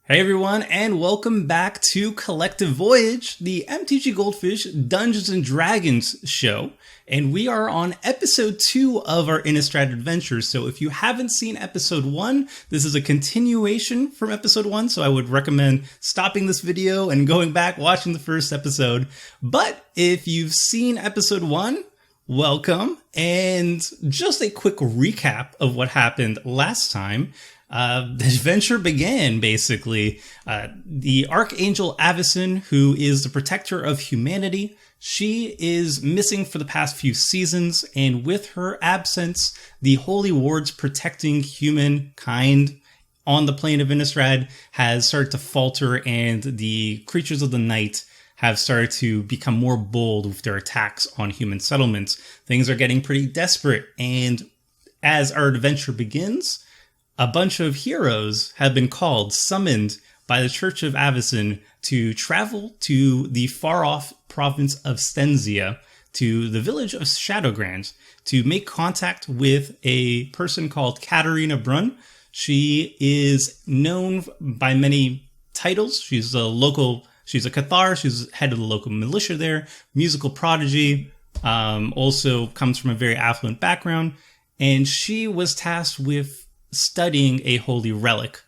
Hey everyone, and welcome back to Collective Voyage, the MTG Goldfish Dungeons & Dragons show. And we are on episode 2 of our Innistrad adventure. So if you haven't seen episode 1, this is a continuation from episode 1. So I would recommend stopping this video and going back, watching the first episode. But if you've seen episode 1, welcome. And just a quick recap of what happened last time. The adventure began, basically. The Archangel Avis, who is the protector of humanity, she is missing for the past few seasons, and with her absence, the holy wards protecting humankind on the plane of Innistrad has started to falter, and the creatures of the night have started to become more bold with their attacks on human settlements. Things are getting pretty desperate, and as our adventure begins, a bunch of heroes have been summoned by the Church of Avis to travel to the far-off province of Stenzia, to the village of Shadowgrant, to make contact with a person called Katarina Brunn. She is known by many titles. She's a Cathar, she's head of the local militia there, musical prodigy, also comes from a very affluent background, and she was tasked with studying a holy relic,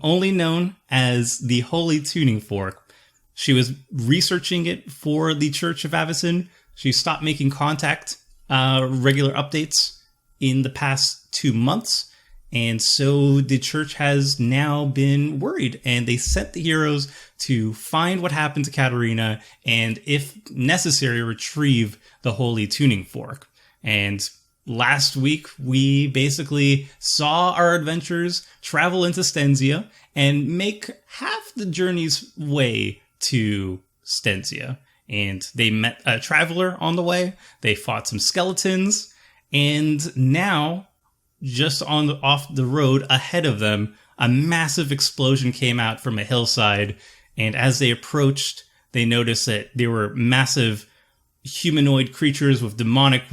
only known as the Holy Tuning Fork. She was researching it for the Church of Avis. She stopped making contact, regular updates in the past 2 months. And so the church has now been worried, and they sent the heroes to find what happened to Katarina and, if necessary, retrieve the Holy Tuning Fork. And last week, we basically saw our adventurers travel into Stenzia and make half the journey's way to Stenzia. And they met a traveler on the way. They fought some skeletons. And now, just off the road ahead of them, a massive explosion came out from a hillside. And as they approached, they noticed that there were massive humanoid creatures with demonic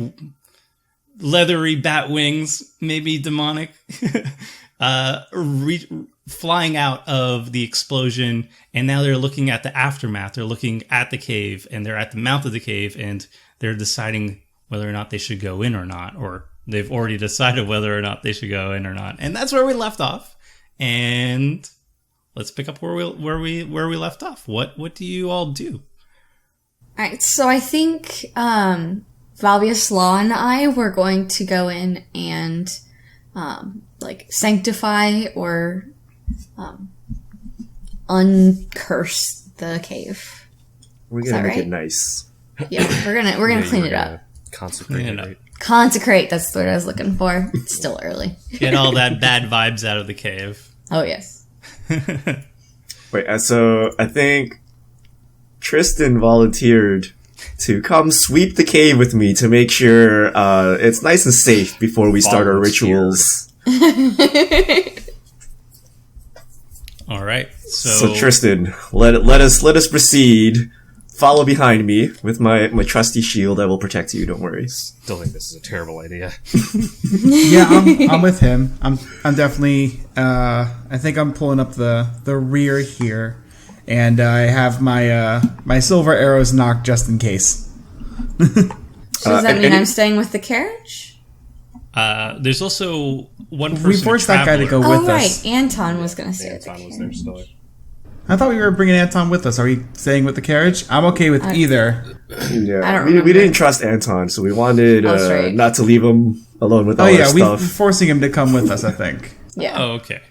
leathery bat wings, maybe demonic, flying out of the explosion. And now they're looking at the aftermath. They're looking at the cave, and they're at the mouth of the cave, and they're deciding whether or not they should go in or not, or they've already decided whether or not they should go in or not. And that's where we left off. And let's pick up where we left off. What do you all do? All right. So I think, Valvius Law and I were going to go in and, sanctify or, uncurse the cave. We're gonna make it nice. Yeah, we're gonna clean it up. Consecrate, that's the word I was looking for. It's still early. Get all that bad vibes out of the cave. Oh, yes. Wait, so I think Tristan volunteered to come sweep the cave with me to make sure it's nice and safe before we start our rituals. All right. So Tristan, let us proceed. Follow behind me with my trusty shield. I will protect you. Don't worry. Still think this is a terrible idea. Yeah, I'm with him. I'm definitely. I think I'm pulling up the rear here. And I have my silver arrows knocked just in case. So does that mean I'm staying with the carriage? There's also one person. We forced that guy to go with us. Right. Anton was going to stay with the Anton was carriage. there still. I thought we were bringing Anton with us. Are we staying with the carriage? I'm okay with either. Yeah, we didn't trust Anton, so we wanted not to leave him alone with all our stuff. We're forcing him to come with us, I think. Yeah. Oh, okay.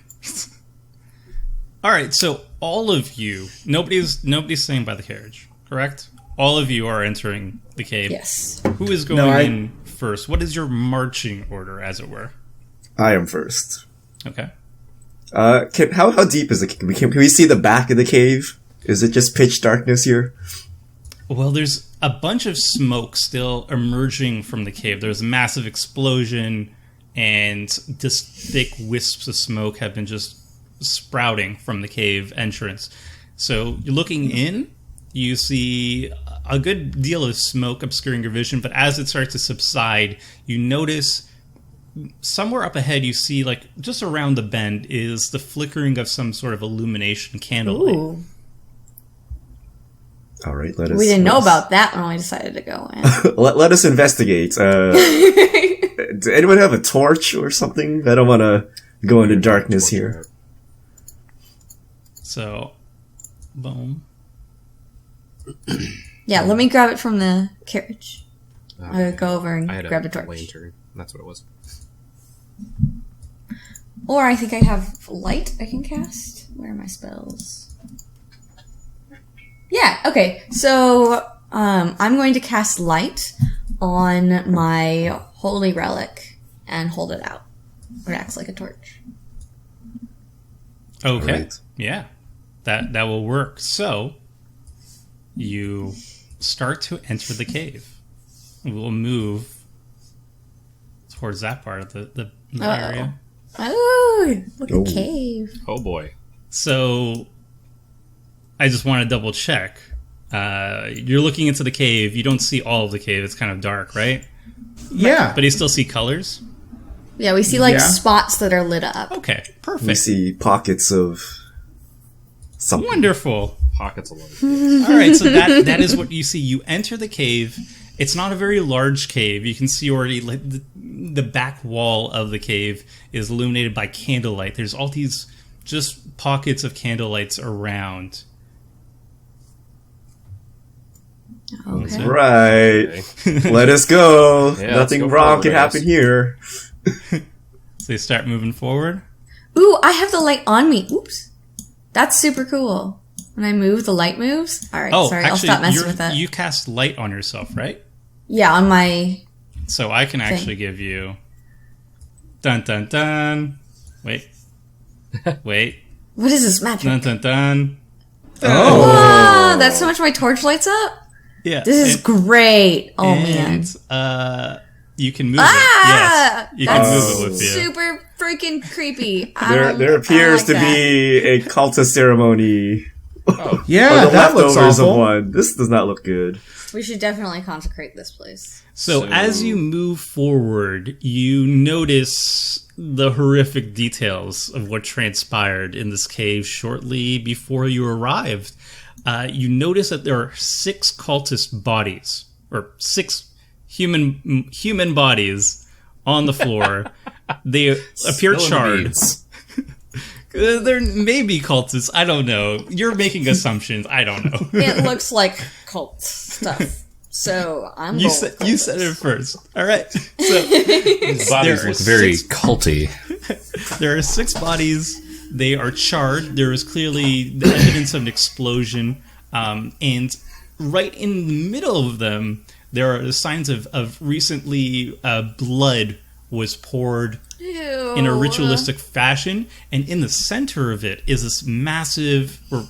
All right, so all of you, nobody's staying by the carriage, correct? All of you are entering the cave. Yes. Who is going in first? What is your marching order, as it were? I am first. Okay. How deep is the cave? Can we see the back of the cave? Is it just pitch darkness here? Well, there's a bunch of smoke still emerging from the cave. There's a massive explosion, and just thick wisps of smoke have been just sprouting from the cave entrance. So you're looking in, you see a good deal of smoke obscuring your vision, but as it starts to subside, you notice somewhere up ahead you see, like, just around the bend is the flickering of some sort of illumination candlelight. Ooh. All right, let us. We didn't know about that when we decided to go in. let us investigate. Does anyone have a torch or something? I don't want to go into darkness here. So, boom. Yeah, let me grab it from the carriage. I'll go over and I had grab a a torch. lantern. That's what it was. Or I think I have light I can cast. Where are my spells? Yeah, okay. So, I'm going to cast light on my holy relic and hold it out. It acts like a torch. Okay. Right. Yeah. That will work. So, you start to enter the cave. We'll move towards that part of the area. Oh, look Oh. at cave. Oh boy. So, I just want to double check. You're looking into the cave. You don't see all of the cave. It's kind of dark, right? Yeah. But you still see colors? Yeah, we see like Yeah. spots that are lit up. Okay, We perfect. see pockets of something. Wonderful. Pockets alone. All right, so that is what you see. You enter the cave. It's not a very large cave. You can see already like the back wall of the cave is illuminated by candlelight. There's all these just pockets of candlelights around. Okay. Right. Let us go. Yeah, let's Nothing go wrong forward, can I guess. happen here. So they start moving forward. Ooh, I have the light on me. Oops. That's super cool. When I move, the light moves. All right, sorry, I'll stop messing with that. you cast light on yourself, right? Yeah, on my... So I can actually give you... Dun, dun, dun. Wait. Wait. What is this magic? Dun, dun, dun. Oh. Wow, that's so much my torch lights up? Yeah. This is great. Oh, man. And, you can move Ah! it. Yes. You can That's move it with you. super freaking creepy. There appears to be a cultist ceremony. Yeah, Or the that looks leftovers of awful. one. This does not look good. We should definitely consecrate this place. So as you move forward, you notice the horrific details of what transpired in this cave shortly before you arrived. You notice that there are 6 cultist bodies, or 6 human bodies on the floor. They appear charred. There may be cultists. I don't know. You're making assumptions. I don't know. It looks like cult stuff. So I'm You going said you said it first. All right. So These bodies There are look very 6 culty. there are 6 bodies. They are charred. There is clearly the evidence of an explosion, and right in the middle of them, there are the signs of recently blood was poured Ew. in a ritualistic fashion, and in the center of it is this massive or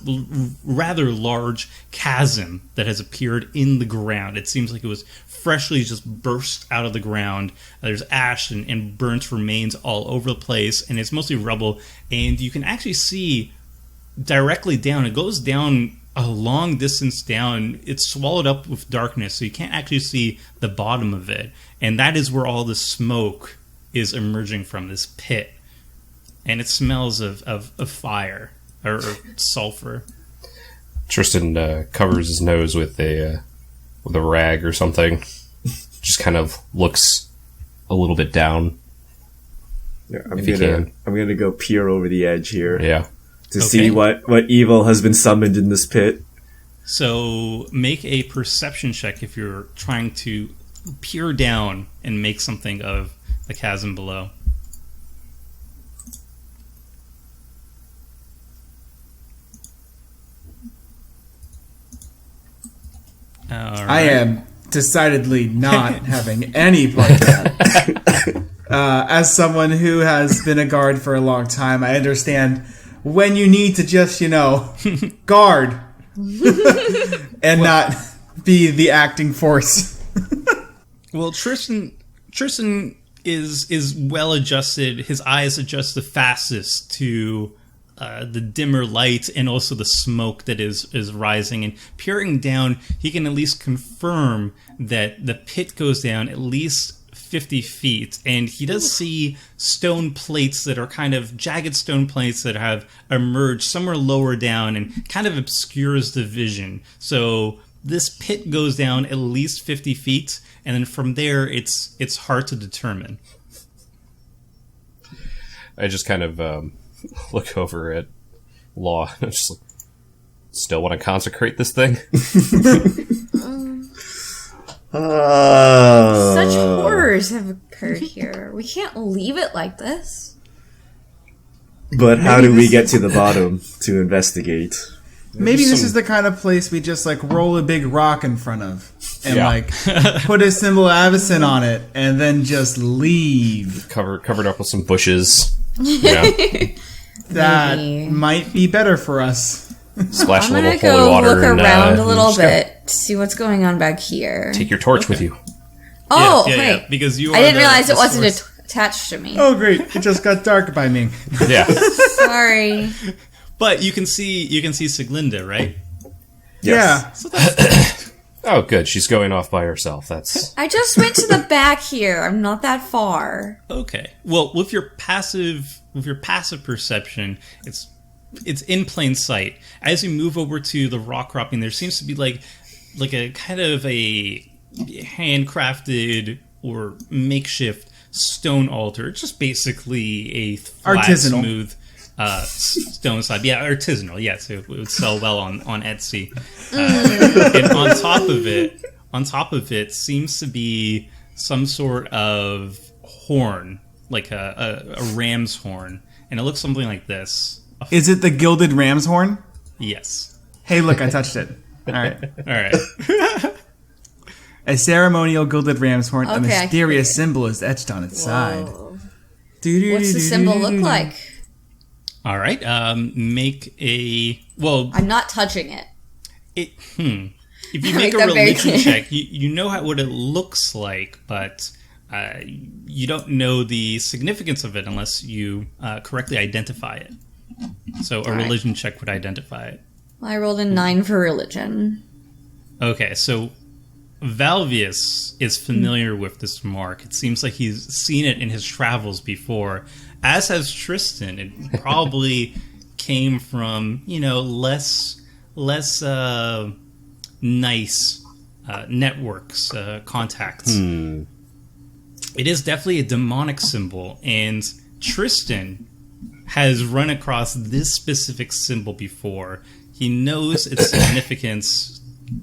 rather large chasm that has appeared in the ground. It seems like it was freshly just burst out of the ground. There's ash and burnt remains all over the place, and it's mostly rubble, and you can actually see directly down. It goes down a long distance down. It's swallowed up with darkness, so you can't actually see the bottom of it, and that is where all the smoke is emerging from, this pit, and it smells of fire or sulfur. Tristan covers his nose with a rag or something. Just kind of looks a little bit down. Yeah, If you can. I'm gonna go peer over the edge here Yeah. to see what evil has been summoned in this pit. So make a perception check if you're trying to peer down and make something of the chasm below. All right. I am decidedly not having any part of that. As someone who has been a guard for a long time, I understand when you need to just, guard and not be the acting force. Well, Tristan is well adjusted. His eyes adjust the fastest to the dimmer light and also the smoke that is rising. And peering down, he can at least confirm that the pit goes down at least 50 feet, and he does see stone plates that are kind of jagged stone plates that have emerged somewhere lower down and kind of obscures the vision. So this pit goes down at least 50 feet, and then from there it's hard to determine. I just kind of look over at Law and I'm just like, still want to consecrate this thing? Such horrors have occurred here. We can't leave it like this. But how do we get to the bottom to investigate? Maybe this is the kind of place we just like roll a big rock in front of and like put a symbol of Avison on it and then just leave. Covered up with some bushes. Yeah. That Maybe. might be better for us. Splash I'm a little gonna holy go water look and, around a little just go. bit, see what's going on back here. Take your torch with you. Oh, yeah, right. because you. I are didn't the- realize the it wasn't source. attached to me. Oh great, it just got dark by me. Yeah. Sorry. But you can see Siglinda, right? Yeah. So that's Oh, good. She's going off by herself. That's I just went to the back here. I'm not that far. okay. Well, with your passive perception, it's in plain sight. As you move over to the rock cropping, there seems to be like a kind of a handcrafted or makeshift stone altar. It's just basically a flat, Artisanal. smooth stone slab. Yeah, artisanal. Yeah, so it would sell well on Etsy. And on top of it seems to be some sort of horn, like a ram's horn, and it looks something like this. Is it the gilded ram's horn? Yes. Hey, look, I touched it. All right. All right. A ceremonial gilded ram's horn. A Okay, I can mysterious read it. symbol is etched on its side. Whoa. What's the symbol look like? All right. Make a well. I'm not touching it. If you Make make a that very religion clear. check, you know what it looks like, but you don't know the significance of it unless you correctly identify it. So a right. religion check would identify it. I rolled a 9 for religion. Okay, so Valvius is familiar with this mark. It seems like he's seen it in his travels before, as has Tristan. It probably came from, less nice networks, contacts. It is definitely a demonic symbol, and Tristan has run across this specific symbol before. He knows its significance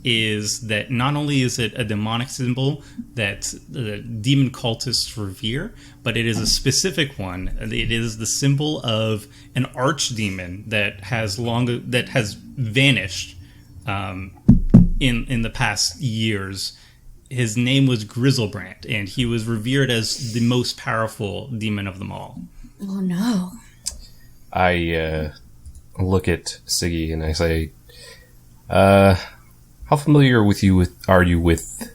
is that not only is it a demonic symbol that the demon cultists revere, but it is a specific one. It is the symbol of an archdemon that has vanished in the past years. His name was Grizzlebrand, and he was revered as the most powerful demon of them all. Oh no. I look at Siggy and I say, how familiar are you with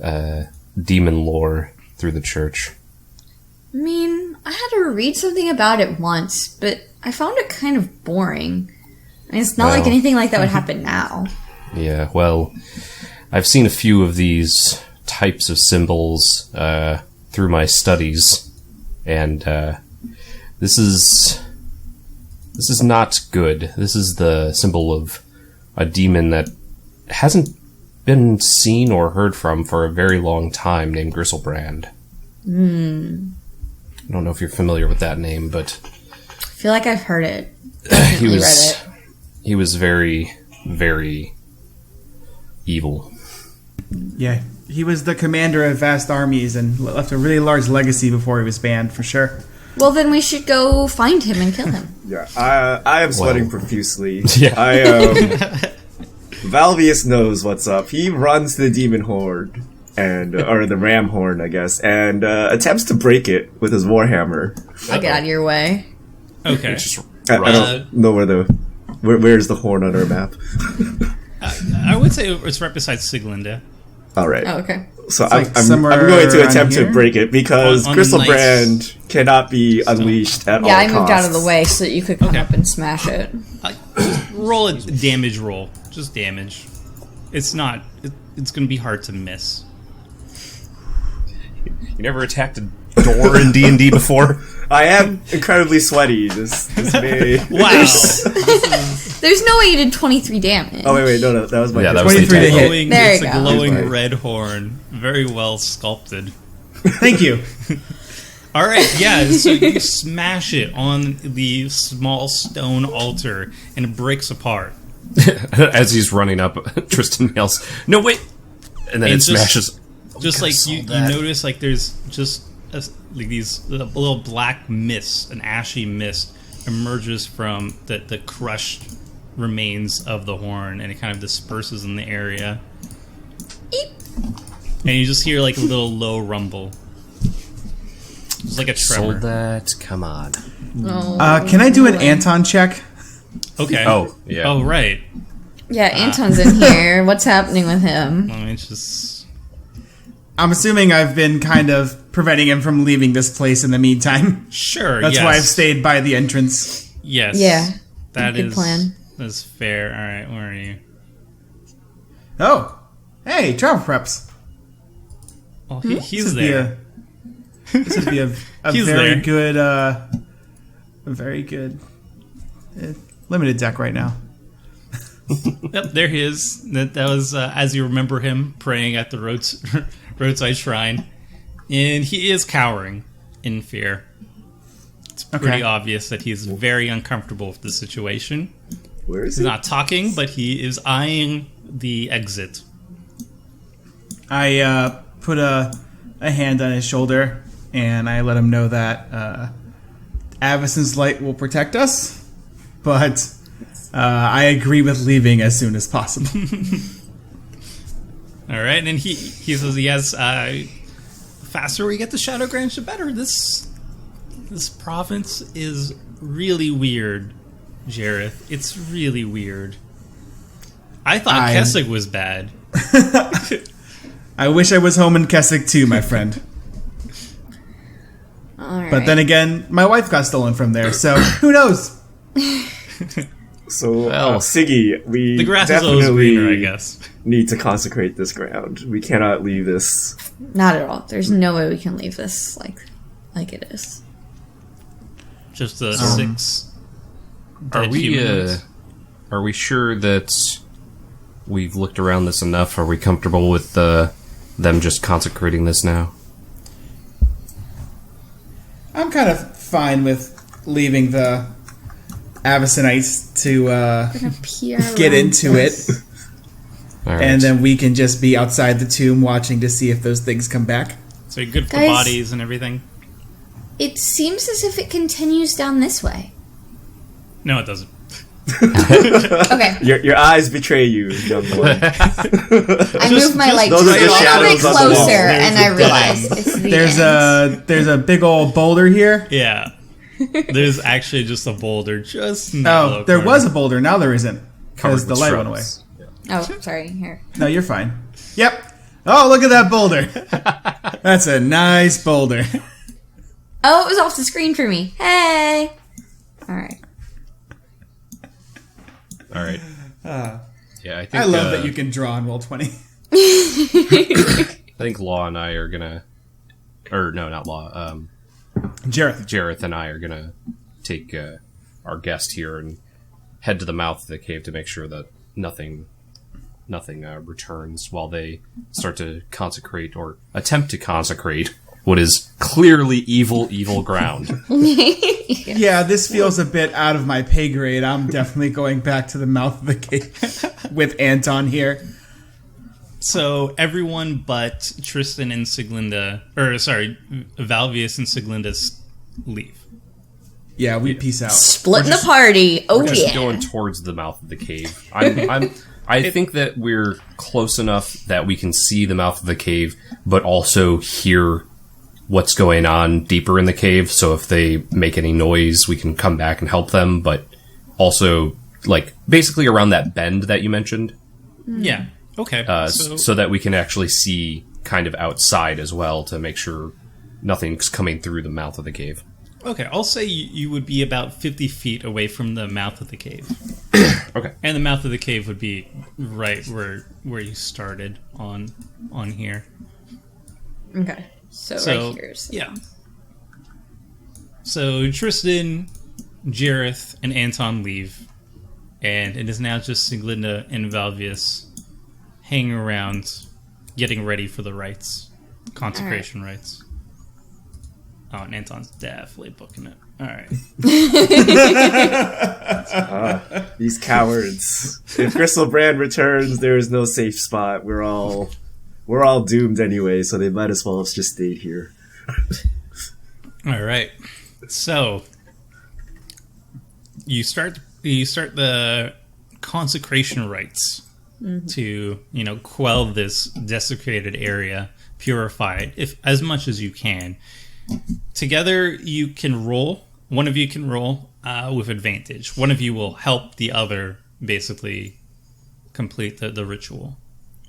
demon lore through the church? I mean, I had to read something about it once, but I found it kind of boring. I mean, it's not like Well. anything like that would happen now. Yeah, well, I've seen a few of these types of symbols through my studies, and this is not good. This is the symbol of a demon that hasn't been seen or heard from for a very long time, named Grizzlebrand. I don't know if you're familiar with that name, but I feel like I've heard it. he was read it. he was very, very evil. Yeah, he was the commander of vast armies and left a really large legacy before he was banned, for sure. Well, then we should go find him and kill him. Yeah, I am sweating Well. profusely. Yeah. Valvius knows what's up. He runs the demon horde, or the ram horn, I guess, and attempts to break it with his warhammer. I'll get out of your way. Okay. Just I run. don't know where's the horn on our map. I would say it's right beside Siglinda. All right. Oh, okay. So like I'm somewhere going to around attempt to here? break it because On Crystal nice Brand cannot be unleashed at all Yeah, I moved out of costs. the way so that you could come Okay. up and smash it. Just roll a damage roll. Just damage. It's not. It's going to be hard to miss. You never attacked a door in D&D before? I am incredibly sweaty. This may... Wow. There's no way you did 23 damage. Oh, wait, no, that was my... Yeah, that was 23 to the hit. Glowing, There it's you a go. glowing Right. red horn. Very well sculpted. Thank you. All right, yeah, so you smash it on the small stone altar, and it breaks apart. As he's running up, Tristan yells, "No, wait!" And then And it smashes. Just like you that. notice, like there's just like these little black mists, an ashy mist emerges from the crushed remains of the horn, and it kind of disperses in the area. Eep. And you just hear like a little low rumble. It's like a tremor. Sold that. Come on. Can I do an Anton check? Okay. Oh, yeah. Oh, right. Yeah, Anton's in here. What's happening with him? Let me just... I'm assuming I've been kind of preventing him from leaving this place in the meantime. Sure, That's yes. why I've stayed by the entrance. Yes. Yeah. That Good is... plan. That's fair. All right, where are you? Oh, hey, travel preps. Oh, Hmm? he's there. This would be a He's very there. good, a very good limited deck right now. Yep, there he is. That was, as you remember him, praying at the roadside shrine. And he is cowering in fear. It's pretty Okay. obvious that he's very uncomfortable with the situation. Where is He's he? not talking, but he is eyeing the exit. I put a hand on his shoulder and I let him know that Avis's light will protect us, but I agree with leaving as soon as possible. All right, and he says, yes, the faster we get to Shadowgrange, the better. This province is really weird, Jareth. It's really weird. I thought Kessig was bad. I wish I was home in Keswick too, my friend. All right. But then again, my wife got stolen from there, so who knows? So, Well, Siggy, we The grass is always definitely greener, I guess. need to consecrate this ground. We cannot leave this. Not at all. There's no way we can leave this like it is. Just the 6 Are dead we? humans. Are we sure that we've looked around this enough? Are we comfortable with them just consecrating this now? I'm kind of fine with leaving the Avicenites to get into it, All right. and then we can just be outside the tomb watching to see if those things come back. So you're good for Guys- bodies and everything? It seems as if it continues down this way. No, it doesn't. Okay. Your eyes betray you, young boy. I move my light those just are a the little bit shadows on the wall. closer, and I There's realize it's the There's end. a big old boulder here. Yeah. There's actually just a boulder just in that Oh, low there corner. was a boulder. Now there isn't because Covered the with light went away. shrubs. Oh, sorry. Here. No, you're fine. Yep. Oh, look at that boulder. That's a nice boulder. Oh, it was off the screen for me. Hey. All right. All right. Yeah, I think I love that you can draw on roll 20. I think Law and I are gonna, or no, not Law. Jareth. Jareth and I are gonna take our guest here and head to the mouth of the cave to make sure that nothing returns while they start to consecrate or attempt to consecrate what is clearly evil ground. Yeah, this feels a bit out of my pay grade. I'm definitely going back to the mouth of the cave with Anton here. So everyone but Tristan and Siglinda, or sorry, Valvius and Siglinda leave. Yeah, we peace out. Splitting the party. Oh, We're just yeah. going towards the mouth of the cave. I think that we're close enough that we can see the mouth of the cave, but also hear what's going on deeper in the cave. So if they make any noise, we can come back and help them. But also, like, basically around that bend that you mentioned, Yeah. Okay. so that we can actually see kind of outside as well to make sure nothing's coming through the mouth of the cave. Okay, I'll say you would be about 50 feet away from the mouth of the cave. Okay. And the mouth of the cave would be right where you started on here. Okay. So right here. So. Yeah. So Tristan, Jareth, and Anton leave, and it is now just Siglinda and Valvius hanging around, getting ready for the rites, consecration rites. Oh, and Anton's definitely booking it. All right. These cowards. If Gristlebrand returns, there is no safe spot. We're all doomed anyway, so they might as well have just stayed here. All right. So you start the consecration rites to, quell this desecrated area, purify it if as much as you can. Together you can roll. One of you can roll with advantage. One of you will help the other basically complete the ritual.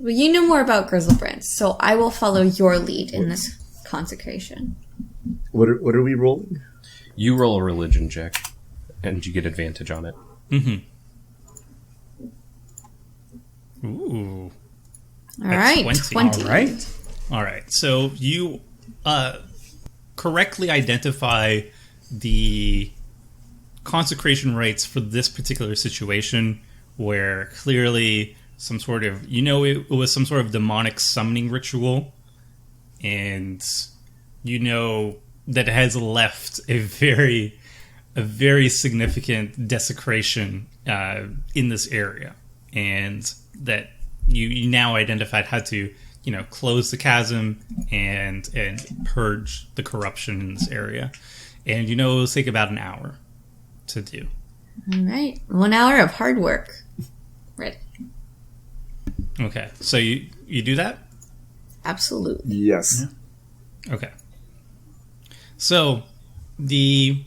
Well, you know more about Grizzlebrand, so I will follow your lead in this consecration. What are we rolling? You roll a religion check, and you get advantage on it. Mm-hmm. Ooh. All right, 20. All right. So you correctly identify the consecration rites for this particular situation, where clearly some sort of, it was some sort of demonic summoning ritual, and that it has left a very significant desecration in this area, and that you now identified how to close the chasm and purge the corruption in this area, and it will take about an hour to do. All right, 1 hour of hard work. Ready. Okay, so you do that? Absolutely. Yes. Yeah. Okay. So the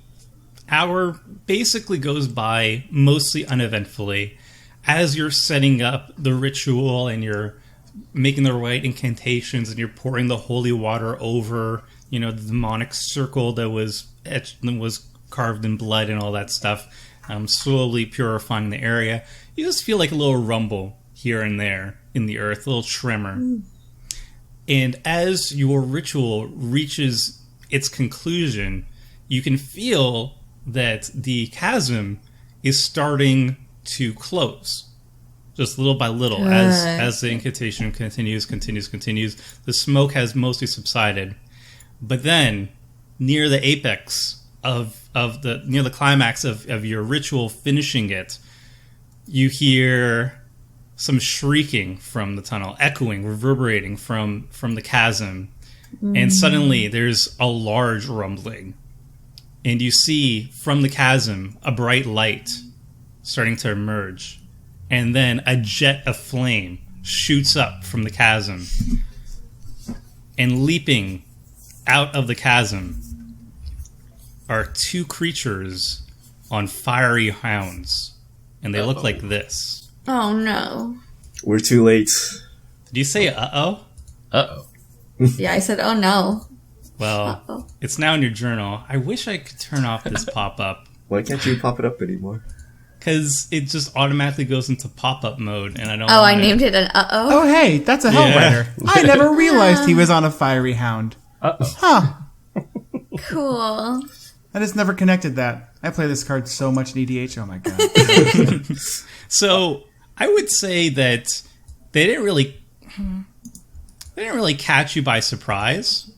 hour basically goes by mostly uneventfully as you're setting up the ritual and you're making the right incantations and you're pouring the holy water over, the demonic circle that was etched and was carved in blood and all that stuff, slowly purifying the area. You just feel like a little rumble here and there in the earth, a little tremor. And as your ritual reaches its conclusion, you can feel that the chasm is starting to close, just little by little, as the incantation continues. The smoke has mostly subsided, but then near the apex near the climax of your ritual finishing it, you hear some shrieking from the tunnel, echoing, reverberating from the chasm. And suddenly there's a large rumbling. And you see from the chasm a bright light starting to emerge. And then a jet of flame shoots up from the chasm. And leaping out of the chasm are two creatures on fiery hounds. And they look like this. Oh no. We're too late. Did you say uh-oh? Uh-oh. Yeah, I said, oh no. Well, Uh-oh. It's now in your journal. I wish I could turn off this pop-up. Why can't you pop it up anymore? Because it just automatically goes into pop-up mode, and I don't Oh, want I named it an uh-oh? Oh, hey, that's a Hellrider. I never realized he was on a fiery hound. Uh-oh. Huh. Cool. I just never connected that. I play this card so much in EDH. Oh my god. So, I would say that they didn't really catch you by surprise.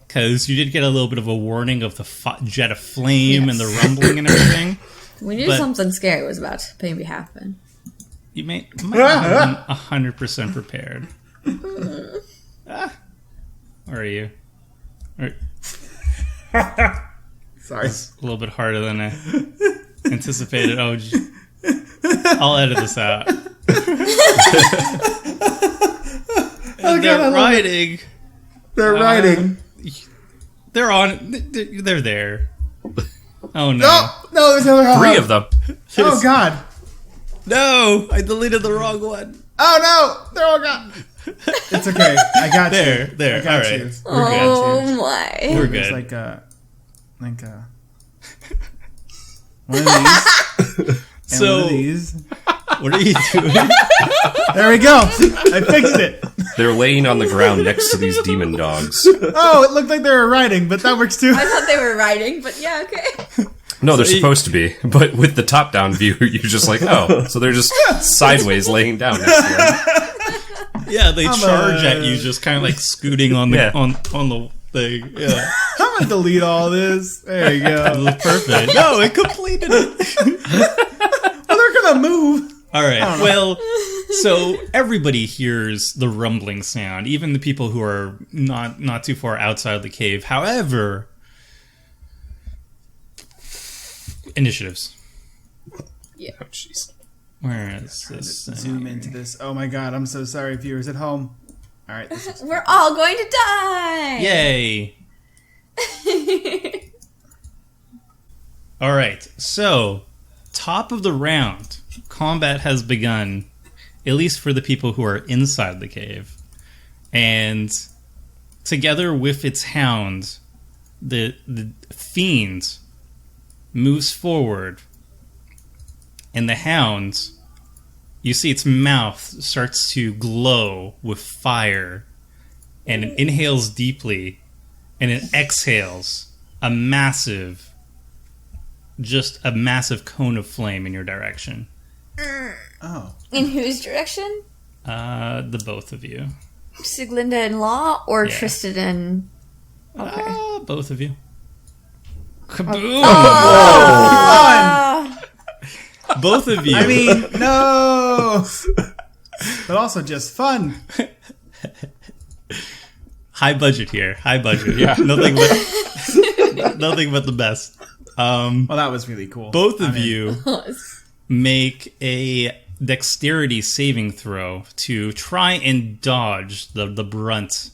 Because you did get a little bit of a warning of the jet of flame and the rumbling and everything. We knew something scary was about to maybe happen. You might not have been 100% prepared. Or are you? Sorry. It's a little bit harder than I anticipated. I'll edit this out. They're riding. They're riding. They're there. Oh no. No, there's another hound. 3 of them. Oh god. No, I deleted the wrong one. Oh no, they're all gone. It's okay. I got you. There. I got All right. you. Oh my. We're There's good. like one of these. And So one of these. What are you doing? There we go. I fixed it. They're laying on the ground next to these demon dogs. Oh, it looked like they were riding, but that works too. I thought they were riding, but yeah, okay. No, they're So you- supposed to be, but with the top-down view, you're just like, oh, so they're just sideways laying down next to them. Yeah, they charge at you, just kind of like scooting on the Yeah. on the thing. Yeah, I'm gonna delete all this. There you it go. was perfect. No, it completed it. Well, they're gonna move. All right. Well, so everybody hears the rumbling sound, even the people who are not too far outside of the cave. However, initiatives. Oh, jeez. Where is this? Zoom into this. Oh my god, I'm so sorry, viewers at home. All right, this is We're all going to die! Yay! All right. So, top of the round, combat has begun, at least for the people who are inside the cave. And together with its hound, the fiend moves forward. And the hound, you see its mouth starts to glow with fire. And it inhales deeply. And it exhales a massive cone of flame in your direction. oh. In whose direction? The both of you. Siglinda and Law or Yeah. Tristan and... Okay. Both of you. Kaboom! Both of you. I mean, no. But also just fun. High budget here. High budget. Yeah. Nothing but the best. Well, that was really cool. Both of I'm in. you make a dexterity saving throw to try and dodge the brunt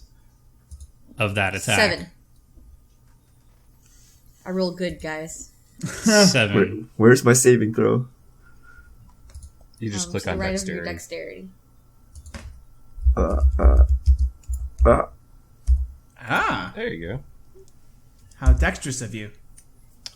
of that attack. 7. I roll good, guys. 7. Where's my saving throw? You just click to the on right of your dexterity. dexterity. Ah, There you go. how dexterous of you.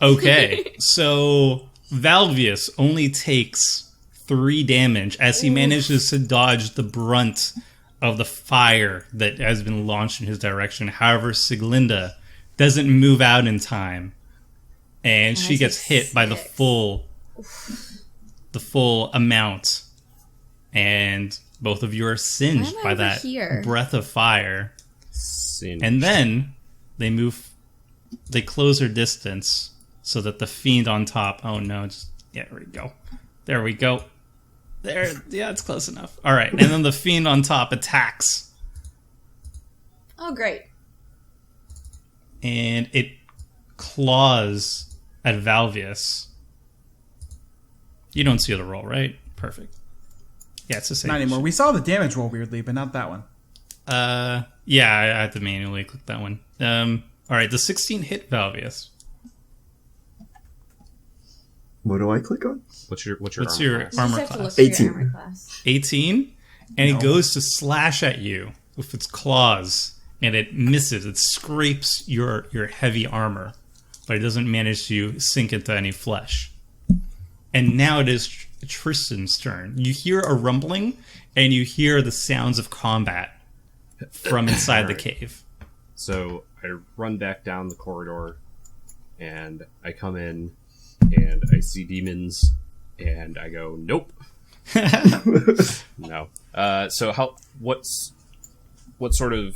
Okay, so Valvius only takes 3 damage as he manages to dodge the brunt of the fire that has been launched in his direction. However, Siglinda doesn't move out in time, and she gets hit by the full amount, and both of you are singed I'm by over that here. breath of fire. Sin. And then they close their distance so that the fiend on top. Oh no! There we go. There we go. There, yeah, it's close enough. All right, and then the fiend on top attacks, Oh, great. and it claws at Valvius. You don't see the roll, right? Perfect. Yeah, it's the same. Not anymore. We saw the damage roll weirdly, but not that one. Yeah, I had to manually click that one. All right, the 16 hit Valvius. What do I click on? What's your What's armor your class? armor You just have to class? look for your 18. armor class. 18, and it goes to slash at you with its claws, and it misses. It scrapes your heavy armor, but it doesn't manage to sink into any flesh. And now it is Tristan's turn. You hear a rumbling, and you hear the sounds of combat from inside the cave. So I run back down the corridor, and I come in, and I see demons, and I go, nope. No. So what sort of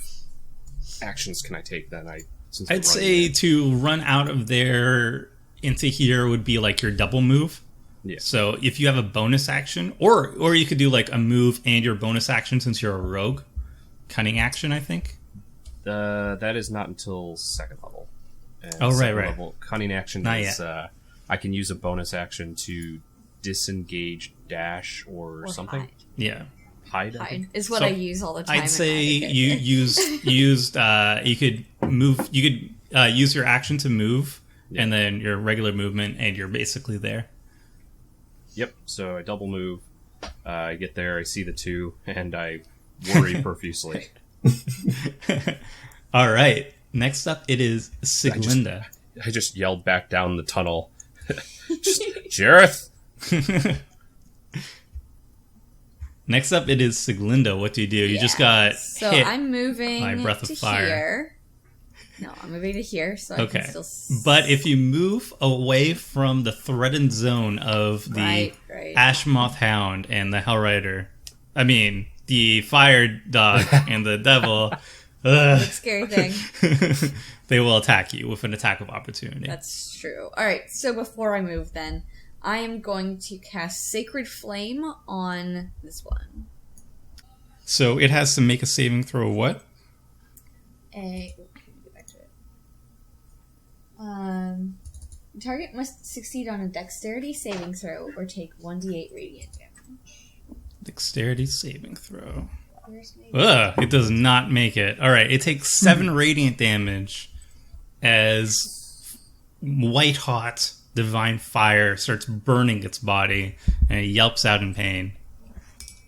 actions can I take then? Since we're I'd running say in? to run out of there into here would be like your double move. Yeah. So if you have a bonus action, or you could do like a move and your bonus action since you're a rogue. Cunning action, I think. That is not until second level. And Oh, right, second right. Level, cunning action Not is yet. I can use a bonus action to disengage, dash, or something. Hide. Yeah. Hide. I Hide think? is what So, I use all the time. I'd say in Advocate. you you could move. You could use your action to move, and then your regular movement, and you're basically there. Yep. So I double move. I get there. I see the 2, and I worry profusely. All right. Next up, it is Siglinda. I just yelled back down the tunnel. Just, Jareth! Next up, it is Siglinda. What do? You just got So hit. I'm moving by Breath of to Fire. here. No, I'm moving to here, so I Okay. can still. But if you move away from the threatened zone of the Right. Ashmoth Hound and the Hellrider, I mean, the Fire Dog and the Devil, Scary thing. they will attack you with an attack of opportunity. That's true. All right. So before I move, then I am going to cast Sacred Flame on this one. So it has to make a saving throw. What? Let me get back to it. The target must succeed on a Dexterity saving throw or take 1d8 radiant damage. Dexterity saving throw. Where's my... It does not make it. All right, it takes 7 radiant damage as white hot divine fire starts burning its body and it yelps out in pain.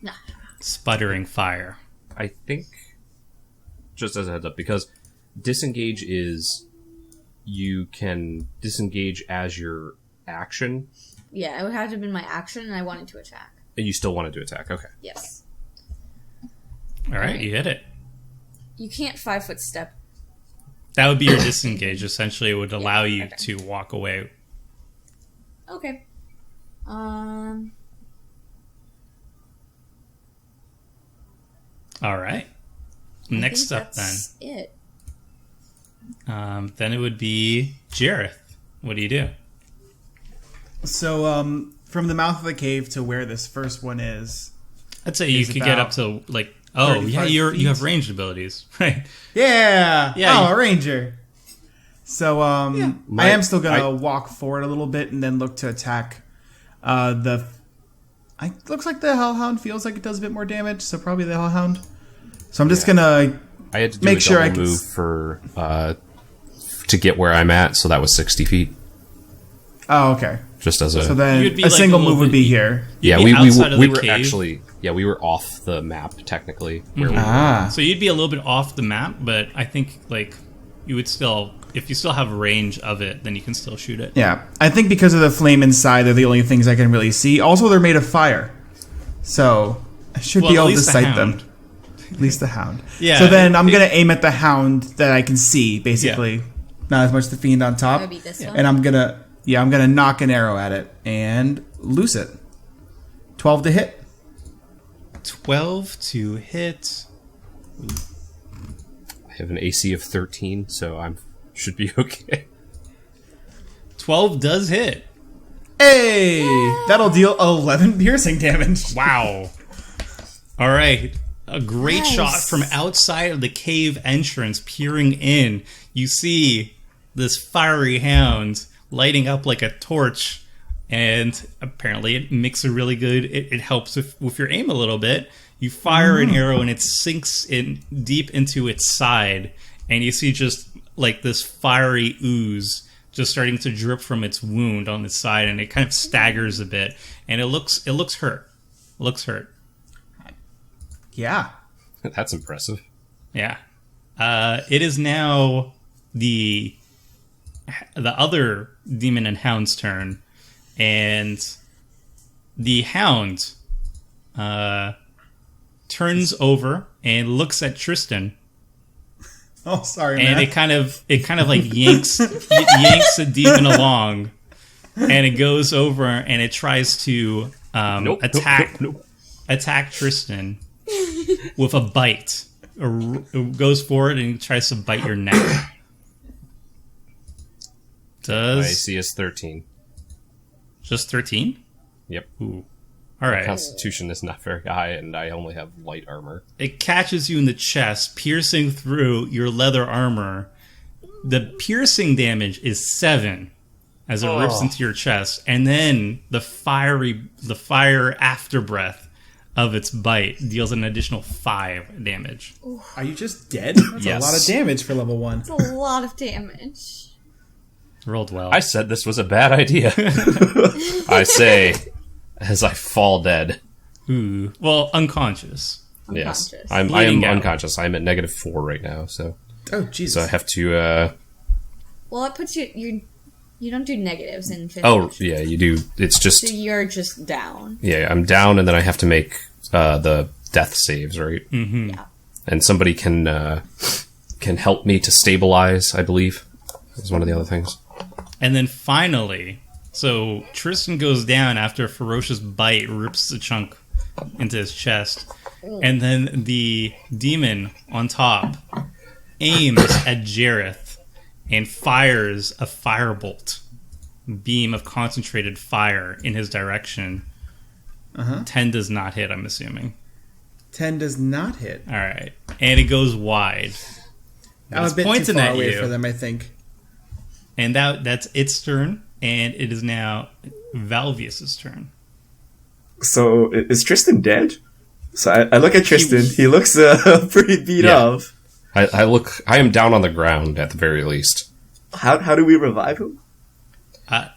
Nah. Sputtering fire. I think, just as a heads up, because disengage is you can disengage as your action, Yeah, it would have to have been my action, and I wanted to attack. and you still wanted to attack. Okay. Yes. All right, you hit it. You can't 5-foot step. That would be your disengage. Essentially, it would allow you okay. to walk away. Okay. All right. Next up, then. That's it. Then it would be Jareth. What do you do? So, from the mouth of the cave to where this first one is. I'd say you Is could get up about to like. Oh, yeah, 35 you feet. have ranged abilities, right? Yeah! Yeah, Oh, a ranger. So, I am still gonna walk forward a little bit and then look to attack looks like the Hellhound feels like it does a bit more damage, so probably the Hellhound. So I'm just gonna I had to do make a sure I double can move for to get where I'm at, so that was 60 feet. Oh, okay. Just as a So then You'd be a like single a little move would bit- be here. yeah, be we outside of the were cave. actually we were off the map technically. Where Ah. So you'd be a little bit off the map, but I think like you would still, if you still have range of it, then you can still shoot it. Yeah. I think because of the flame inside, they're the only things I can really see. Also, they're made of fire. So I should Well, be at able to least the sight hound. them. At least the hound. Yeah, So then I'm going to aim at the hound that I can see, basically. Yeah. Not as much the fiend on top. That would be this one. And I'm going to knock an arrow at it and loose it. 12 to hit. 12 to hit. I have an AC of 13, so I should be okay. 12 does hit. Hey! That'll deal 11 piercing damage. Wow. All right. A great Nice. shot from outside of the cave entrance, peering in. You see this fiery hound lighting up like a torch, and apparently it makes a really good. It helps with your aim a little bit. You fire an arrow, and it sinks in deep into its side, and you see just like this fiery ooze just starting to drip from its wound on the side, and it kind of staggers a bit, and it looks hurt. Looks hurt. Yeah. That's impressive. Yeah. It is now the other demon and hound's turn, and the hound turns over and looks at Tristan, Oh, sorry, and man. it kind of like yanks the demon along, and it goes over and it tries to attack Tristan with a bite. It goes forward and tries to bite your neck. My AC is 13. Just 13? Yep. Ooh. All right. Constitution is not very high, and I only have light armor. It catches you in the chest, piercing through your leather armor. The piercing damage is 7 as it rips into your chest, and then the fire afterbreath of its bite deals an additional 5 damage. Are you just dead? That's Yes. a lot of damage for level 1. That's a lot of damage. Rolled well. I said this was a bad idea. I say, as I fall dead. Ooh. Well, unconscious. Yes, Unconscious. I am Bleeding out. unconscious. I'm at -4 right now, so Oh, Jesus. I have to. Well, that puts you. You don't do negatives in fifth Oh, edition. yeah, you do. It's just... So you're just down. Yeah, I'm down, and then I have to make the death saves, right? Mm-hmm. Yeah. And somebody can help me to stabilize, I believe. Is one of the other things. And then finally, so Tristan goes down after a ferocious bite rips a chunk into his chest. And then the demon on top aims at Jareth and fires a firebolt beam of concentrated fire in his direction. 10 does not hit, I'm assuming. 10 does not hit. All right. And it goes wide. I'm It's a bit too pointing far at away you. for them, I think. And that's its turn. And it is now Valvius's turn. So is Tristan dead? So I look at Tristan. He looks pretty beat Yeah. up. I am down on the ground at the very least. How do we revive him?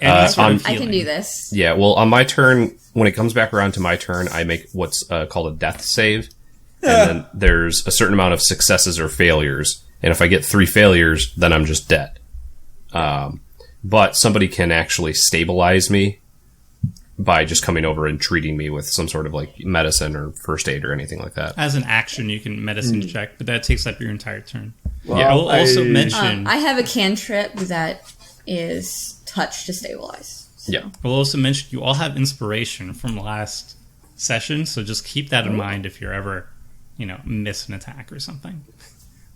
Any sort of I can healing. do this. Yeah, well, on my turn, when it comes back around to my turn, I make what's called a death save. And then there's a certain amount of successes or failures. And if I get 3 failures, then I'm just dead. But somebody can actually stabilize me by just coming over and treating me with some sort of like medicine or first aid or anything like that. As an action, you can medicine check, but that takes up your entire turn. Well, I will also I- mention. I have a cantrip that is touch to stabilize. So. Yeah. We'll also mention you all have inspiration from last session, so just keep that in mind if you're ever, miss an attack or something.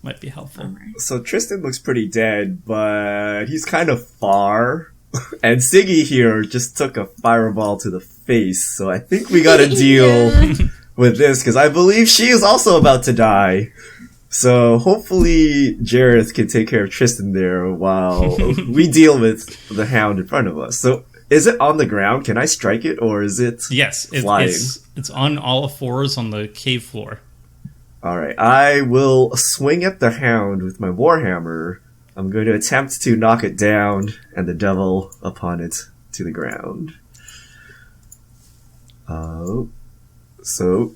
Might be helpful. So Tristan looks pretty dead, but he's kind of far. And Siggy here just took a fireball to the face, so I think we gotta deal with this, because I believe she is also about to die. So hopefully Jareth can take care of Tristan there while we deal with the hound in front of us. So is it on the ground? Can I strike it, or is it Yes, flying? it's on all fours on the cave floor. Alright, I will swing at the hound with my warhammer. I'm going to attempt to knock it down and the devil upon it to the ground. So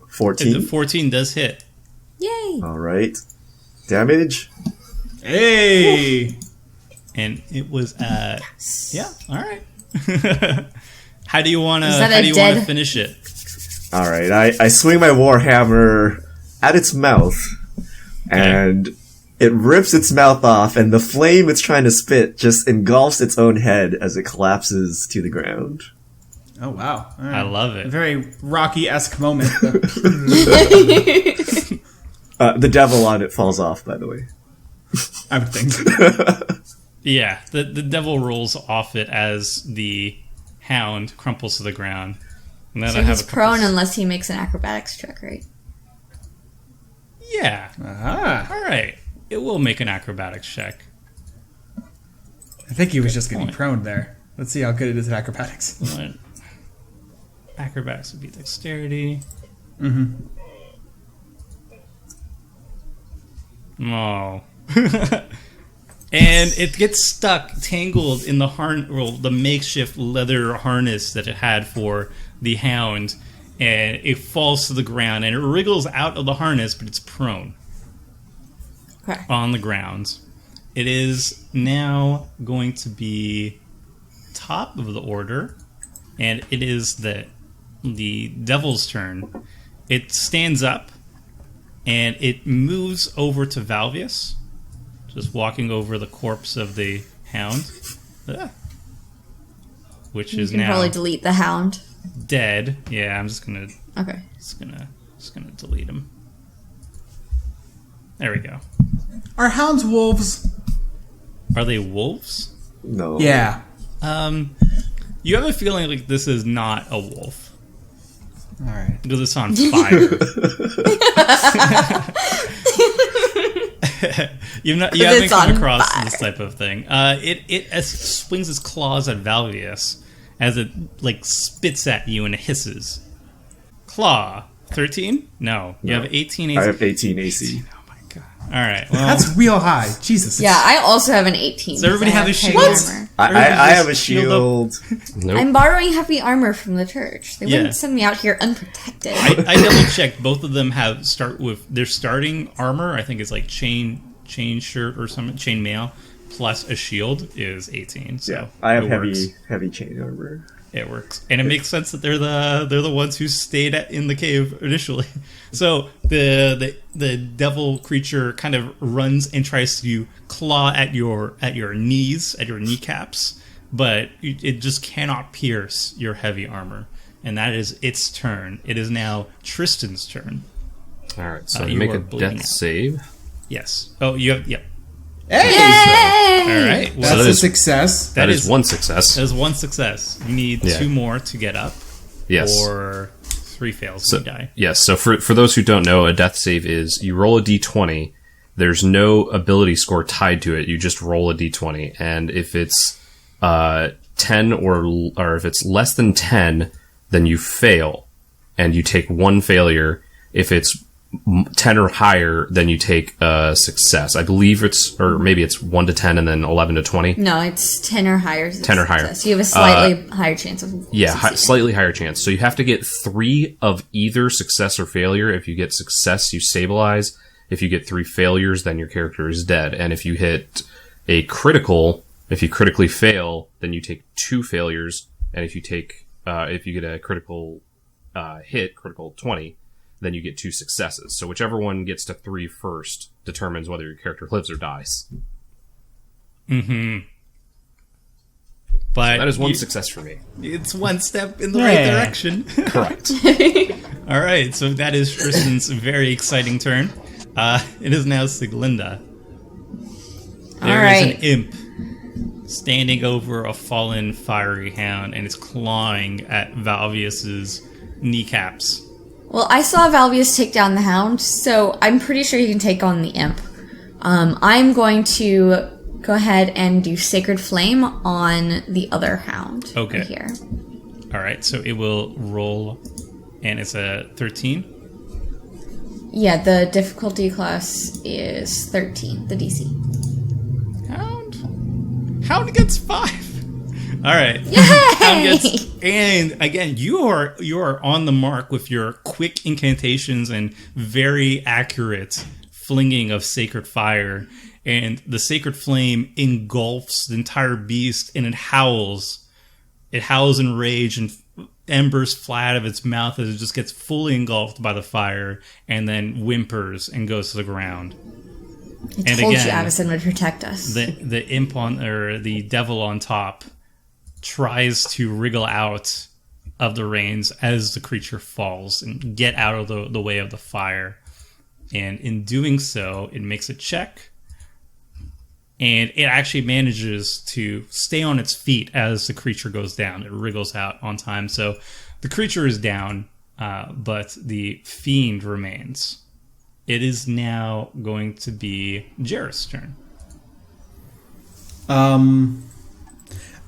14. The 14 does hit. Yay! Alright. Damage. Hey! And it was yeah, all right. How do you want Is that a to dead- finish it? Alright, I swing my warhammer at its mouth, and it rips its mouth off, and the flame it's trying to spit just engulfs its own head as it collapses to the ground. Oh, wow. All right. I love A it. very Rocky-esque moment. The devil on it falls off, by the way. I would think. Yeah, the devil rolls off it as the hound crumples to the ground. And then So I have he's a couple prone unless he makes an acrobatics check, right? Yeah. Aha. All right. It will make an acrobatics check. I think he was just getting prone there. Let's see how good it is at acrobatics. What? Acrobatics would be dexterity. Mm-hmm. Oh. And it gets stuck, tangled in the makeshift leather harness that it had for the hound, and it falls to the ground, and it wriggles out of the harness, but it's prone Okay. on the ground. It is now going to be top of the order, and it is the devil's turn. It stands up, and it moves over to Valvius, just walking over the corpse of the hound, which You is can now probably delete the hound. dead. Yeah, I'm just gonna Okay. delete him. There we go. Are hounds wolves? Are they wolves? No. Yeah. You have a feeling like this is not a wolf All right. because it's on fire. You haven't it's come on across fire. this type of thing. It swings its claws at Valvius as it spits at you and it hisses. Claw 13? No, you No. have 18 AC. I have 18 AC. Oh my god! All right, well, That's real high. Jesus. Yeah, I also have an 18. Does everybody because I have a heavy shield? armor. I have a just shield shield. Nope. I'm borrowing heavy armor from the church. They Yeah. wouldn't send me out here unprotected. I double checked. Both of them have their starting armor. I think is like chain chain shirt or some chain mail plus a shield is 18. So Yeah, I have it works. heavy chain armor. It works, and it makes sense that they're the ones who stayed in the cave initially. So the devil creature kind of runs and tries to claw at your knees, at your kneecaps, but it just cannot pierce your heavy armor, and that is its turn. It is now Tristan's turn. All right, so you make are a bleeding death out. save. Yes. Oh, you have yep. Hey! All right. Well, That's that a is- success. That is one success. That is one success. You need Yeah. 2 more to get up. Yes. Or 3 fails So, and you die. yes. So for those who don't know, a death save is you roll a d20. There's no ability score tied to it. You just roll a d20, and if it's 10 or if it's less than 10, then you fail, and you take 1 failure. If it's 10 or higher, then you take a success. I believe or maybe it's 1 to 10 and then 11 to 20. No, it's 10 or higher. 10 or higher. So you have a slightly higher chance of Yeah, succeeding. slightly higher chance. So you have to get 3 of either success or failure. If you get success, you stabilize. If you get 3 failures, then your character is dead. And if you hit a critical, if you critically fail, then you take 2 failures. And if you get a critical critical 20, then you get 2 successes. So whichever one gets to 3 first determines whether your character lives or dies. But That is one success for me. it's one step in the right direction. Correct. All right, so that is Tristan's very exciting turn. It is now Siglinda. There is right. an imp standing over a fallen fiery hound, and it's clawing at Valvius's kneecaps. Well, I saw Valvius take down the hound, so I'm pretty sure he can take on the imp. I'm going to go ahead and do Sacred Flame on the other hound. Okay. Right here. All right, so it will roll, and it's a 13. Yeah, the difficulty class is 13, the DC. Hound gets 5. All right. Yay! And again, you are on the mark with your quick incantations and very accurate flinging of sacred fire. And the sacred flame engulfs the entire beast, and it howls. It howls in rage, and embers fly out of its mouth as it just gets fully engulfed by the fire, and then whimpers and goes to the ground. I told you Avison would protect us. The imp the devil on top tries to wriggle out of the reins as the creature falls and get out of the way of the fire. And in doing so, it makes a check. And it actually manages to stay on its feet as the creature goes down. It wriggles out on time. So the creature is down, but the fiend remains. It is now going to be Jareth's turn.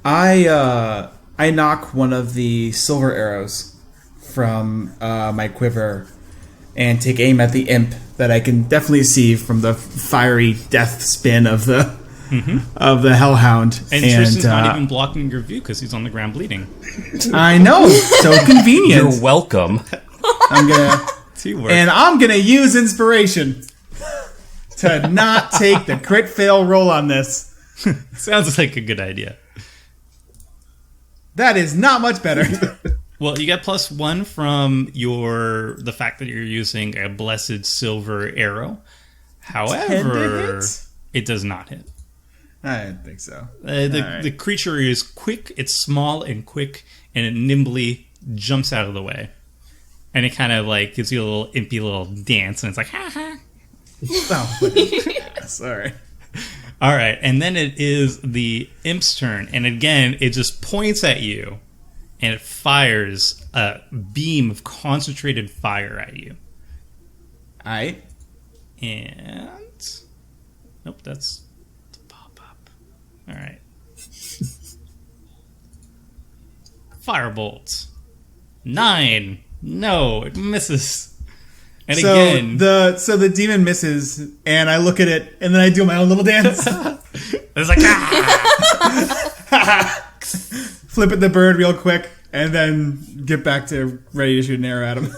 I knock one of the silver arrows from my quiver and take aim at the imp that I can definitely see from the fiery death spin of the hellhound. And Tristan's not even blocking your view because he's on the ground bleeding. I know, so convenient. You're welcome. I'm gonna use inspiration to not take the crit fail roll on this. Sounds like a good idea. That is not much better. Well, you get +1 from the fact that you're using a blessed silver arrow. However, it does not hit. I didn't think so. The creature is quick. It's small and quick, and it nimbly jumps out of the way. And it kind of like gives you a little impy little dance, and it's like, ha ha. Oh, sorry. All right, and then it is the imp's turn, and again, it just points at you, and it fires a beam of concentrated fire at you. Aye. And nope, that's the pop-up. All right. Firebolt. 9. No, it misses. And So again, the demon misses, and I look at it, and then I do my own little dance. it's like, ah! Flip at the bird real quick, and then get back to ready to shoot an arrow at him.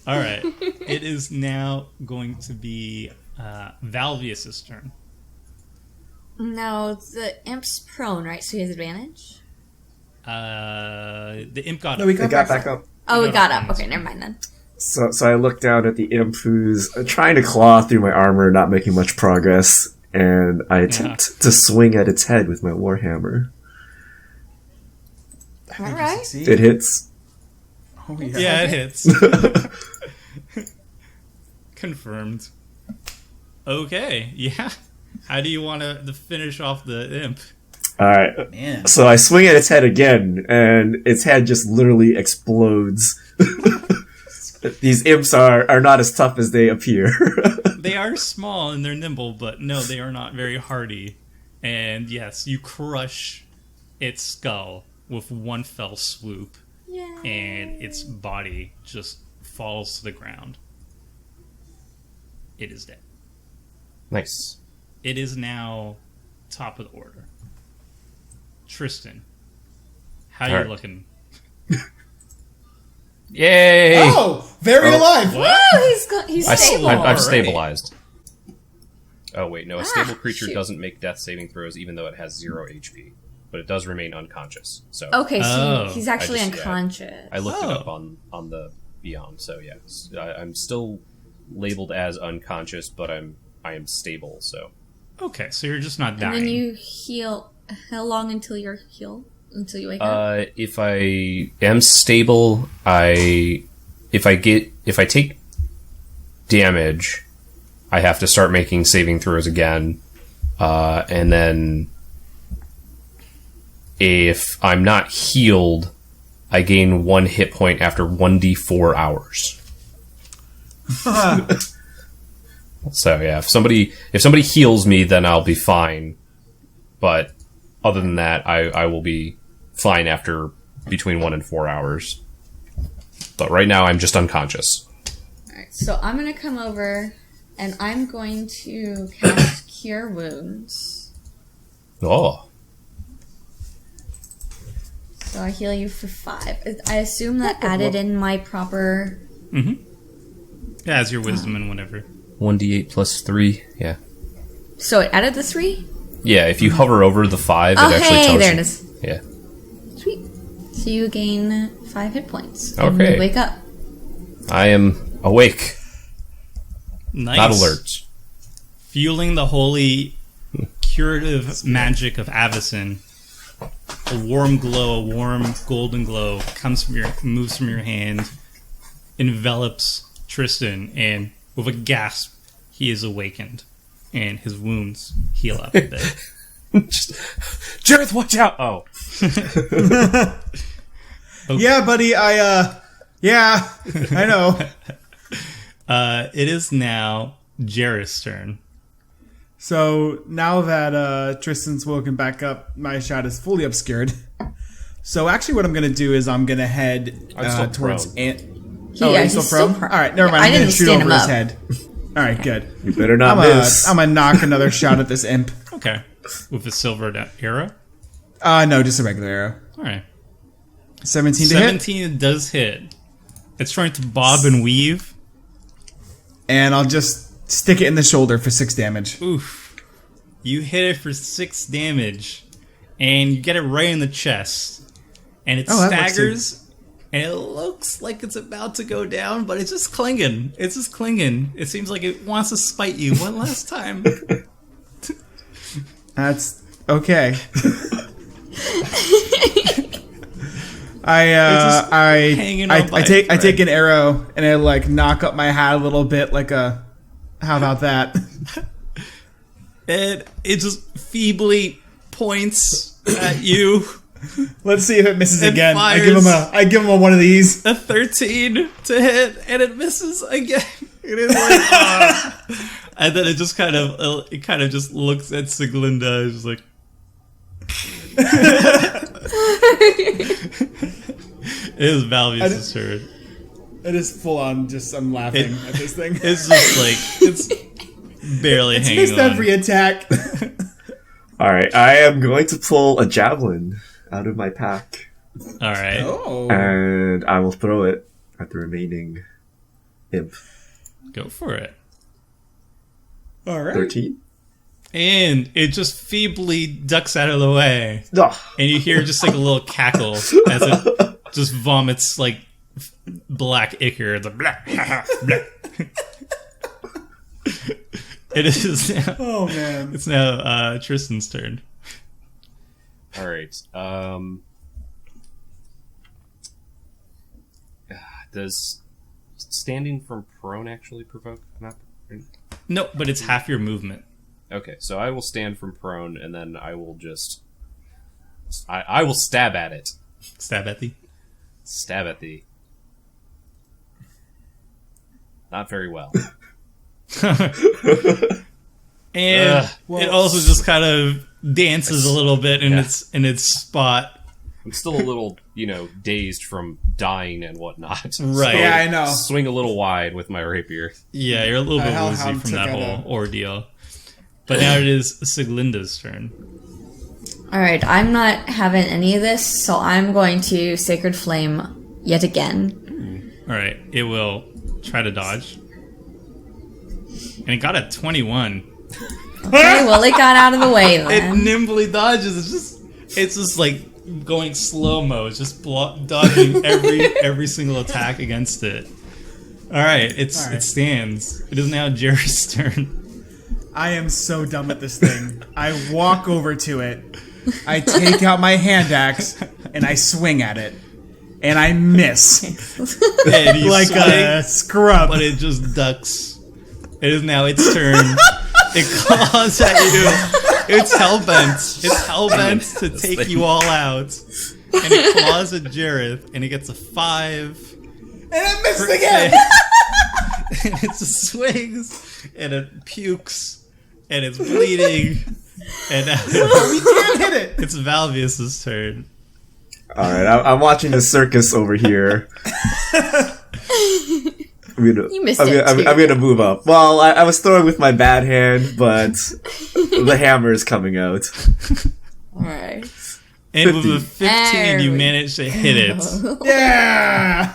All right. It is now going to be Valvius' turn. No, the imp's prone, right? So he has advantage? The imp got No, up. we It got back up. Oh, we got got up. up. Okay, never mind then. So I look down at the imp who's trying to claw through my armor, not making much progress, and I attempt to swing at its head with my warhammer. All right. It hits. Oh, yeah. Yeah, it hits. Confirmed. Okay, yeah. How do you want to finish off the imp? Alright. Man. So I swing at its head again, and its head just literally explodes. These imps are not as tough as they appear. They are small and they're nimble, but no, they are not very hardy. And yes, you crush its skull with one fell swoop, Yeah. and its body just falls to the ground. It is dead. Nice. It is now top of the order. Tristan, how you Alright. looking? Yay! Oh, very alive. Woo! He's stable. I've Alright. stabilized. Oh wait, no. A stable creature shoot. doesn't make death saving throws, even though it has 0 HP, but it does remain unconscious. So Okay, so Oh. he's actually I just- yeah. unconscious. I looked it up Oh. on the Beyond. So yes, I'm still labeled as unconscious, but I am stable. So Okay, so you're just not dying. And then you heal. How long until you're healed? Until you wake up? if I am stable, if I take damage, I have to start making saving throws again, and then if I'm not healed, I gain 1 hit point after 1d4 hours. So yeah, if somebody heals me, then I'll be fine. But other than that, I will be fine after between 1 and 4 hours. But right now, I'm just unconscious. Alright, so I'm gonna come over and I'm going to cast Cure Wounds. Oh, So I heal you for 5. I assume that added in my proper. Yeah, as your wisdom and whatever. 1d8 plus 3. Yeah. So it added the 3? Yeah, if you hover over the 5, Oh, it actually hey, tells there you. it is. Yeah. Sweet. So you gain 5 hit points. And Okay. you wake up. I am awake, Nice. not alert. Fueling the holy curative magic of Avison. A warm glow, a warm golden glow moves from your hand, envelops Tristan, and with a gasp, he is awakened, and his wounds heal up a bit. Just, Jareth, watch out! Oh. Yeah, buddy. Yeah, I know. It is now Jareth's turn. So now that Tristan's woken back up, my shot is fully obscured. So actually, what I'm going to do is I'm going to head I'm still towards prone. Oh, Yeah, he's still he's still prone? prone. All right, never Yeah, mind. I I'm going to didn't shoot stand over him his up. head. All right, good. You better not miss. I'm going to knock another shot at this imp. Okay. With a silver arrow? No, just a regular arrow. Alright. 17 to hit. 17 does hit. It's trying to bob and weave. And I'll just stick it in the shoulder for 6 damage. Oof. You hit it for 6 damage. And you get it right in the chest. And it Oh, that works staggers. And it looks like it's about to go down, but it's just clinging. It's just clinging. It seems like it wants to spite you one last time. That's okay. I hanging on by a I thread. take an arrow and I like knock up my hat a little bit like a how about that? And it just feebly points at you. Let's see if it misses It again. fires. I give him a one of these. A 13 to hit, and it misses again. It is like, and then it kind of just looks at Siglinda, and just like, it is Valvius' turn. It is full on just I'm laughing at this thing. It's just like it's barely It's hanging missed on. every attack. Alright, I am going to pull a javelin out of my pack. All right, Oh. And I will throw it at the remaining imp. go for it. All right. 13. And it just feebly ducks out of the way. Ugh. And you hear just like a little cackle as it just vomits like black ichor. The blah, blah. It is now. Oh man. It's now Tristan's turn. All right. Does standing from prone actually provoke an opportunity? No, but it's half your movement. Okay, so I will stand from prone, and then I will just... I will stab at it. Stab at thee. Stab at thee. Not very well. And it also just kind of dances a little bit in its spot. I'm still a little, dazed from dying and whatnot. Right. So Yeah, I know. Swing a little wide with my rapier. Yeah, you're a little bit woozy Hellhound from took that out whole ordeal. But now it is Siglinda's turn. Alright, I'm not having any of this, so I'm going to Sacred Flame yet again. Alright, it will try to dodge. And it got a 21. Okay, well, it got out of the way It then. nimbly dodges. It's just like going slow-mo. It's just dodging every single attack against it. Alright, it stands. It is now Jerry's turn. I am so done with this thing. I walk over to it. I take out my hand axe and I swing at it. And I miss. And you Like a swing, scrub. but it just ducks. It is now its turn. It claws at you. It's hellbent. It's hellbent to take you all out. And it claws at Jareth, and it gets a 5. And I missed again! And it just swings, and it pukes, and it's bleeding. And now We can't hit it! it's Valvius's turn. Alright, I'm watching the circus over here. You missed it, I'm too. gonna move up. Well, I was throwing with my bad hand, but the hammer is coming out. Alright. And with a 15, There you we manage to hit it. Yeah!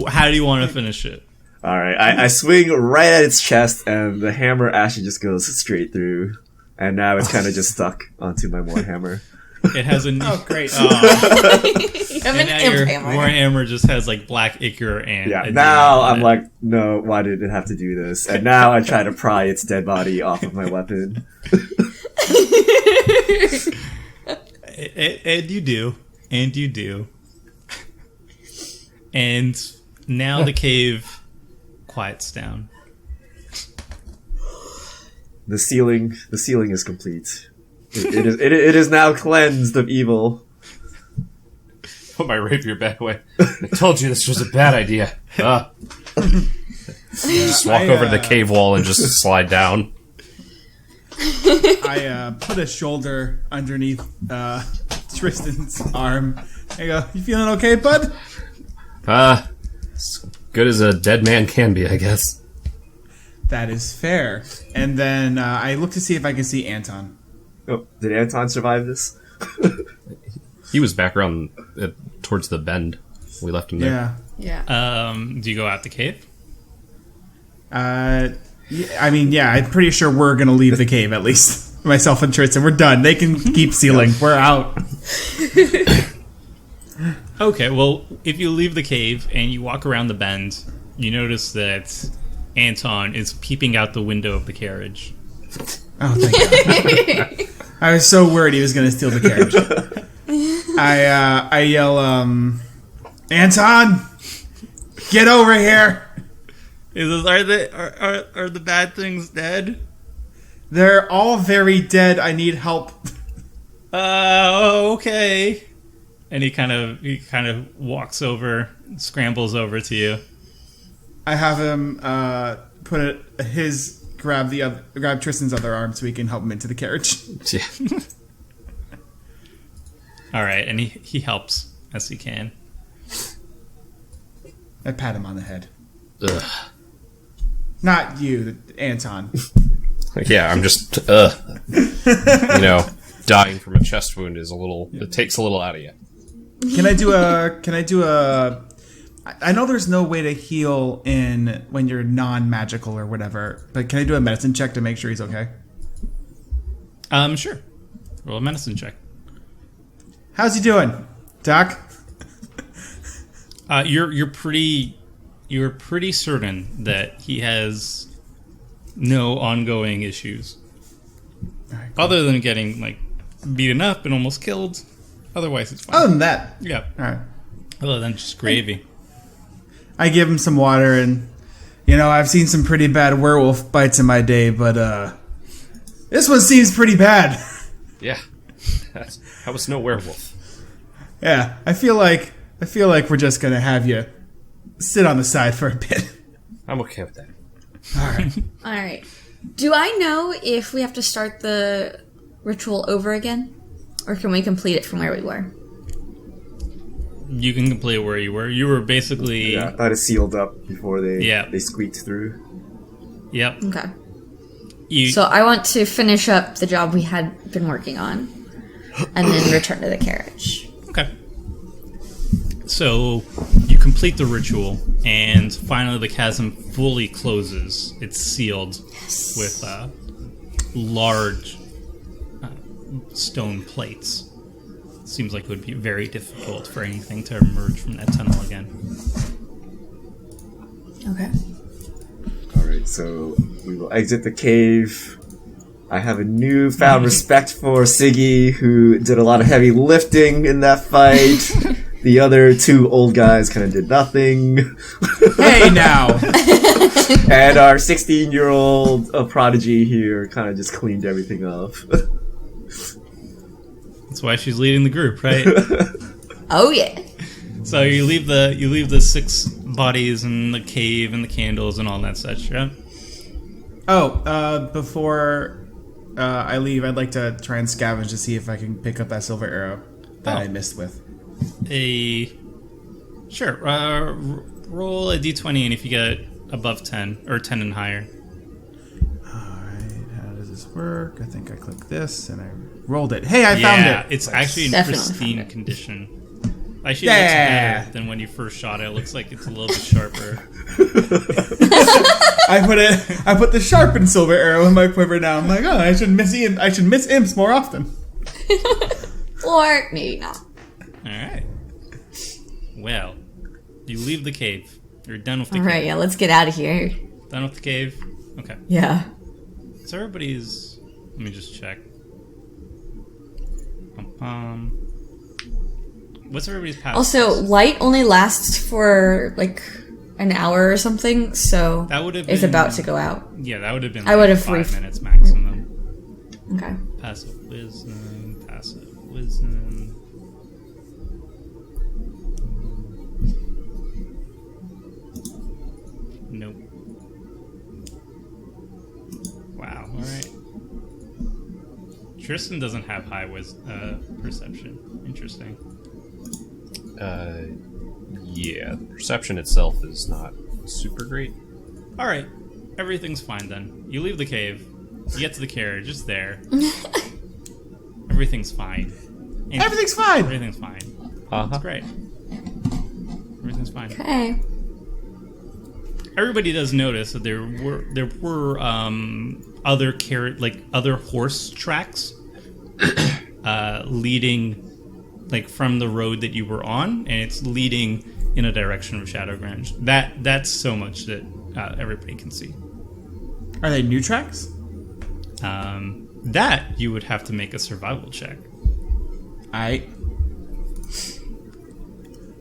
How do you want to finish it? Alright, I swing right at its chest, and the hammer actually just goes straight through. And now it's kind of just stuck onto my warhammer. It has a Oh, great. You have and an now your imp hammer. Warhammer just has like black ichor and Yeah, a now demon on I'm it. like, no, why did it have to do this? And now I try to pry its dead body off of my weapon. And you do. And you do. And now the cave quiets down. The ceiling is complete. It is now cleansed of evil. Put my rapier back away. I told you this was a bad idea. Just walk over to the cave wall and just slide down. I put a shoulder underneath Tristan's arm. I go, you feeling okay, bud? As good as a dead man can be, I guess. That is fair. And then I look to see if I can see Anton. Oh, did Anton survive this? He was back around towards the bend. We left him there. Yeah. Yeah. Do you go out the cave? I'm pretty sure we're going to leave the cave, at least. Myself and Tristan. We're done. They can keep sealing. We're out. Okay, well, if you leave the cave and you walk around the bend, you notice that Anton is peeping out the window of the carriage. Oh, thank God. I was so worried he was going to steal the carriage. I yell, Anton! Get over here! Are the bad things dead? They're all very dead. I need help. Okay. And he kind of walks over, scrambles over to you. I have him grab Tristan's other arm so he can help him into the carriage. Yeah. All right, and he helps as he can. I pat him on the head. Ugh. Not you, Anton. Yeah, I'm just, dying from a chest wound is it takes a little out of you. Can I do a I know there's no way to heal when you're non-magical or whatever, but can I do a medicine check to make sure he's okay? Sure. Roll a medicine check. How's he doing, Doc? You're pretty certain that he has no ongoing issues, Right, cool. other than getting like beaten up and almost killed. Otherwise, it's fine. Other than that, Yeah. all right. Other than just gravy. I give him some water, and I've seen some pretty bad werewolf bites in my day, but this one seems pretty bad. Yeah. That was no werewolf. Yeah, I feel like we're just gonna have you sit on the side for a bit. I'm okay with that. All right. All right. Do I know if we have to start the ritual over again? Or can we complete it from where we were? You can complete where you were. You were basically... Yeah, that is sealed up before they squeaked through. Yep. Okay. You, So I want to finish up the job we had been working on and then return to the carriage. Okay. So you complete the ritual, and finally the chasm fully closes. It's sealed with large stone plates. Seems like it would be very difficult for anything to emerge from that tunnel again. Okay. Alright, so we will exit the cave. I have a newfound respect for Siggy, who did a lot of heavy lifting in that fight. The other two old guys kind of did nothing. Hey now. And our 16-year-old prodigy here kind of just cleaned everything up. That's why she's leading the group, right? Oh yeah. So you leave the 6 bodies in the cave and the candles and all that such, yeah? Oh, before I leave, I'd like to try and scavenge to see if I can pick up that silver arrow that I missed with. Sure. Roll a d20, and if you get above 10 or 10 and higher. Alright, how does this work? I think I click this and I rolled it. Hey, I found it! It's actually in Definitely pristine found it. condition. Actually, it looks better than when you first shot it. It looks like it's a little bit sharper. I put the sharpened silver arrow in my quiver now. I'm like, oh, I should miss imps more often. Or maybe not. All right. Well, you leave the cave. You're done with the All cave. right, yeah, let's get out of here. Done with the cave. Okay. Yeah. So everybody's. Let me just check. What's everybody's pass? Also, light only lasts for like an hour or something, so That would have it's been- about to go out. Yeah, that would have been. I would have 5 minutes maximum. Okay. Passive wisdom. Passive wisdom. Nope. Wow. All right. Tristan doesn't have high perception. Interesting. Yeah, the perception itself is not super great. All right. Everything's fine then. You leave the cave. You get to the carriage. It's there. Everything's fine. And Everything's fine! Everything's fine. Uh-huh. It's great. Everything's fine. Okay. Everybody does notice that there were other horse tracks leading like from the road that you were on, and it's leading in a direction of Shadowgrange. That's so much that everybody can see. Are they new tracks? That you would have to make a survival check.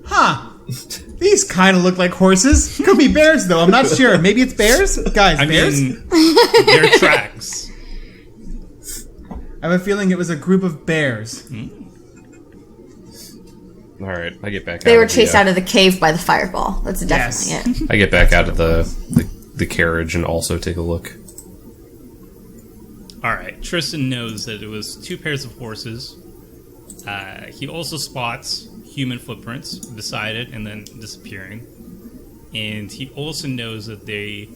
Huh. These kind of look like horses. Could be bears, though. I'm not sure. Maybe it's bears? Guys, I bears? mean, they're tracks. I have a feeling it was a group of bears. All right, I get back. They out were of the, chased out of the cave by the fireball. That's definitely it. I get back out of the carriage and also take a look. All right. Tristan knows that it was 2 pairs of horses. He also spots human footprints beside it and then disappearing. And he also knows that they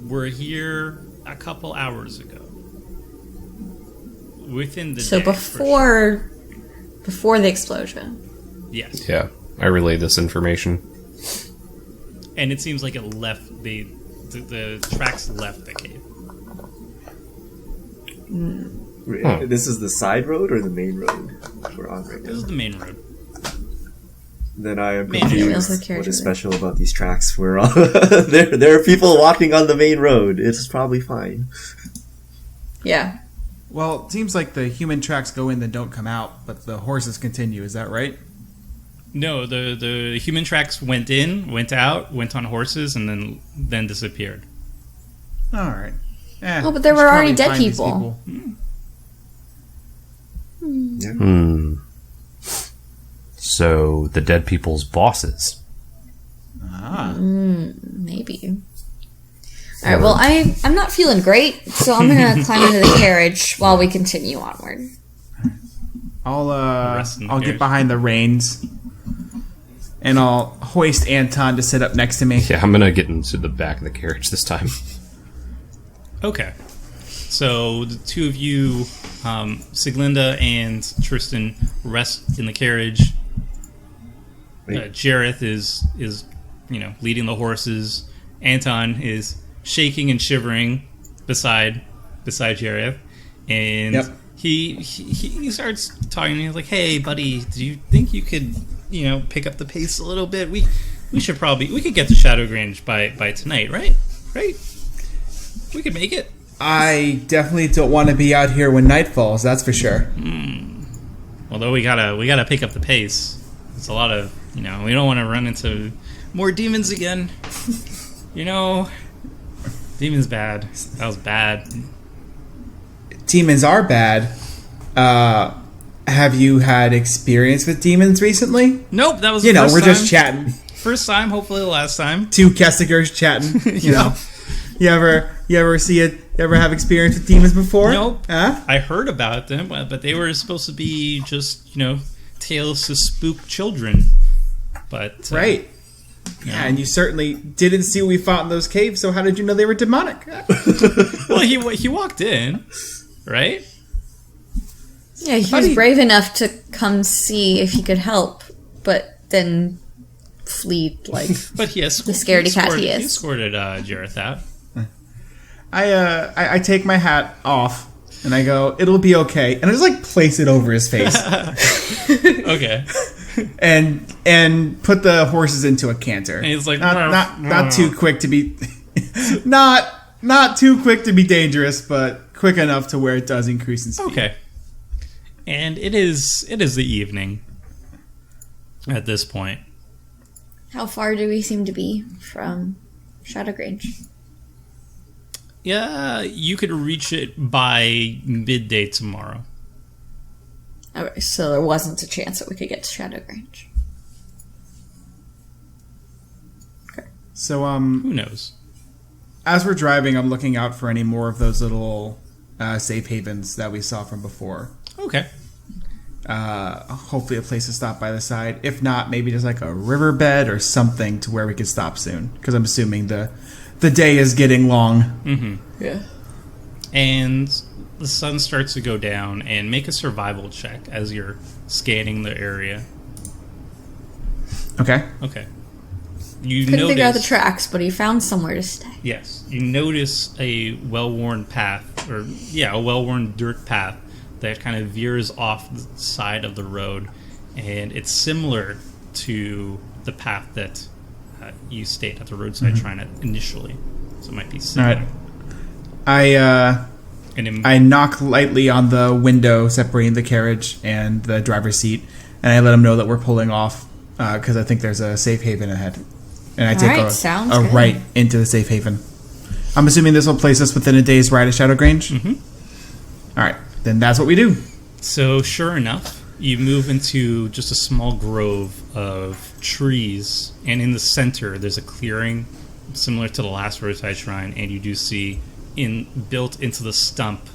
were here a couple hours ago. Within the So day, for before the explosion. sure. Yes. Yeah, I relay this information. And it seems like it left the tracks left the cave. This is the side road or the main road we're on right now? This is the main road. Then I am Main confused. What is special about these tracks? We're on there are people walking on the main road. It's probably fine. Yeah. Well, it seems like the human tracks go in then don't come out, but the horses continue. Is that right? No, the human tracks went in, went out, went on horses, and then disappeared. All right. Oh, but there were already dead people. Yeah. So the dead people's bosses. Maybe. All right. Well, I'm not feeling great, so I'm gonna climb into the carriage while we continue onward. I'll get behind the reins, and I'll hoist Anton to sit up next to me. Yeah, I'm gonna get into the back of the carriage this time. Okay. So the two of you, Siglinda and Tristan, rest in the carriage. Jareth is leading the horses. Anton is shaking and shivering beside Jareth, and he starts talking to me. He's like, "Hey, buddy, do you think you could pick up the pace a little bit? We could get to Shadowgrange by tonight, right? Right? We could make it." I definitely don't want to be out here when night falls. That's for sure. Although we gotta pick up the pace. It's a lot of we don't want to run into more demons again. Demons bad. That was bad. Demons are bad. Have you had experience with demons recently? Nope, that was the first we're time. just chatting. First time, hopefully the last time. Two Kessigers chatting. You know. You ever have experience with demons before? Nope. Huh? I heard about them, but they were supposed to be just, tales to spook children. But right. Yeah, and you certainly didn't see what we fought in those caves, so how did you know they were demonic? Well, he walked in, right? Yeah, he was brave enough to come see if he could help, but then flee like but the scaredy cat he is. He escorted Jareth out. I take my hat off and I go, "It'll be okay," and I just place it over his face. Okay. And put the horses into a canter. And he's like, not too quick to be, not too quick to be dangerous, but quick enough to where it does increase in speed. Okay. And it is the evening at this point. How far do we seem to be from Shadowgrange? Yeah, you could reach it by midday tomorrow. Okay, so there wasn't a chance that we could get to Shadowgrange. Okay. So, who knows? As we're driving, I'm looking out for any more of those little safe havens that we saw from before. Okay. Hopefully a place to stop by the side. If not, maybe just a riverbed or something to where we could stop soon. Because I'm assuming the day is getting long. Mm-hmm. Yeah. And the sun starts to go down, and make a survival check as you're scanning the area. Okay. You couldn't figure out the tracks, but he found somewhere to stay. Yes. You notice a well-worn path, a well-worn dirt path that kind of veers off the side of the road, and it's similar to the path that you stayed at the roadside shrine at initially. So it might be similar. All right. I knock lightly on the window separating the carriage and the driver's seat, and I let him know that we're pulling off because I think there's a safe haven ahead. And I take a right into the safe haven. I'm assuming this will place us within a day's ride of Shadowgrange? Mm-hmm. All right. Then that's what we do. So sure enough, you move into just a small grove of trees, and in the center there's a clearing similar to the last roadside shrine, and you do see built into the stump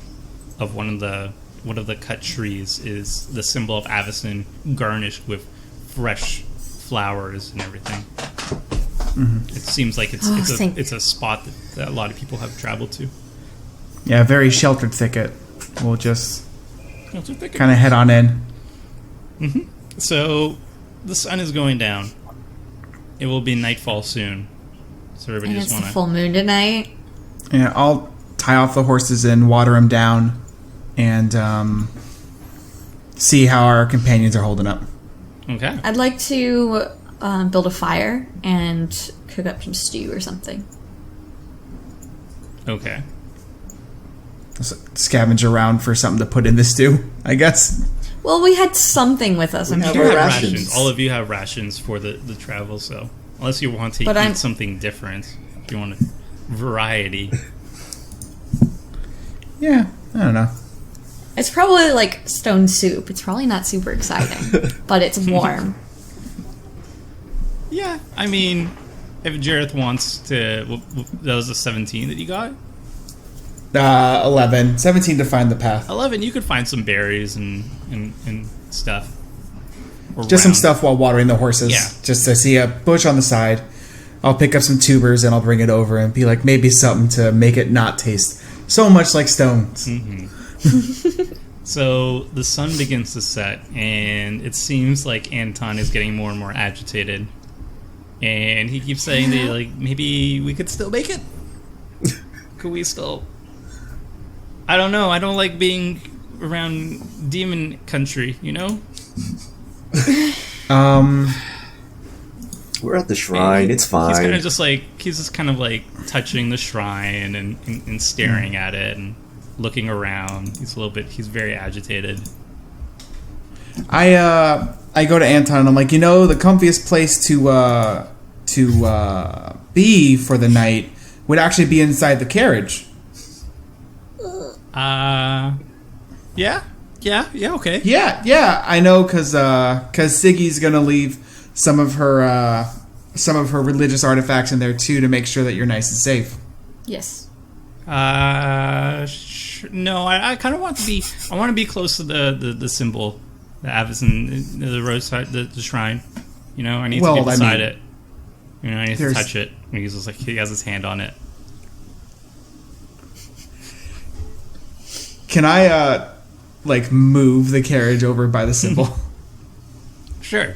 of one of the cut trees is the symbol of Avison, garnished with fresh flowers and everything. Mm-hmm. It seems like it's a spot that a lot of people have traveled to. Yeah, very sheltered thicket. We'll just kind of head on in. Mm-hmm. So the sun is going down. It will be nightfall soon. So everybody And just it's the want to... full moon tonight. Yeah, I'll tie off the horses and water them down, and see how our companions are holding up. Okay. I'd like to build a fire and cook up some stew or something. Okay. Scavenge around for something to put in the stew, I guess. Well, we had something with us. I'm have You sure. our have rations. rations. All of you have rations for the travel, so... Unless you want to But eat I'm- something different. If you want a variety. Yeah, I don't know. It's probably like stone soup. It's probably not super exciting, but it's warm. Yeah, I mean, if Jareth wants to... That was a 17 that you got? 11. 17 to find the path. 11, you could find some berries and stuff. Just some around. stuff while watering the horses. Yeah. Just to see a bush on the side. I'll pick up some tubers and I'll bring it over and be like, maybe something to make it not taste so much like stones. So the sun begins to set, and it seems like Anton is getting more and more agitated. And he keeps saying that, like, maybe we could still make it? Could we still... I don't know. I don't like being around demon country, you know? We're at the shrine. It's fine. He's kind of just like... He's just kind of like touching the shrine and staring at it and looking around. He's a little bit... He's very agitated. I go to Anton and I'm like, the comfiest place to be for the night would actually be inside the carriage. Yeah, okay. Yeah, I know, because Siggy's gonna leave some of her religious artifacts in there too to make sure that you're nice and safe. Yes. No, I kind of want to be... I want to be close to the symbol, the Avis and the roadside, the shrine. I need to be beside it. I need to touch it. And he's just like, he has his hand on it. Can I move the carriage over by the symbol? Sure.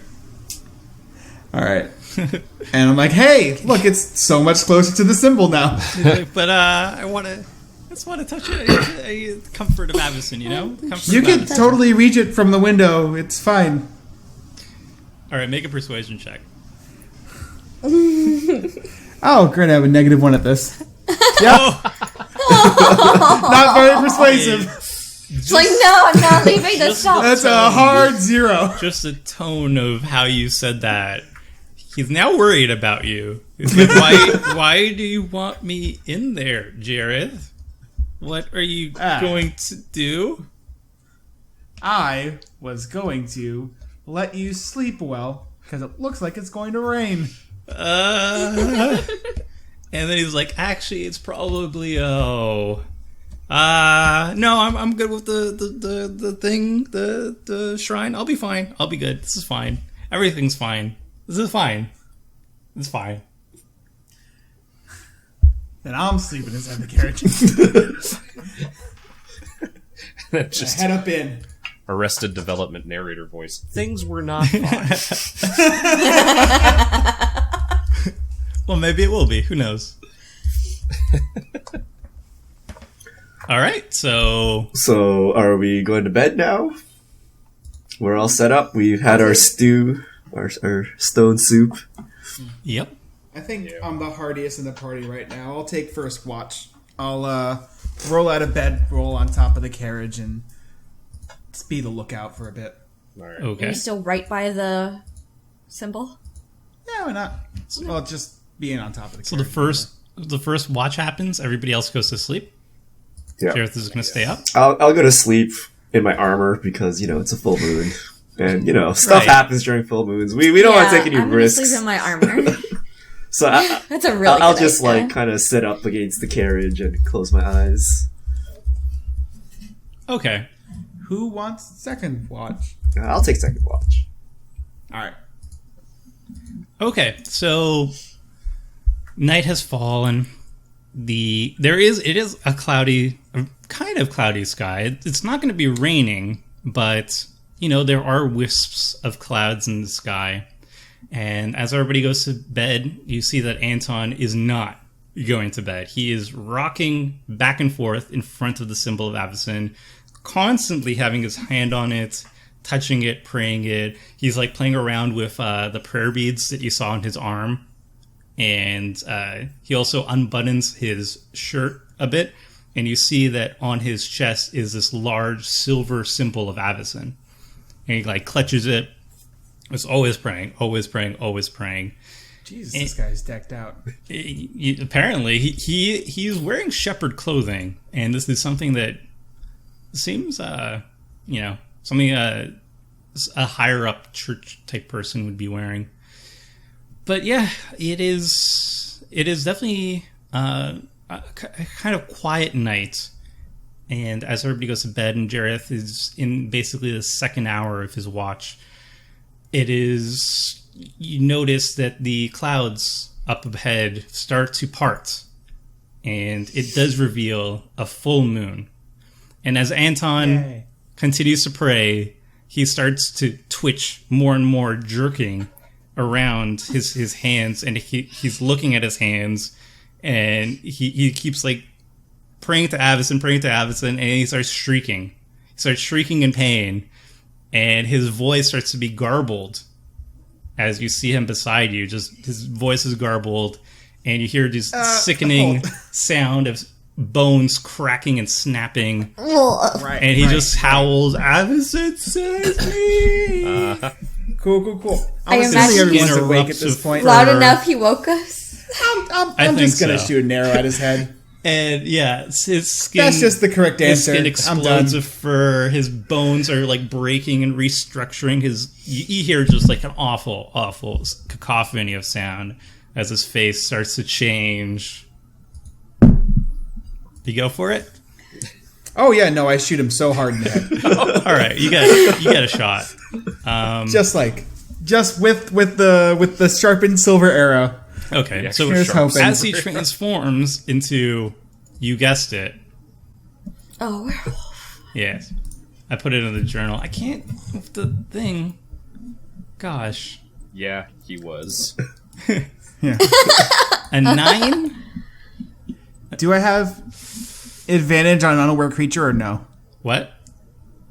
All right. And I'm like, hey, look, it's so much closer to the symbol now. But I just want to touch it. Comfort of Avison, Comfort You of can Avison. totally reach it from the window. It's fine. All right, make a persuasion check. Oh, great. I have a -1 at this. Yeah. Not very persuasive. It's like, no, I'm not leaving the shop. That's a hard 0. Just the tone of how you said that. He's now worried about you. He's like, why do you want me in there, Jareth? What are you going to do? I was going to let you sleep well because it looks like it's going to rain. And then he's like, actually, it's probably no, I'm good with the thing, the shrine. I'll be fine. I'll be good. This is fine. Everything's fine. This is fine. It's fine. Then I'm sleeping inside the carriage. Just Head up in. Arrested Development narrator voice. Things were not fine. Well, maybe it will be. Who knows? All right, so are we going to bed now? We're all set up. We've had our stew, our stone soup. yep. I think I'm the hardiest in the party right now. I'll take first watch. I'll roll out of bed, roll on top of the carriage, and just be the lookout for a bit. All right. Are Okay. you still right by the symbol? Yeah, why not? Well, just being on top of the So carriage. the first watch happens. Everybody else goes to sleep. Yeah, Jareth is going to stay up. I'll go to sleep in my armor because it's a full moon, and stuff Right. happens during full moons. We don't want to take any I'm risks. gonna sleep in my armor. So That's a really I'll good just idea. kind of sit up against the carriage and close my eyes. Okay. Who wants second watch? I'll take second watch. All right. Okay, so night has fallen. It is a kind of cloudy sky. It's not going to be raining, but there are wisps of clouds in the sky, And as everybody goes to bed, you see that Anton is not going to bed. He is rocking back and forth in front of the symbol of Avison, constantly having his hand on it, touching it, praying it. He's like playing around with the prayer beads that you saw on his arm. And he also unbuttons his shirt a bit. And you see that on his chest is this large silver symbol of Avison. And he like clutches it. It's always praying, always praying, always praying. Jesus, this guy's decked out. Apparently, he's wearing shepherd clothing, and this is something that seems, something a higher up church type person would be wearing. But yeah, it is definitely a kind of quiet night. And as everybody goes to bed, and Jareth is in basically the second hour of his watch, you notice that the clouds up ahead start to part, and it does reveal a full moon. And as Anton continues to pray, he starts to twitch more and more, jerking around his hands, and he's looking at his hands, and he keeps like praying to Avison, and he starts shrieking. He starts shrieking in pain, and his voice starts to be garbled. As you see him beside you, just his voice is garbled, and you hear this sickening sound of bones cracking and snapping. And he just howls, "Avison saves me!" Cool. I I'm assuming imagine everyone's he awake at interrupts this with point. Loud enough, he woke us. I'm think just gonna so. shoot an arrow at his head. And yeah, his skin. That's just the correct His answer. skin I'm explodes done. with fur. His bones are like breaking and restructuring. You hear just like an awful cacophony of sound as his face starts to change. You go for it. Oh yeah, no, I shoot him so hard in the head. All right, you got a shot. just with the sharpened silver arrow. Okay, so here's hoping. as he transforms into, you guessed it. Oh, werewolf. Yes, I put it in the journal. I can't with the thing. Gosh, Yeah, he was. Yeah. a 9. Do I have advantage on an unaware creature or no? What?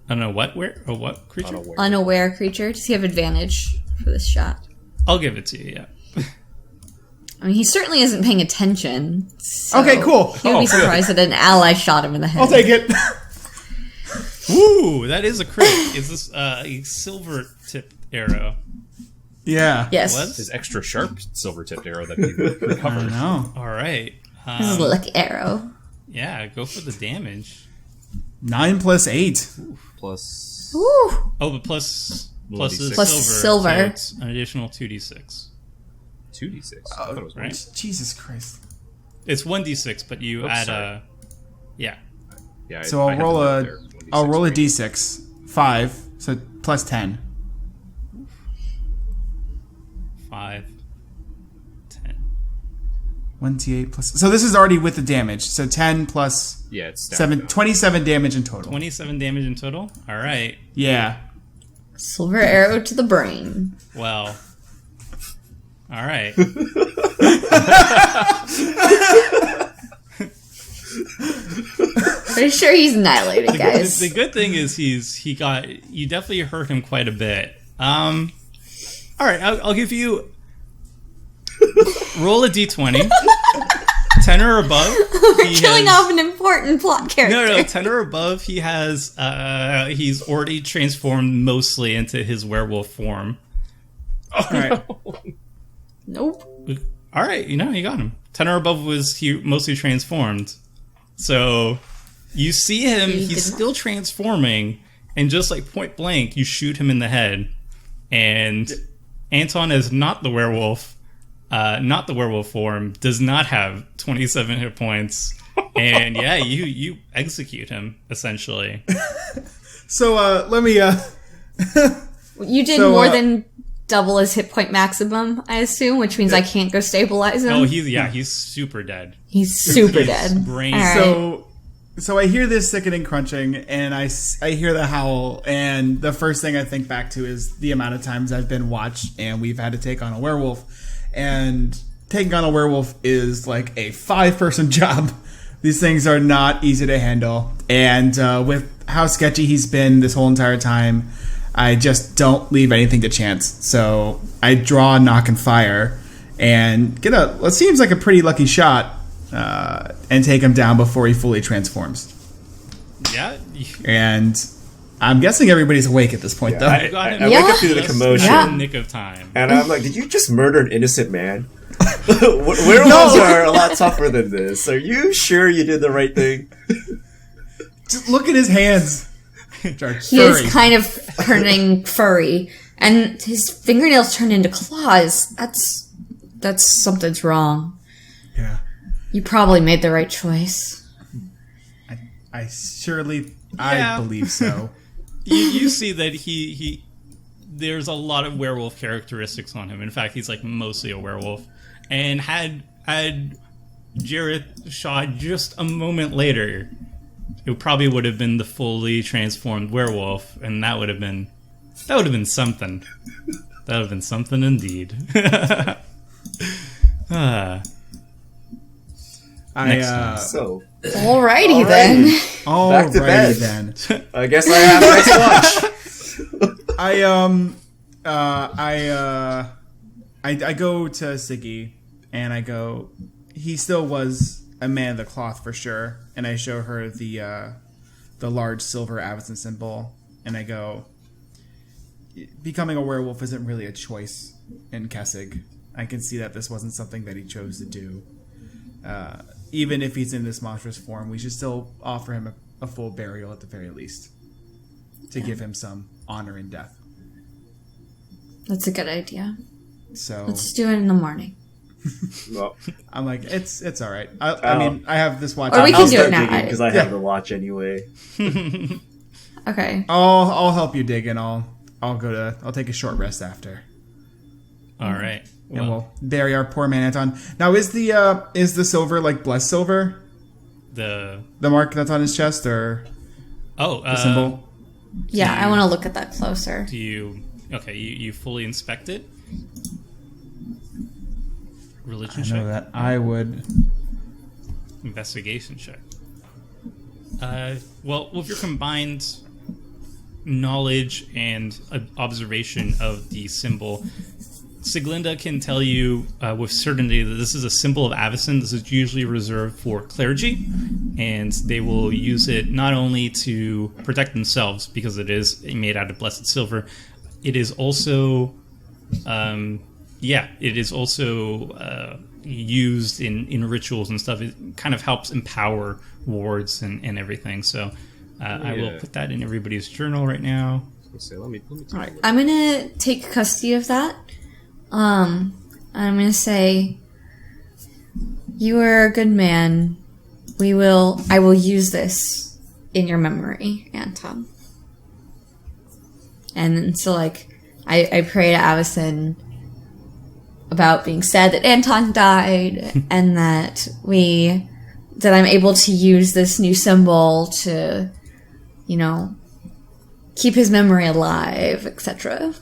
I don't know what. Where? Or what creature? Unaware. Unaware creature. Does he have advantage for this shot? I'll give it to you. Yeah. I mean, he certainly isn't paying attention. So Okay, cool. He would be surprised that an ally shot him in the head. I'll take it. Woo! That is a crit. Is this a silver tipped arrow? Yeah. Yes. What? His extra sharp silver tipped arrow that he I recovered. know. All right. This is a luck arrow. Yeah, go for the damage. 9 plus 8. Plus. Woo! Oh, but plus Plus the Plus silver. silver. So it's an additional 2d6. 2d6. I thought it was Right. Jesus Christ. It's 1d6, but you Oops, add sorry. yeah. Yeah, So I I'll had roll the note a there, 1d6 I'll roll a range. d6. 5. So plus 10. 5, 10. 1d8 plus. So this is already with the damage. So 10 plus Yeah, it's down 7. now. 27 damage in total. 27 damage in total. All right. Yeah. Silver arrow to the brain. Well. All right. Pretty sure he's annihilated, guys. The good thing is you definitely hurt him quite a bit. All right, I'll give you roll a d20, 10 or above. We're killing off an important plot character. No, 10 or above. He has he's already transformed mostly into his werewolf form. All right. Nope. All right, you got him. 10 or above was he mostly transformed. So you see him, He he's did not. still transforming, and just like point blank, you shoot him in the head. And Anton is not the werewolf form, does not have 27 hit points. And yeah, you execute him, essentially. So let me You did So, more than double his hit point maximum, I assume, which means I can't go stabilize him. Oh, he's super dead. He's super He's dead. brain- All right. So I hear this sickening crunching, and I hear the howl, and the first thing I think back to is the amount of times I've been watched, and we've had to take on a werewolf. And taking on a werewolf is like a 5-person job. These things are not easy to handle. And with how sketchy he's been this whole entire time, I just don't leave anything to chance. So I draw Knock and Fire and get what seems like a pretty lucky shot and take him down before he fully transforms. Yeah. And I'm guessing everybody's awake at this point, though. I wake up through the commotion. Yeah. Nick of time. And I'm like, did you just murder an innocent man? Werewolves are a lot tougher than this. Are you sure you did the right thing? Just look at his hands. He is kind of turning furry, and his fingernails turn into claws. That's something's wrong. Yeah. You probably made the right choice. I surely, Yeah. I believe so. You see that he there's a lot of werewolf characteristics on him. In fact, he's like mostly a werewolf. And had Jareth shot just a moment later, it probably would have been the fully transformed werewolf, and that would have been something. That would have been something indeed. I So, Alrighty then. back to bed. then. I guess I have next watch. I go to Siggy and I go, he still was a man of the cloth for sure, and I show her the large silver Avison symbol, and I go, becoming a werewolf isn't really a choice in Kessig. I can see that this wasn't something that he chose to do. Even if he's in this monstrous form, we should still offer him a full burial at the very least, to give him some honor in death. That's a good idea. So Let's do it in the morning. Well, I'm like, it's all right. I mean, I have this watch. Or we I'll can do start it now. digging because I have the watch anyway. Okay. I'll help you dig, and I'll take a short rest after, All right. and we'll bury our poor man Anton. Now, is the silver like blessed silver, the mark that's on his chest, or the symbol? Yeah, I want to look at that closer. Do you? Okay, you fully inspect it. Religion I check. know that I would. Investigation check. Well, with your combined knowledge and observation of the symbol, Siglinda can tell you with certainty that this is a symbol of Avison. This is usually reserved for clergy, and they will use it not only to protect themselves, because it is made out of blessed silver. It is also, used in rituals and stuff. It kind of helps empower wards and everything. So I will put that in everybody's journal right now. Let me take a look. I'm gonna take custody of that. I'm gonna say, you are a good man. I will use this in your memory, Anton. And so, like, I pray to Avison about being sad that Anton died, and that I'm able to use this new symbol to, keep his memory alive, etc.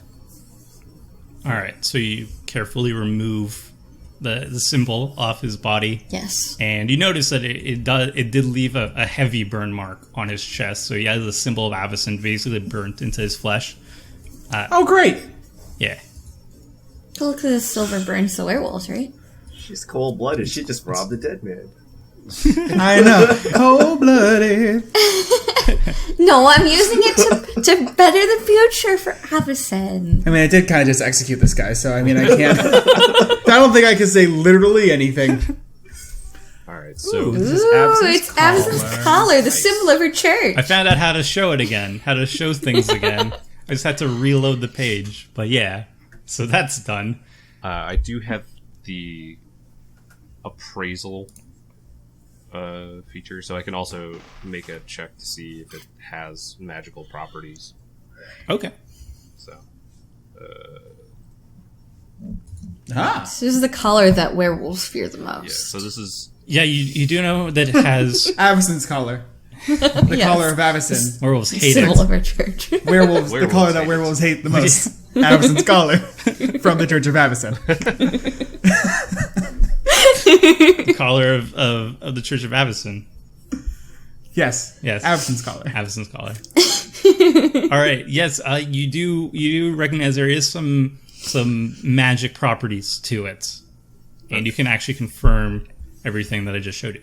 All right, so you carefully remove the symbol off his body. Yes. And you notice that it did leave a heavy burn mark on his chest. So he has the symbol of Avison basically burnt into his flesh. Oh, great! Yeah. Look at the silver burns the werewolves, right? She's cold-blooded. She just robbed a dead man. I know, cold-blooded. No, I'm using it to better the future for Avison. I mean, I did kind of just execute this guy, so I mean, I can't. I don't think I can say literally anything. All right, so This is It's Avison's collar, the symbol of her church. I found out how to show it again, how to show things again. I just had to reload the page. But yeah, so that's done. I do have the appraisal feature, so I can also make a check to see if it has magical properties. Okay. So, This is the collar that werewolves fear the yeah. most. So this is Yeah, you do know that it has Avison's collar. The Yes. collar of Avison. Werewolves hate Symbol it. of our church. Werewolves, the Werewolves collar that hate werewolves hate the most. Avison's collar from the Church of Avison. The collar of the Church of Avison. Yes. Yes. Avison's collar. Avison's collar. All right. Yes, you do recognize there is some magic properties to it, and you can actually confirm everything that I just showed you.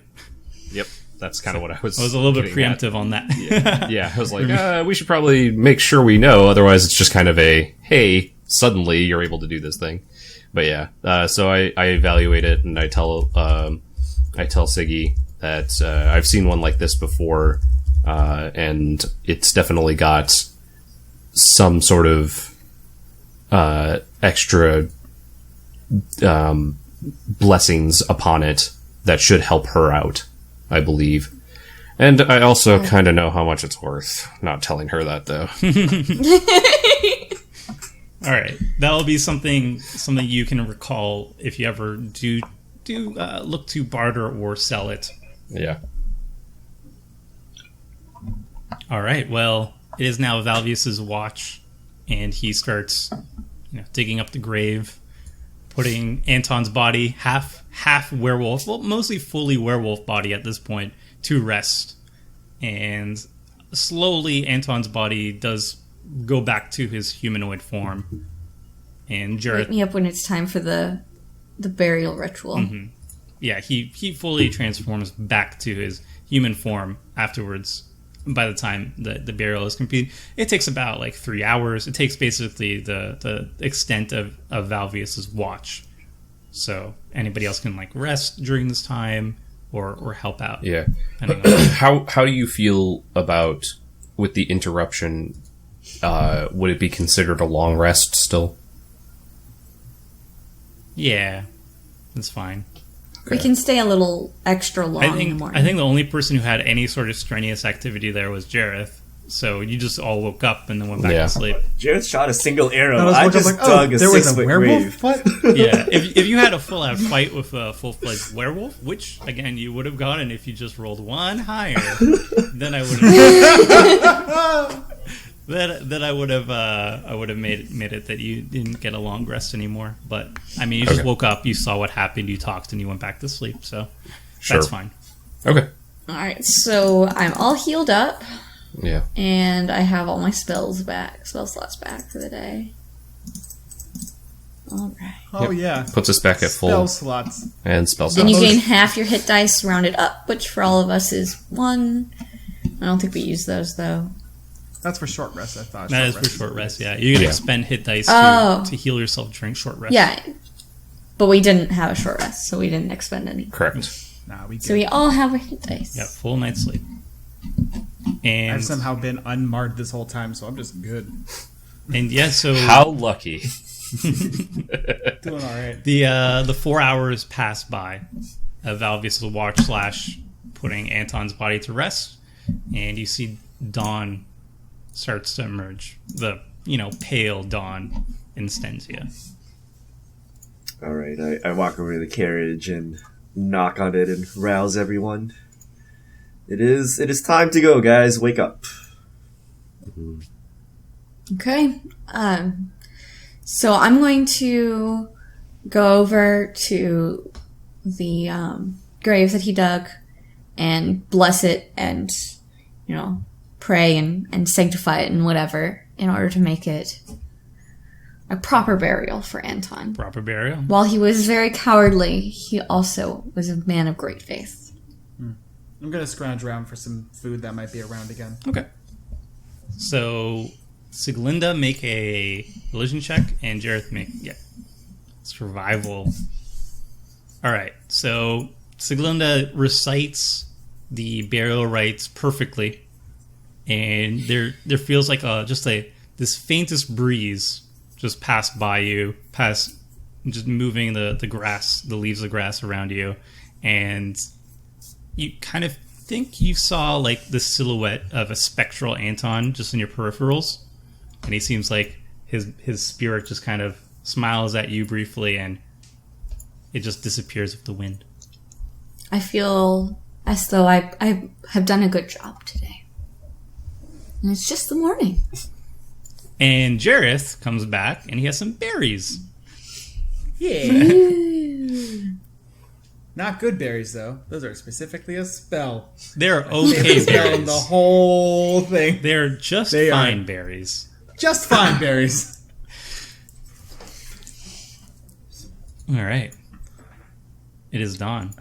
Yep, that's kind of what I was. I was a little bit getting at. preemptive on that. Yeah, I was like, we should probably make sure we know. Otherwise, it's just kind of a, hey, suddenly you're able to do this thing. But yeah, so I evaluate it and I tell Siggy that I've seen one like this before, and it's definitely got some sort of extra blessings upon it that should help her out, I believe. And I also kind of know how much it's worth. Not telling her that, though. All right, that'll be something you can recall if you ever do look to barter or sell it. Yeah. All right. Well, it is now Valvius's watch, and he starts, digging up the grave, putting Anton's body, half werewolf, well, mostly fully werewolf body at this point, to rest. And slowly, Anton's body does go back to his humanoid form. And Jareth, Wake me up when it's time for the burial ritual. Mm-hmm. Yeah, he fully transforms back to his human form afterwards. By the time the burial is complete, it takes about 3 hours. It takes basically the extent of Valvius's watch. So anybody else can rest during this time or help out. Yeah. depending on- How do you feel about with the interruption? Would it be considered a long rest still? Yeah, that's fine. We can stay a little extra long in the morning. I think the only person who had any sort of strenuous activity there was Jareth. So you just all woke up and then went back Yeah. to sleep. Jared shot a single arrow. I was I looking just like, dug a there was a 6-foot werewolf? grave. What? Yeah, if you had a full-out fight with a full-fledged werewolf, which again you would have gotten if you just rolled one higher, then I would have. Then I would have made it that you didn't get a long rest anymore. But I mean, you just woke up, you saw what happened, you talked, and you went back to sleep. So that's fine. Okay. All right, so I'm all healed up, Yeah. and I have all my spell slots back for the day. All right. Oh, yeah. Puts us back at full Spell slots. and spell And slots. you gain half your hit dice rounded up, which for all of us is 1. I don't think we use those, though. That's for short rest, I thought. That is for short rest. Yeah, you can Yeah. expend hit dice Oh. to heal yourself during short rest. Yeah, but we didn't have a short rest, so we didn't expend any. Correct. Nah, we So did. we all have a hit dice. Yeah, full night's sleep. And I've somehow been unmarred this whole time, so I'm just good. so How lucky. Doing all right. the 4 hours pass by of Valvius's watch / putting Anton's body to rest, and you see dawn starts to emerge. The pale dawn in Stensia. All right, I walk over to the carriage and knock on it and rouse everyone. It is time to go, guys. Wake up. Okay. So I'm going to go over to the grave that he dug and bless it and, pray and sanctify it and whatever in order to make it a proper burial for Anton. Proper burial. While he was very cowardly, he also was a man of great faith. I'm going to scrounge around for some food that might be around again. Okay. So Siglinda, make a religion check, and Jareth make survival. All right. So Siglinda recites the burial rites perfectly, and there feels like this faintest breeze just passed by you, just moving the grass, the leaves of grass around you, and you kind of think you saw the silhouette of a spectral Anton just in your peripherals, and he seems like his spirit just kind of smiles at you briefly, and it just disappears with the wind. I feel as though I have done a good job today. And it's just the morning. And Jareth comes back, and he has some berries. Yeah. Not good berries, though. Those are specifically a spell. They're okay Spelling the berries. whole thing. They're just They fine are. berries. Just fine berries. All right. It is dawn.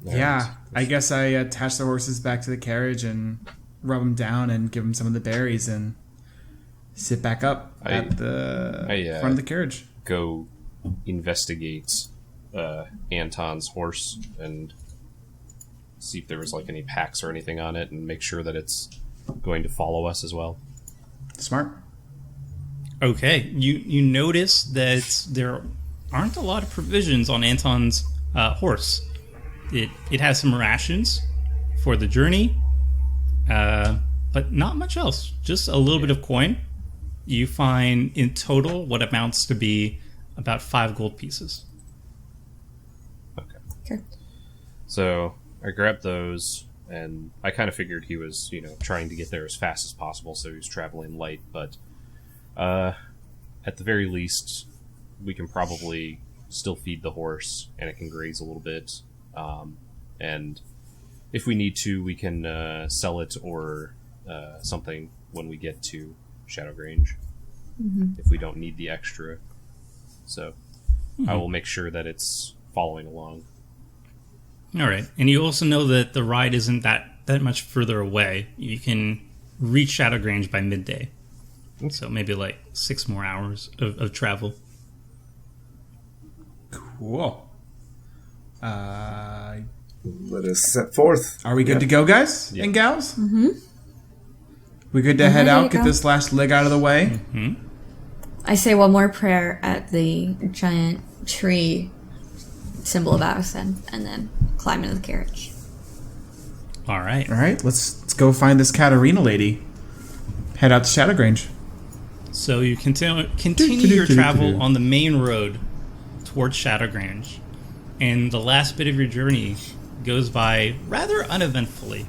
Yeah, I guess I attach the horses back to the carriage and rub them down and give them some of the berries and sit back up at the front of the carriage. Go investigate Anton's horse and see if there was like any packs or anything on it, and make sure that it's going to follow us as well. Smart. Okay. You notice that there aren't a lot of provisions on Anton's horse. It has some rations for the journey, but not much else. Just a little bit of coin. You find in total what amounts to be about 5 gold pieces. Okay. So I grabbed those, and I kind of figured he was, trying to get there as fast as possible, so he was traveling light. But at the very least, we can probably still feed the horse, and it can graze a little bit. And if we need to, we can sell it or something when we get to Shadowgrange, if we don't need the extra. So I will make sure that it's following along. All right. And you also know that the ride isn't that much further away. You can reach Shadowgrange by midday. So maybe like 6 more hours of travel. Cool. Let us set forth. Are we good to go, guys and gals? Mm-hmm. We good to head ready out, to get go. this last leg out of the way? I say one more prayer at the giant tree symbol of Avis and then climb into the carriage. All right. All right, let's go find this Katarina lady. Head out to Shadowgrange. So you continue your travel on the main road towards Shadowgrange. And the last bit of your journey goes by rather uneventfully.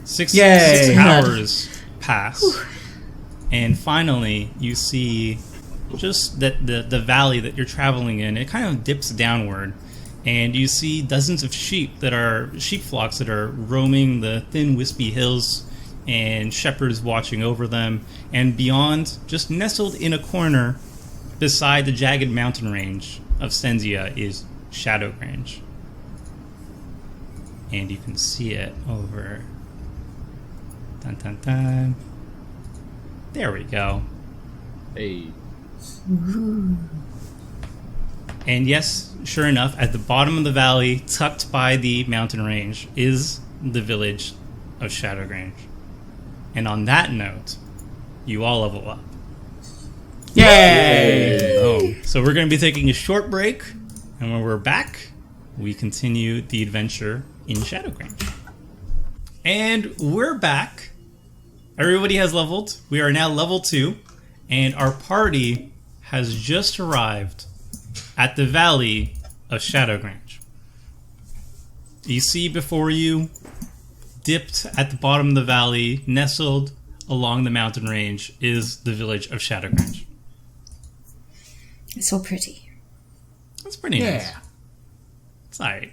6 Yay. hours pass. And finally, you see just that the valley that you're traveling in, it kind of dips downward. And you see dozens of sheep flocks that are roaming the thin, wispy hills, and shepherds watching over them. And beyond, just nestled in a corner beside the jagged mountain range of Stenzia, is Shadowgrange. And you can see it over. Dun dun dun. There we go. Hey. And yes, sure enough, at the bottom of the valley, tucked by the mountain range, is the village of Shadowgrange. And on that note, you all level up. Yay! Oh, so we're going to be taking a short break, and when we're back, we continue the adventure in Shadowgrange. And we're back. Everybody has leveled. We are now level 2, and our party has just arrived at the valley of Shadowgrange. You see before you, dipped at the bottom of the valley, nestled along the mountain range, is the village of Shadowgrange. It's so pretty. That's pretty nice. It's alright.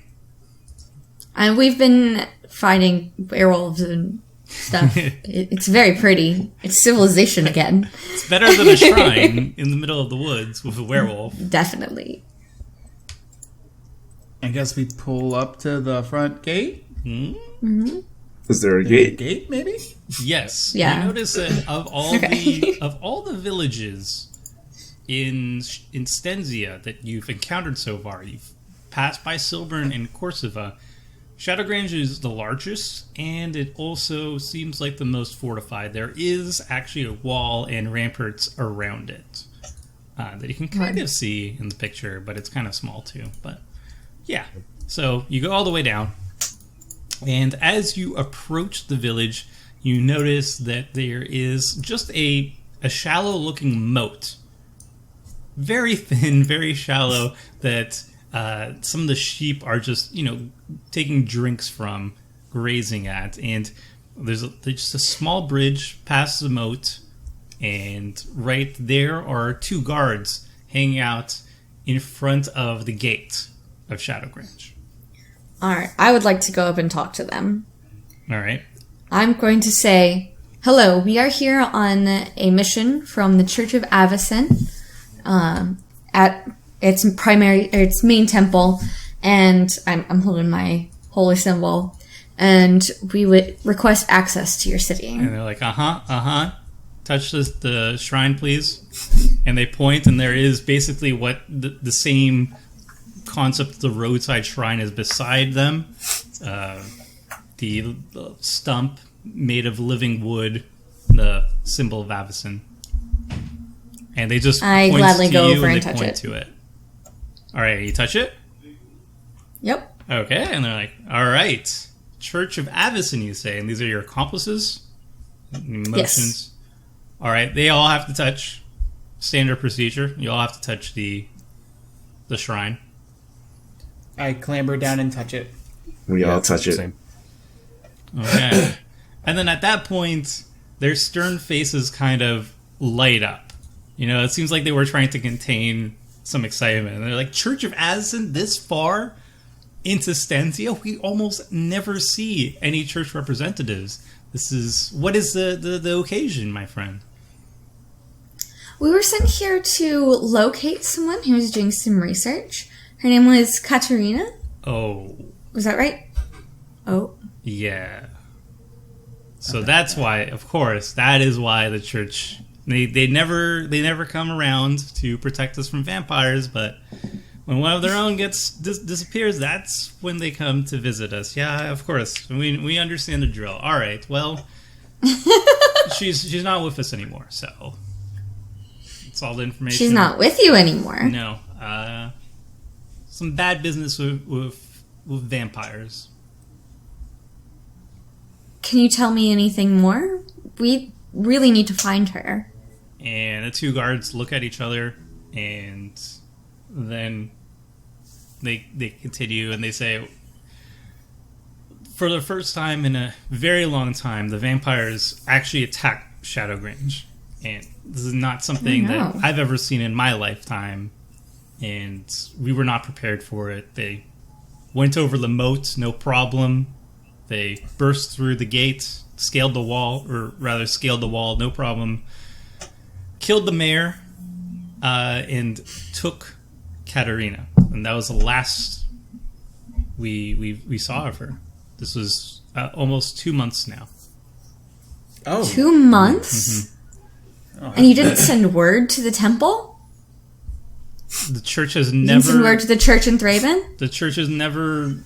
And we've been fighting werewolves and stuff. It's very pretty. It's civilization again. It's better than a shrine in the middle of the woods with a werewolf. Definitely. I guess we pull up to the front gate. Is there a gate? Gate, maybe? Yes. Yeah. You notice that of all the villages in Stenzia that you've encountered so far, you've passed by Silburn and Corsiva, Shadowgrange is the largest, and it also seems like the most fortified. There is actually a wall and ramparts around it that you can kind of see in the picture, but it's kind of small too. But yeah, so you go all the way down, and as you approach the village, you notice that there is just a shallow-looking moat. Very thin, very shallow, that some of the sheep are just, taking drinks from grazing at, and there's just a small bridge past the moat, and right there are 2 guards hanging out in front of the gate of Shadowgrange. Alright, I would like to go up and talk to them. Alright. I'm going to say, hello, we are here on a mission from the Church of Avison at its main temple, and I'm holding my holy symbol, and we would request access to your city. And they're like, touch the shrine, please. And they point, and there is basically what the same concept of the roadside shrine is beside them. The stump made of living wood, the symbol of Avison. And they just point gladly to go you over and and they touch point it. to it. Alright, you touch it? Yep. Okay, and they're like, alright. Church of Avison, you say, and these are your accomplices? Emotions. Yes. Alright, they all have to touch. Standard procedure. You all have to touch the shrine. I clamber down and touch it. We all touch it. Same. Okay. And then at that point, their stern faces kind of light up. You know, it seems like they were trying to contain some excitement. And they're like, Church of Avison this far into Stanzia? We almost never see any church representatives. What is the occasion, my friend? We were sent here to locate someone who was doing some research. Her name was Katerina. Oh. Was that right? Oh. Yeah. So that's why, of course, that is why the church they never come around to protect us from vampires, but when one of their own disappears, that's when they come to visit us. Yeah, of course. We understand the drill. All right. Well, she's not with us anymore, so it's all the information. She's not with you anymore. No. Some bad business with vampires. Can you tell me anything more? We really need to find her. And the 2 guards look at each other, and then they continue, and they say, for the first time in a very long time, the vampires actually attack Shadowgrange. And this is not something that I've ever seen in my lifetime, and we were not prepared for it. They went over the moat, no problem. They burst through the gate, scaled the wall, no problem. Killed the mayor, and took Katerina. And that was the last we saw of her. This was almost 2 months now. Oh. 2 months? Oh. And you didn't send word to the temple? The church has You didn't send never... word to the church in Thraben? The church has never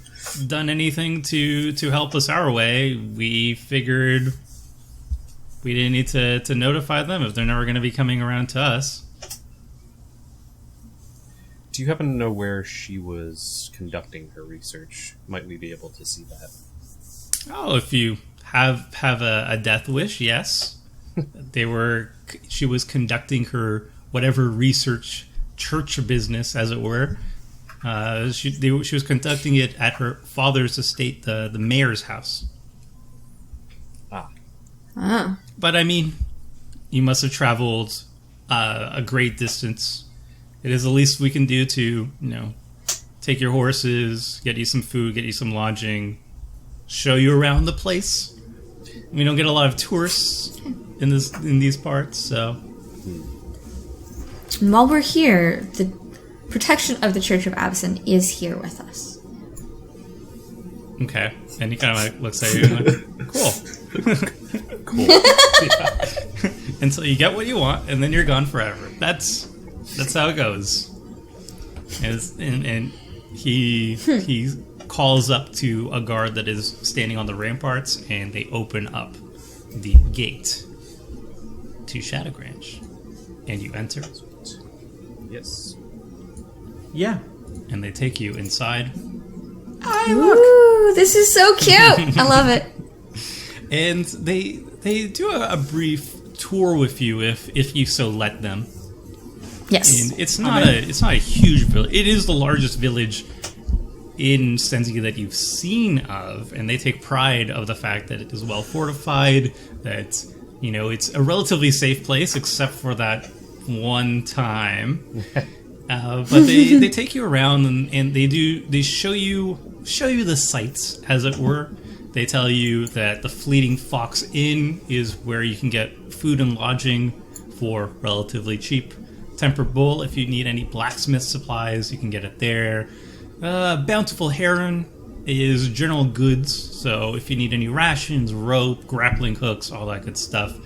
done anything to help us our way. We figured we didn't need to notify them if they're never going to be coming around to us. Do you happen to know where she was conducting her research? Might we be able to see that? Oh, if you have a death wish, yes. She was conducting her whatever research church business, as it were. She was conducting it at her father's estate, the mayor's house. Oh. But I mean, you must have traveled a great distance. It is the least we can do to, take your horses, get you some food, get you some lodging, show you around the place. We don't get a lot of tourists in these parts, so. And while we're here, the protection of the Church of Avison is here with us. Okay. And he kind of looks at you and like, cool. Cool. Yeah. Until you get what you want, and then you're gone forever. That's how it goes. And he calls up to a guard that is standing on the ramparts, and they open up the gate to Shadowgrange, and you enter. Yes. Yeah. And they take you inside. Ooh, this is so cute. I love it. And they do a brief tour with you if you so let them. Yes. And it's not a huge village. It is the largest village in Stenzi that you've seen of, and they take pride of the fact that it is well fortified, that, you know, it's a relatively safe place except for that one time. But they take you around and they show you the sights, as it were. They tell you that the Fleeting Fox Inn is where you can get food and lodging for relatively cheap. Temper Bull, if you need any blacksmith supplies, you can get it there. Bountiful Heron is general goods, so if you need any rations, rope, grappling hooks, all that good stuff.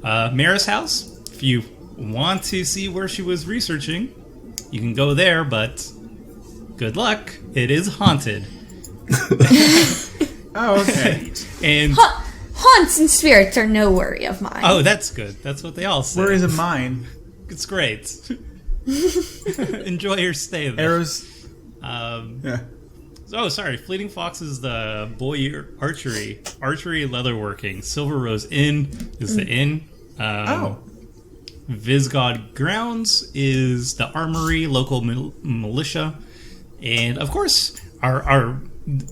Mara's house, if you want to see where she was researching, you can go there, but good luck, it is haunted. Oh, okay. And haunts and spirits are no worry of mine. oh, that's good. That's what they all say. Where is it mine? It's great. Enjoy your stay there. Arrows. Yeah. Oh, sorry. Fleeting Fox is the boy archery leatherworking. Silver Rose Inn is the inn. Visgod Grounds is the armory, local militia, and of course, our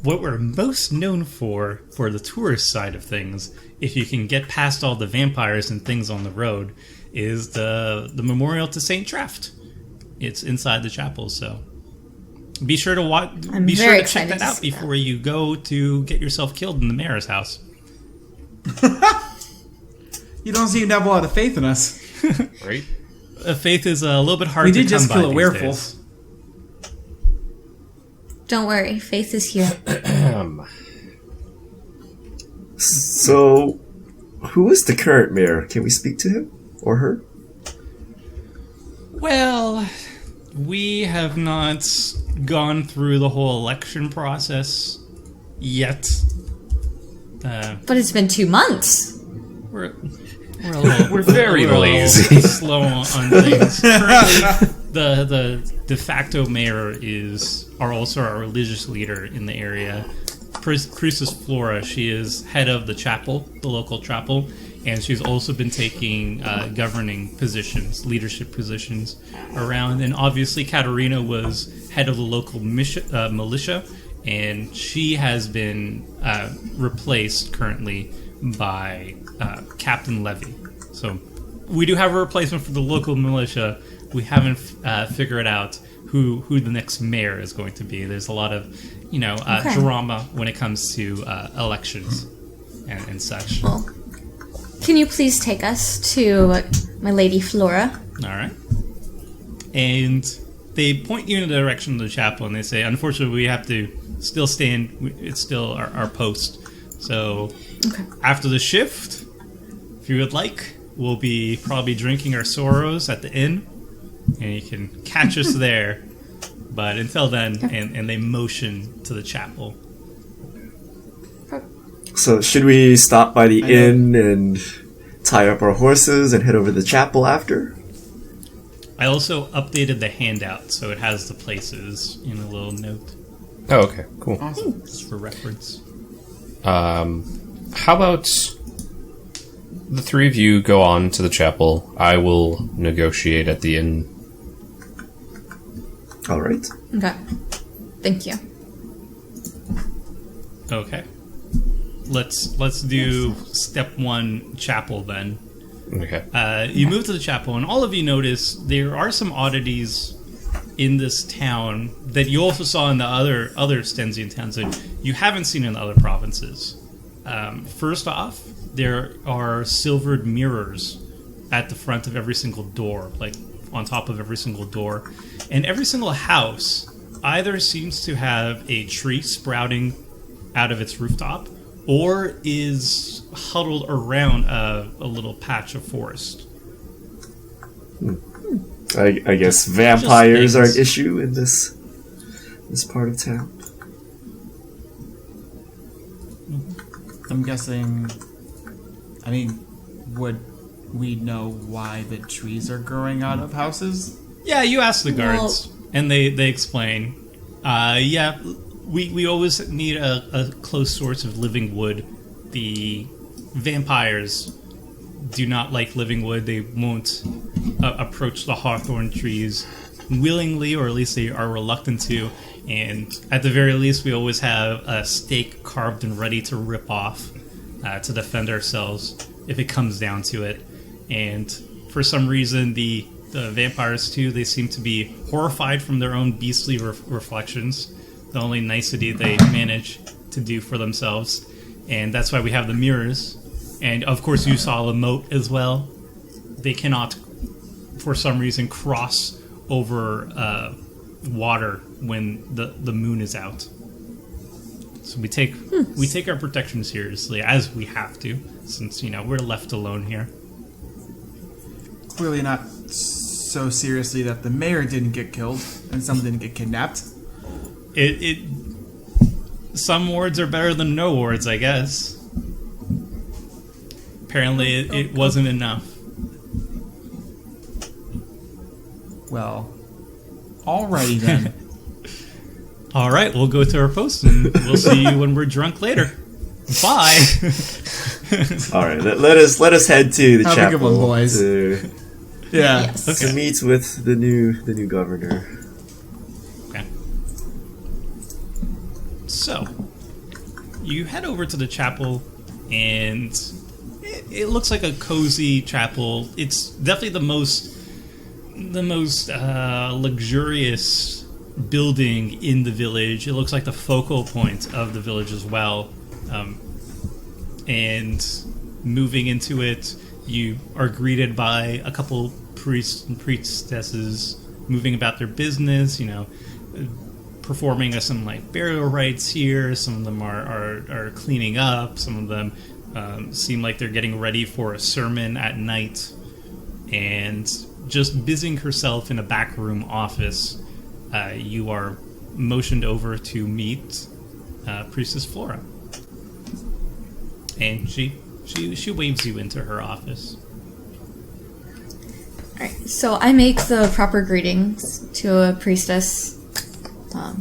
what we're most known for the tourist side of things, if you can get past all the vampires and things on the road, is the memorial to Saint Traft. It's inside the chapel, so be sure to check that out before you go to get yourself killed in the mayor's house. You don't seem to have a lot of faith in us. Right? Faith is a little bit hard We to did come just by kill a these werewolf. days. Don't worry, Faith is here. So, who is the current mayor? Can we speak to him or her? Well, we have not gone through the whole election process yet. But it's been 2 months. We're very lazy. Slow on things. Currently, the de facto mayor are also our religious leader in the area. Crucis Flora, she is head of the chapel, the local chapel, and she's also been taking governing positions, leadership positions around. And obviously, Katerina was head of the local militia, and she has been replaced currently by Captain Levy. So we do have a replacement for the local militia. We haven't figured out who the next mayor is going to be. There's a lot of, drama when it comes to elections and such. Well, can you please take us to my lady Flora? All right. And they point you in the direction of the chapel, and they say, unfortunately, we have to still stand. It's still our post. So after the shift, if you would like, we'll be probably drinking our sorrows at the inn, and you can catch us there. But until then, and they motion to the chapel. So, should we stop by the inn and tie up our horses and head over to the chapel after? I also updated the handout, so it has the places in a little note. Oh, okay, cool. Awesome. Just for reference. How about the three of you go on to the chapel? I will negotiate at the inn. All right. Okay. Thank you. Okay. Let's do step one, chapel then. Okay. You move to the chapel, and all of you notice there are some oddities in this town that you also saw in the other Stensian towns that you haven't seen in the other provinces. First off, there are silvered mirrors at the front of every single door, like on top of every single door. And every single house either seems to have a tree sprouting out of its rooftop or is huddled around a little patch of forest. I guess vampires are an issue in this part of town. I'm guessing. I mean, would we know why the trees are growing out of houses? Yeah, you ask the guards, and they explain. We always need a close source of living wood. The vampires do not like living wood. They won't approach the hawthorn trees willingly, or at least they are reluctant to. And at the very least, we always have a stake carved and ready to rip off to defend ourselves if it comes down to it. And for some reason, the vampires, too, they seem to be horrified from their own beastly reflections. The only nicety they manage to do for themselves. And that's why we have the mirrors. And, of course, you saw the moat as well. They cannot, for some reason, cross over water when the moon is out. So we take our protection seriously, as we have to, since, we're left alone here. Clearly not so seriously that the mayor didn't get killed and some didn't get kidnapped. Some wards are better than no wards, I guess. Apparently it wasn't enough. Well, alrighty then. All right, we'll go to our post, and we'll see you when we're drunk later. Bye. All right, let us head to the Have a chapel good one, boys. to Yeah. Yes. to meet with the new governor. Okay. So, you head over to the chapel, and it looks like a cozy chapel. It's definitely the most luxurious building in the village. It looks like the focal point of the village as well. And moving into it, you are greeted by a couple priests and priestesses moving about their business, performing some burial rites here. Some of them are cleaning up. Some of them seem like they're getting ready for a sermon at night. And just busying herself in a back room office, you are motioned over to meet Priestess Flora. And she waves you into her office. Alright, so I make the proper greetings to a priestess.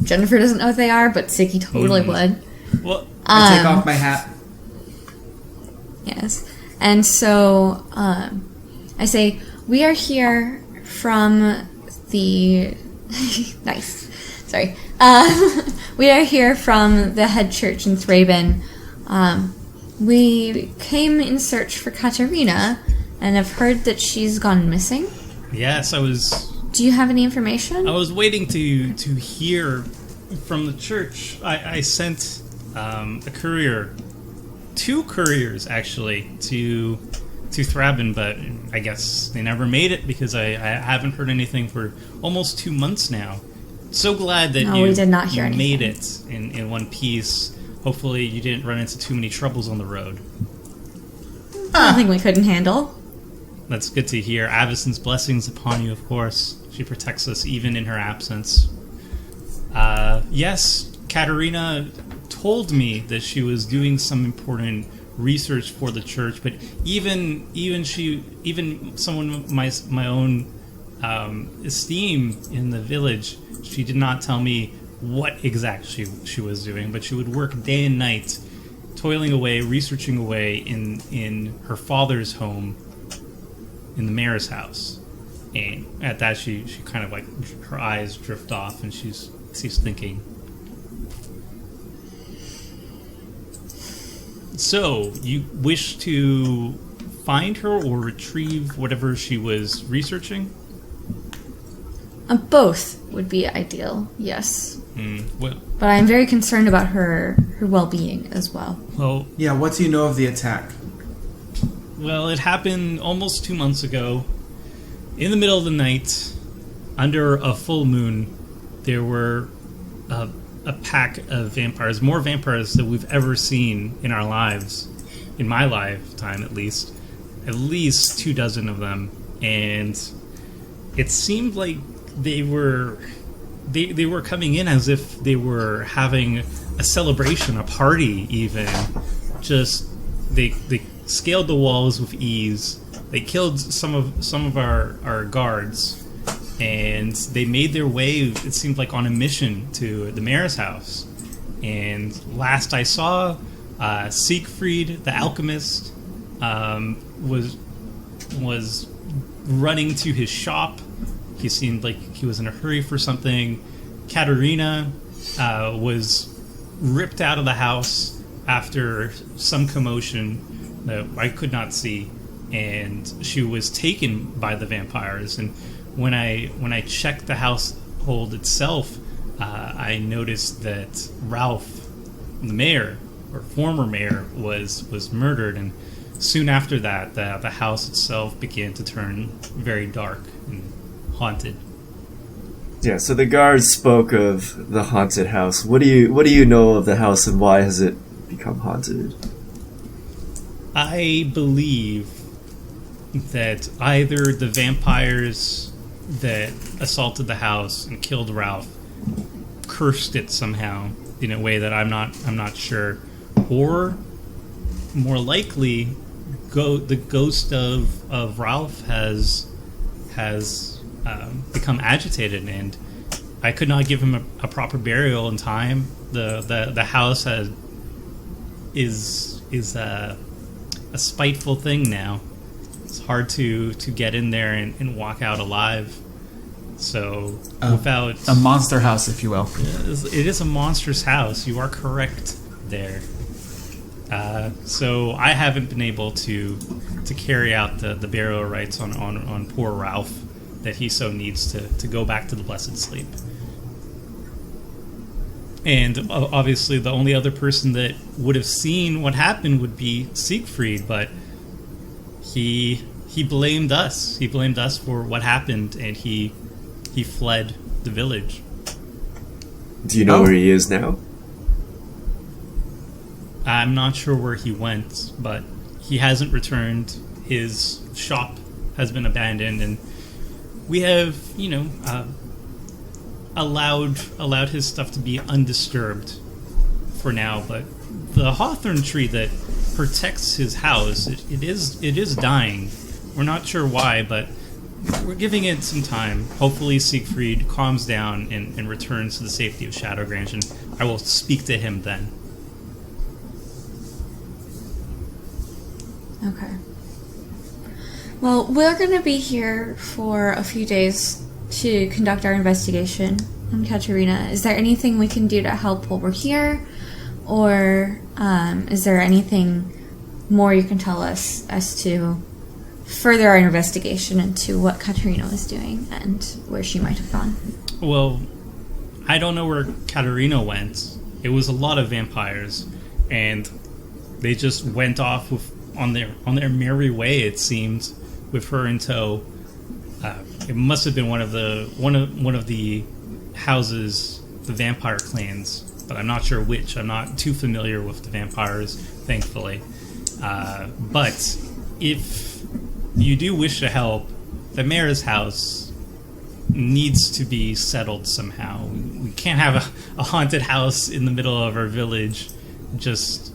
Jennifer doesn't know what they are, but Siki totally would. Well, I take off my hat. Yes. And so I say, we are here from the... nice. Sorry. We are here from the head church in Thraben. We came in search for Katerina, and have heard that she's gone missing. yes, I was Do you have any information? waiting to hear from the church. I sent a courier, 2 couriers actually, to Thraben, but I guess they never made it because I haven't heard anything for almost 2 months now. So glad that No, we did not hear you made anything. it in one piece. Hopefully you didn't run into too many troubles on the road. Nothing we couldn't handle. That's good to hear. Avison's blessings upon you, of course. She protects us even in her absence. Yes, Katerina told me that she was doing some important research for the church, but even someone of my own esteem in the village, she did not tell me what exactly she was doing, but she would work day and night, toiling away, researching away in her father's home, in the mayor's house. And at that, she kind of her eyes drift off, and she's thinking. So, you wish to find her or retrieve whatever she was researching? Both would be ideal, yes. Well, But I'm very concerned about her well-being as well. Yeah, what do you know of the attack? Well, it happened almost 2 months ago. In the middle of the night, under a full moon, there were a pack of vampires, more vampires than we've ever seen in our lives, in my lifetime at least 24 of them, and it seemed like they were coming in as if they were having a celebration, a party even. Just they scaled the walls with ease. They killed some of our guards, and they made their way, it seemed like, on a mission to the mayor's house. And last I saw, Siegfried, the alchemist, was running to his shop. He seemed like he was in a hurry for something. Katerina was ripped out of the house after some commotion that I could not see, and she was taken by the vampires. And when I checked the household itself, I noticed that Ralph, the mayor, or former mayor, was murdered, and soon after that, the house itself began to turn very dark and haunted. Yeah, so the guards spoke of the haunted house. What do you know of the house, and why has it become haunted? I believe that either the vampires that assaulted the house and killed Ralph cursed it somehow in a way that I'm not sure, or more likely, the ghost of Ralph has become agitated, and I could not give him a proper burial in time. The house is a spiteful thing now. It's hard to get in there and walk out alive. So without a monster house, if you will. It is a monster's house. You are correct there. So I haven't been able to carry out the burial rites on poor Ralph that he so needs to go back to the blessed sleep. And obviously the only other person that would have seen what happened would be Siegfried, but he blamed us. He blamed us for what happened, and he fled the village. Do you know where he is now? I'm not sure where he went, but he hasn't returned. His shop has been abandoned, and we have, allowed his stuff to be undisturbed for now. But the hawthorn tree that protects his house, it is dying. We're not sure why, but we're giving it some time. Hopefully Siegfried calms down and returns to the safety of Shadowgrange, and I will speak to him then. Okay. Well, we're going to be here for a few days to conduct our investigation on Katerina. Is there anything we can do to help while we're here? Or is there anything more you can tell us as to further our investigation into what Katerina was doing and where she might have gone? Well, I don't know where Katerina went. It was a lot of vampires, and they just went off on their merry way, it seemed, with her in tow. It must have been one of the houses, the vampire clans, but I'm not sure which. I'm not too familiar with the vampires, thankfully. But if you do wish to help, the mayor's house needs to be settled somehow. We can't have a haunted house in the middle of our village just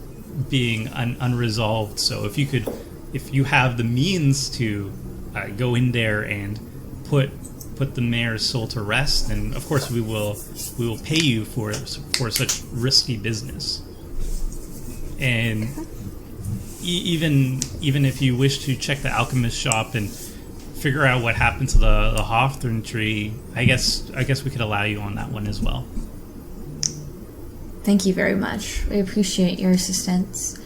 being unresolved. So if you have the means to go in there and put the mayor's soul to rest, then of course we will pay you for such risky business. And even if you wish to check the Alchemist Shop and figure out what happened to the hawthorn tree, I guess we could allow you on that one as well. Thank you very much. We appreciate your assistance.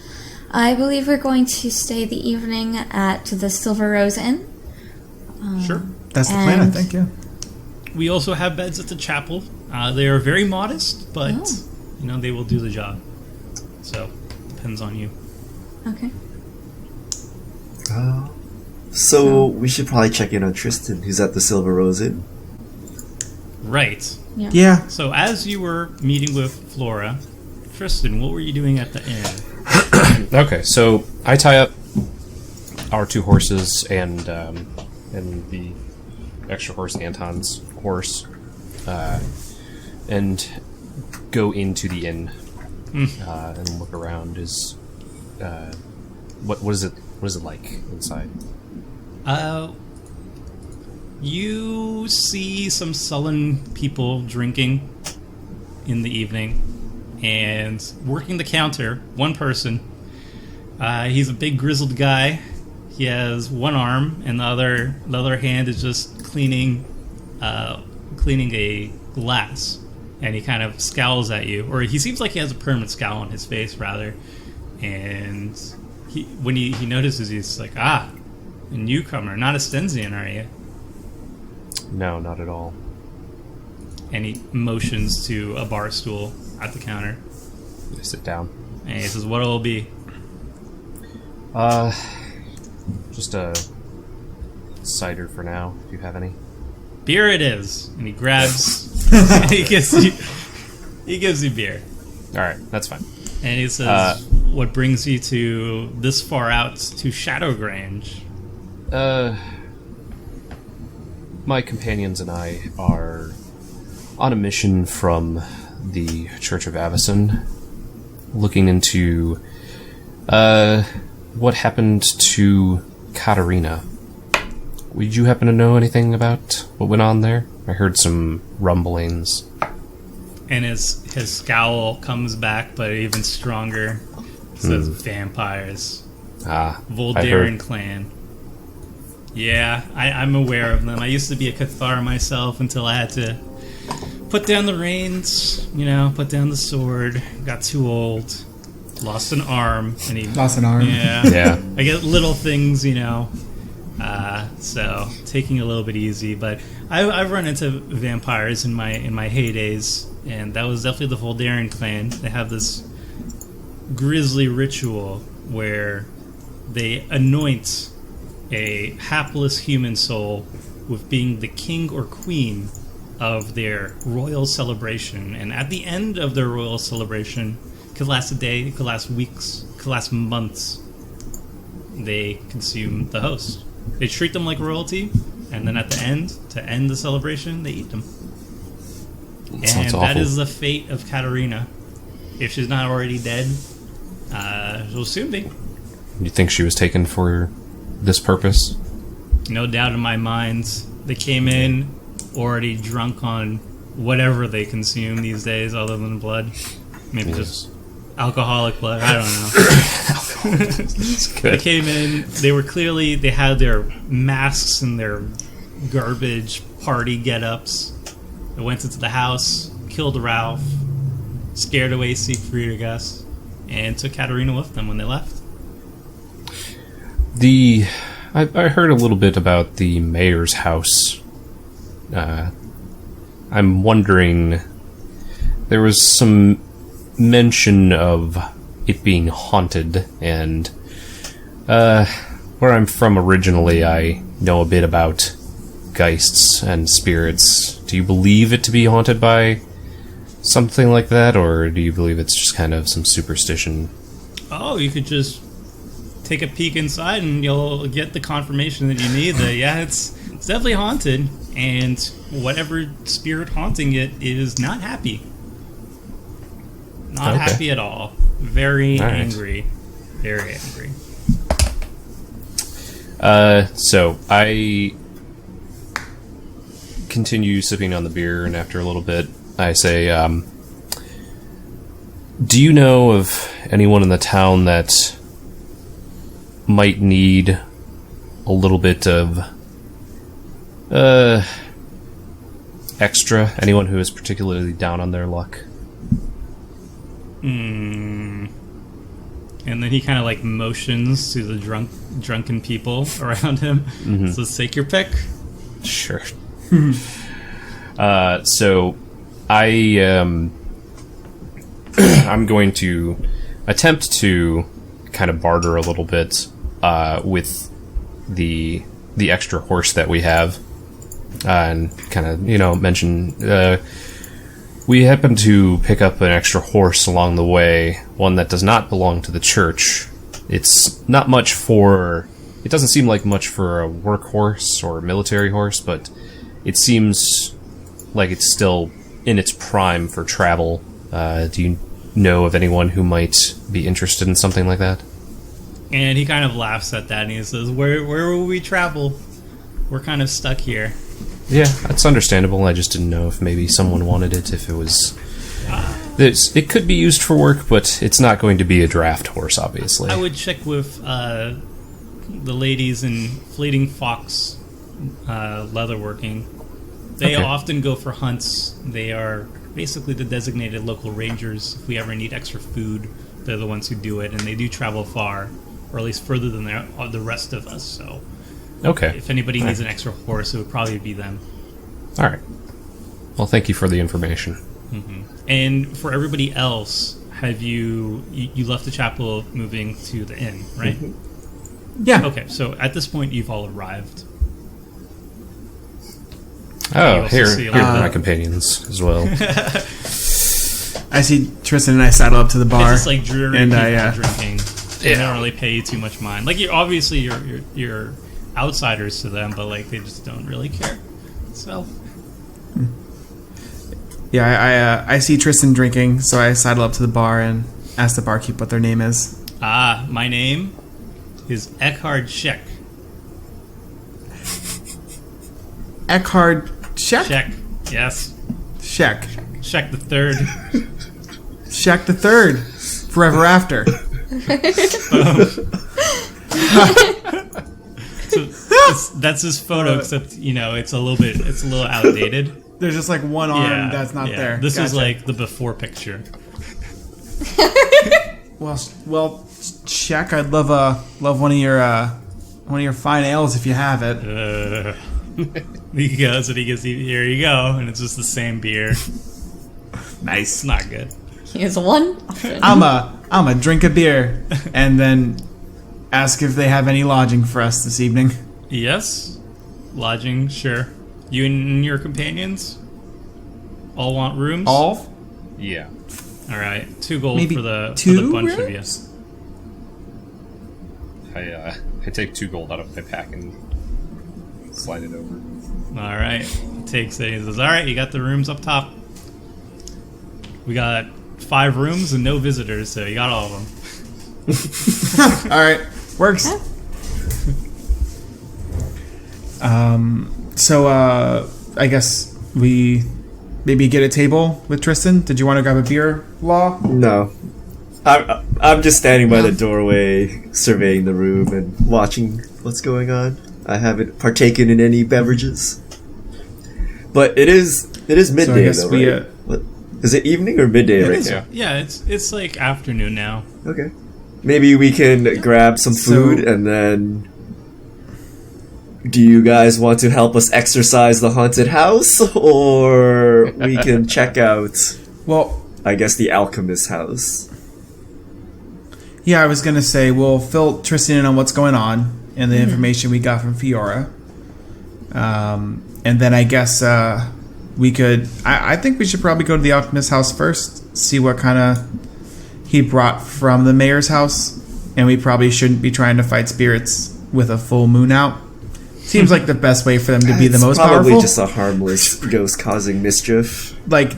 I believe we're going to stay the evening at the Silver Rose Inn. Sure. That's the plan, I think, yeah. We also have beds at the chapel. They are very modest, but they will do the job. So, depends on you. Okay. So we should probably check in on Tristan, who's at the Silver Rose Inn. Right. Yeah. So as you were meeting with Flora, Tristan, what were you doing at the inn? Okay, so I tie up our two horses and the extra horse, Anton's horse, and go into the inn and look around. What is it like inside? You see some sullen people drinking in the evening, and working the counter, one person. He's a big grizzled guy. He has one arm, and the other hand is just cleaning a glass. and he kind of scowls at you, or he seems like he has a permanent scowl on his face, rather. And when he notices, he's like, "Ah, a newcomer, not a Stensian, are you?" No, not at all. And he motions to a bar stool at the counter. I sit down. And he says, "What'll it be?" Just a cider for now, if you have any. "Beer it is." And he grabs. he gives you beer. All right, that's fine. And he says, "What brings you to this far out to Shadowgrange?" My companions and I are on a mission from the Church of Avison, looking into what happened to Katarina. Would you happen to know anything about what went on there? I heard some rumblings. And his scowl comes back, but even stronger. It says, "Vampires. I Voldaren heard. clan." Yeah, I'm aware of them. I used to be a Cathar myself until I had to put down the reins, put down the sword. Got too old. Lost an arm. Lost an arm. Yeah. Yeah. I get little things, so taking it a little bit easy. But I've run into vampires in my heydays, and that was definitely the Voldaren clan. They have this grisly ritual where they anoint a hapless human soul with being the king or queen of their royal celebration. And at the end of their royal celebration, it could last a day, it could last weeks, it could last months, they consume the host. They treat them like royalty, and then at the end, to end the celebration, they eat them. Sounds And awful. that is the fate of Katarina. If she's not already dead, she'll soon be. You think she was taken for this purpose? No doubt in my mind. They came in already drunk on whatever they consume these days other than blood. Maybe just alcoholic blood. I don't know. They came in. They had their masks and their garbage party get-ups. They went into the house, killed Ralph, scared away Siegfried, I guess, and took Katarina with them when they left. I heard a little bit about the mayor's house. I'm wondering, there was some mention of it being haunted, and where I'm from originally, I know a bit about geists and spirits. Do you believe it to be haunted by something like that, or do you believe it's just kind of some superstition? Oh, you could just take a peek inside and you'll get the confirmation that you need. That it's definitely haunted, and whatever spirit haunting it is not happy. Not happy at all. Very angry. Very angry. So I continue sipping on the beer, and after a little bit, I say, do you know of anyone in the town that might need a little bit of extra? Anyone who is particularly down on their luck? And then he kind of motions to the drunken people around him. Mm-hmm. So take your pick. Sure. So I'm going to attempt to kind of barter a little bit with the extra horse that we have, and kind of mention we happen to pick up an extra horse along the way, one that does not belong to the church. It's not much for. It doesn't seem like much for a workhorse or a military horse, but it seems like it's still in its prime for travel. Do you know of anyone who might be interested in something like that? And he kind of laughs at that, and he says, where will we travel? We're kind of stuck here. Yeah, that's understandable. I just didn't know if maybe someone wanted it, if it was... It could be used for work, but it's not going to be a draft horse, obviously. I would check with the ladies in Fleeting Fox leatherworking. They often go for hunts. They are basically the designated local rangers. If we ever need extra food, they're the ones who do it, and they do travel far, or at least further than the rest of us. So, Okay. if anybody needs an extra horse, it would probably be them. All right. Well, thank you for the information. And for everybody else, have you left the chapel moving to the inn, right? Yeah. Okay, so at this point, you've all arrived. Oh, also here see a are lot my of- companions as well. I see Tristan and I saddle up to the bar. It's just like dreary and people I, drinking. They don't really pay you too much mind. Like, you're outsiders to them, but like they just don't really care. So Yeah, I see Tristan drinking, so I sidle up to the bar and ask the barkeep what their name is. my name is Eckhard Sheck. Eckhard Sheck? Sheck, yes, Sheck. Sheck the Third. Sheck the Third. Forever after. So that's his photo, except it's a little outdated. There's just like one arm that's not there. This is Gotcha. like the before picture. Well, Sheck, I'd love one of your fine ales if you have it. He goes and he goes, here you go, and it's just the same beer. Nice. It's not good. He has one option. I'm a drink a beer and then ask if they have any lodging for us this evening. Yes, lodging, sure. You and your companions all want rooms. All? Yeah. All right, 2 gold Maybe for the two bunch rooms? of you. I take 2 gold out of my pack and slide it over. All right, he takes it. He says, "All right, you got the rooms up top. We got 5 rooms and no visitors, so you got all of them." All right, works. So I guess we maybe get a table with Tristan. Did you want to grab a beer, Law? No. I'm just standing by the doorway, surveying the room and watching what's going on. I haven't partaken in any beverages. But it is midday, guess though, we, right? What, is it evening or midday right now? Yeah, it's like afternoon now. Okay. Maybe we can grab some food and then... Do you guys want to help us exercise the haunted house? Or we can check out, Well, I guess, the Alchemist house? yeah, I was gonna say we'll fill Tristan in on what's going on and the information we got from Fiora. And then I guess we could... I think we should probably go to the Alchemist house first, see what kind of he brought from the mayor's house. And we probably shouldn't be trying to fight spirits with a full moon out. Seems like the best way for them to be the most probably powerful. just a harmless ghost causing mischief. Like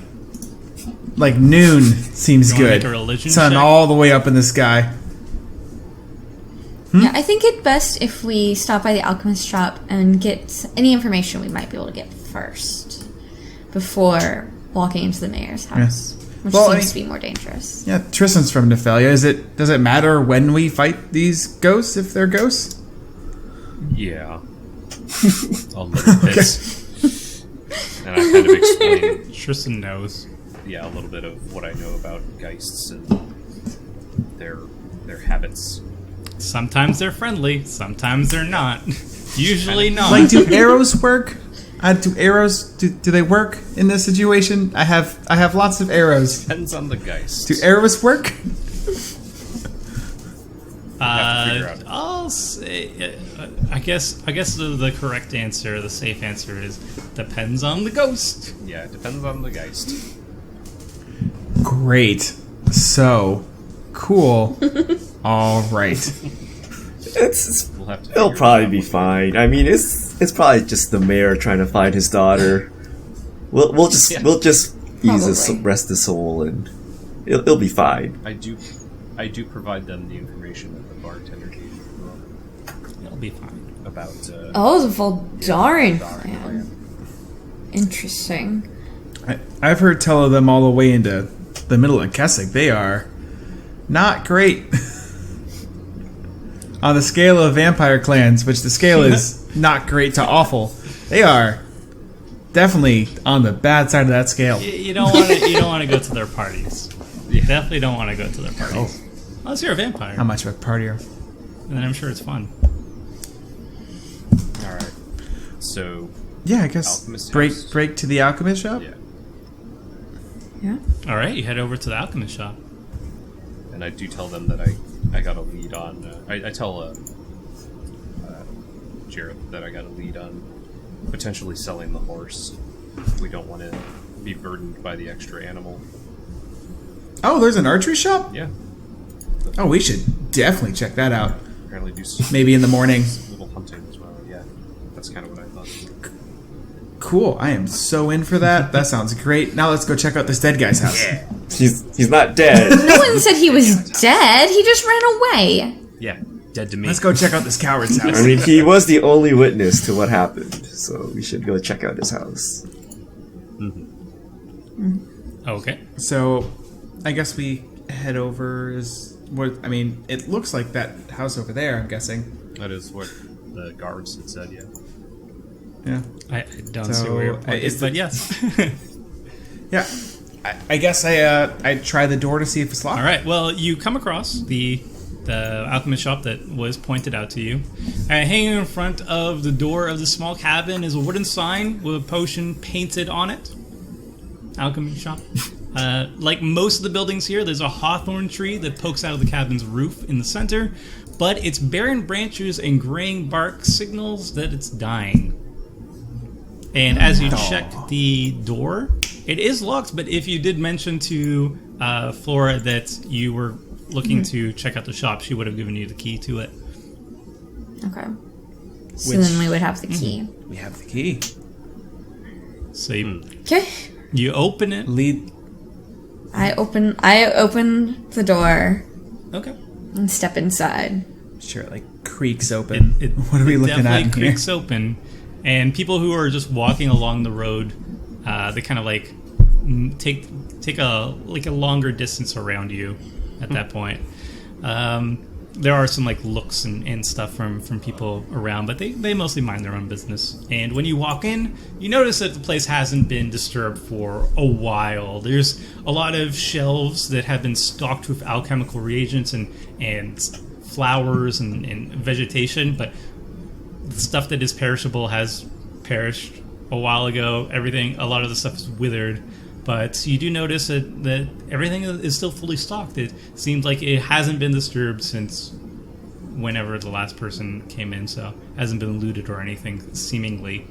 noon seems You wanna good. make a religion Sun check? all the way up in the sky. Yeah, I think it's best if we stop by the Alchemist Shop and get any information we might be able to get first before walking into the mayor's house, which Well, seems to be more dangerous. Yeah, Tristan's from Nephalia. Does it matter when we fight these ghosts if they're ghosts? Yeah. A little bit. And I kind of explain, Tristan knows. a little bit of what I know about geists and their habits. Sometimes they're friendly, sometimes they're not. Usually not. Like, do arrows work? Do arrows do they work in this situation? I have lots of arrows. Depends on the geist. Do arrows work? have to figure out. I'll say, I guess the correct answer, the safe answer is depends on the ghost. Yeah, it depends on the geist. Great. So cool. All right. It'll We'll have to. It'll probably be fine. I mean, it's probably just the mayor trying to find his daughter. We'll just ease his, Probably. rest his soul, and it'll be fine. I do provide them the information that the bartender gave me It'll be fine. about. Oh, the Voldaren Voldaren plan. Interesting. I've heard tell of them all the way into the middle of Keswick. They are not great. On the scale of vampire clans, which the scale is not great to awful, they are definitely on the bad side of that scale. You don't want to go to their parties. You definitely don't want to go to their parties. Unless you're a vampire. How much of a partier? And then I'm sure it's fun. All right. So Yeah, I guess Alchemist break house. break to the Alchemist Shop. yeah, Yeah. All right, you head over to the Alchemist Shop. and I do tell them that I got a lead on. I tell Jareth that I got a lead on potentially selling the horse. We don't want to be burdened by the extra animal. Oh, there's an archery shop? Yeah, Oh, we should definitely check that out. apparently do some Maybe in the morning. little hunting as well. Yeah, that's kind of what I thought. Cool. I am so in for that. That sounds great. Now let's go check out this dead guy's house. He's not dead. No one said he was dead. He just ran away. Yeah, dead to me. Let's go check out this coward's house. I mean, he was the only witness to what happened, so we should go check out his house. Okay. So, I guess we head over. I mean, it looks like that house over there. I'm guessing. That is what the guards had said. Yeah. Yeah. I don't So, see where you're is but the- yes. Yeah. I guess I try the door to see if it's locked. All right. Well, you come across the alchemist shop that was pointed out to you. Hanging in front of the door of the small cabin is a wooden sign with a potion painted on it. Alchemist shop. Like most of the buildings here, there's a hawthorn tree that pokes out of the cabin's roof in the center, but its barren branches and graying bark signals that it's dying. And as you check the door, it is locked, but if you did mention to Flora that you were looking to check out the shop, she would have given you the key to it. Okay. So then we would have the key. We have the key. So Okay. you open it. Lead. I open the door Okay. and step inside. Sure, it like creaks open. What are we looking at definitely in here? creaks open, and people who are just walking along the road, they kind of like take a longer distance around you at that point. There are some like looks and stuff from people around, but they mostly mind their own business. And when you walk in, you notice that the place hasn't been disturbed for a while. There's a lot of shelves that have been stocked with alchemical reagents and flowers and vegetation, but the stuff that is perishable has perished a while ago. A lot of the stuff is withered. But you do notice that everything is still fully stocked. It seems like it hasn't been disturbed since whenever the last person came in, so it hasn't been looted or anything, seemingly.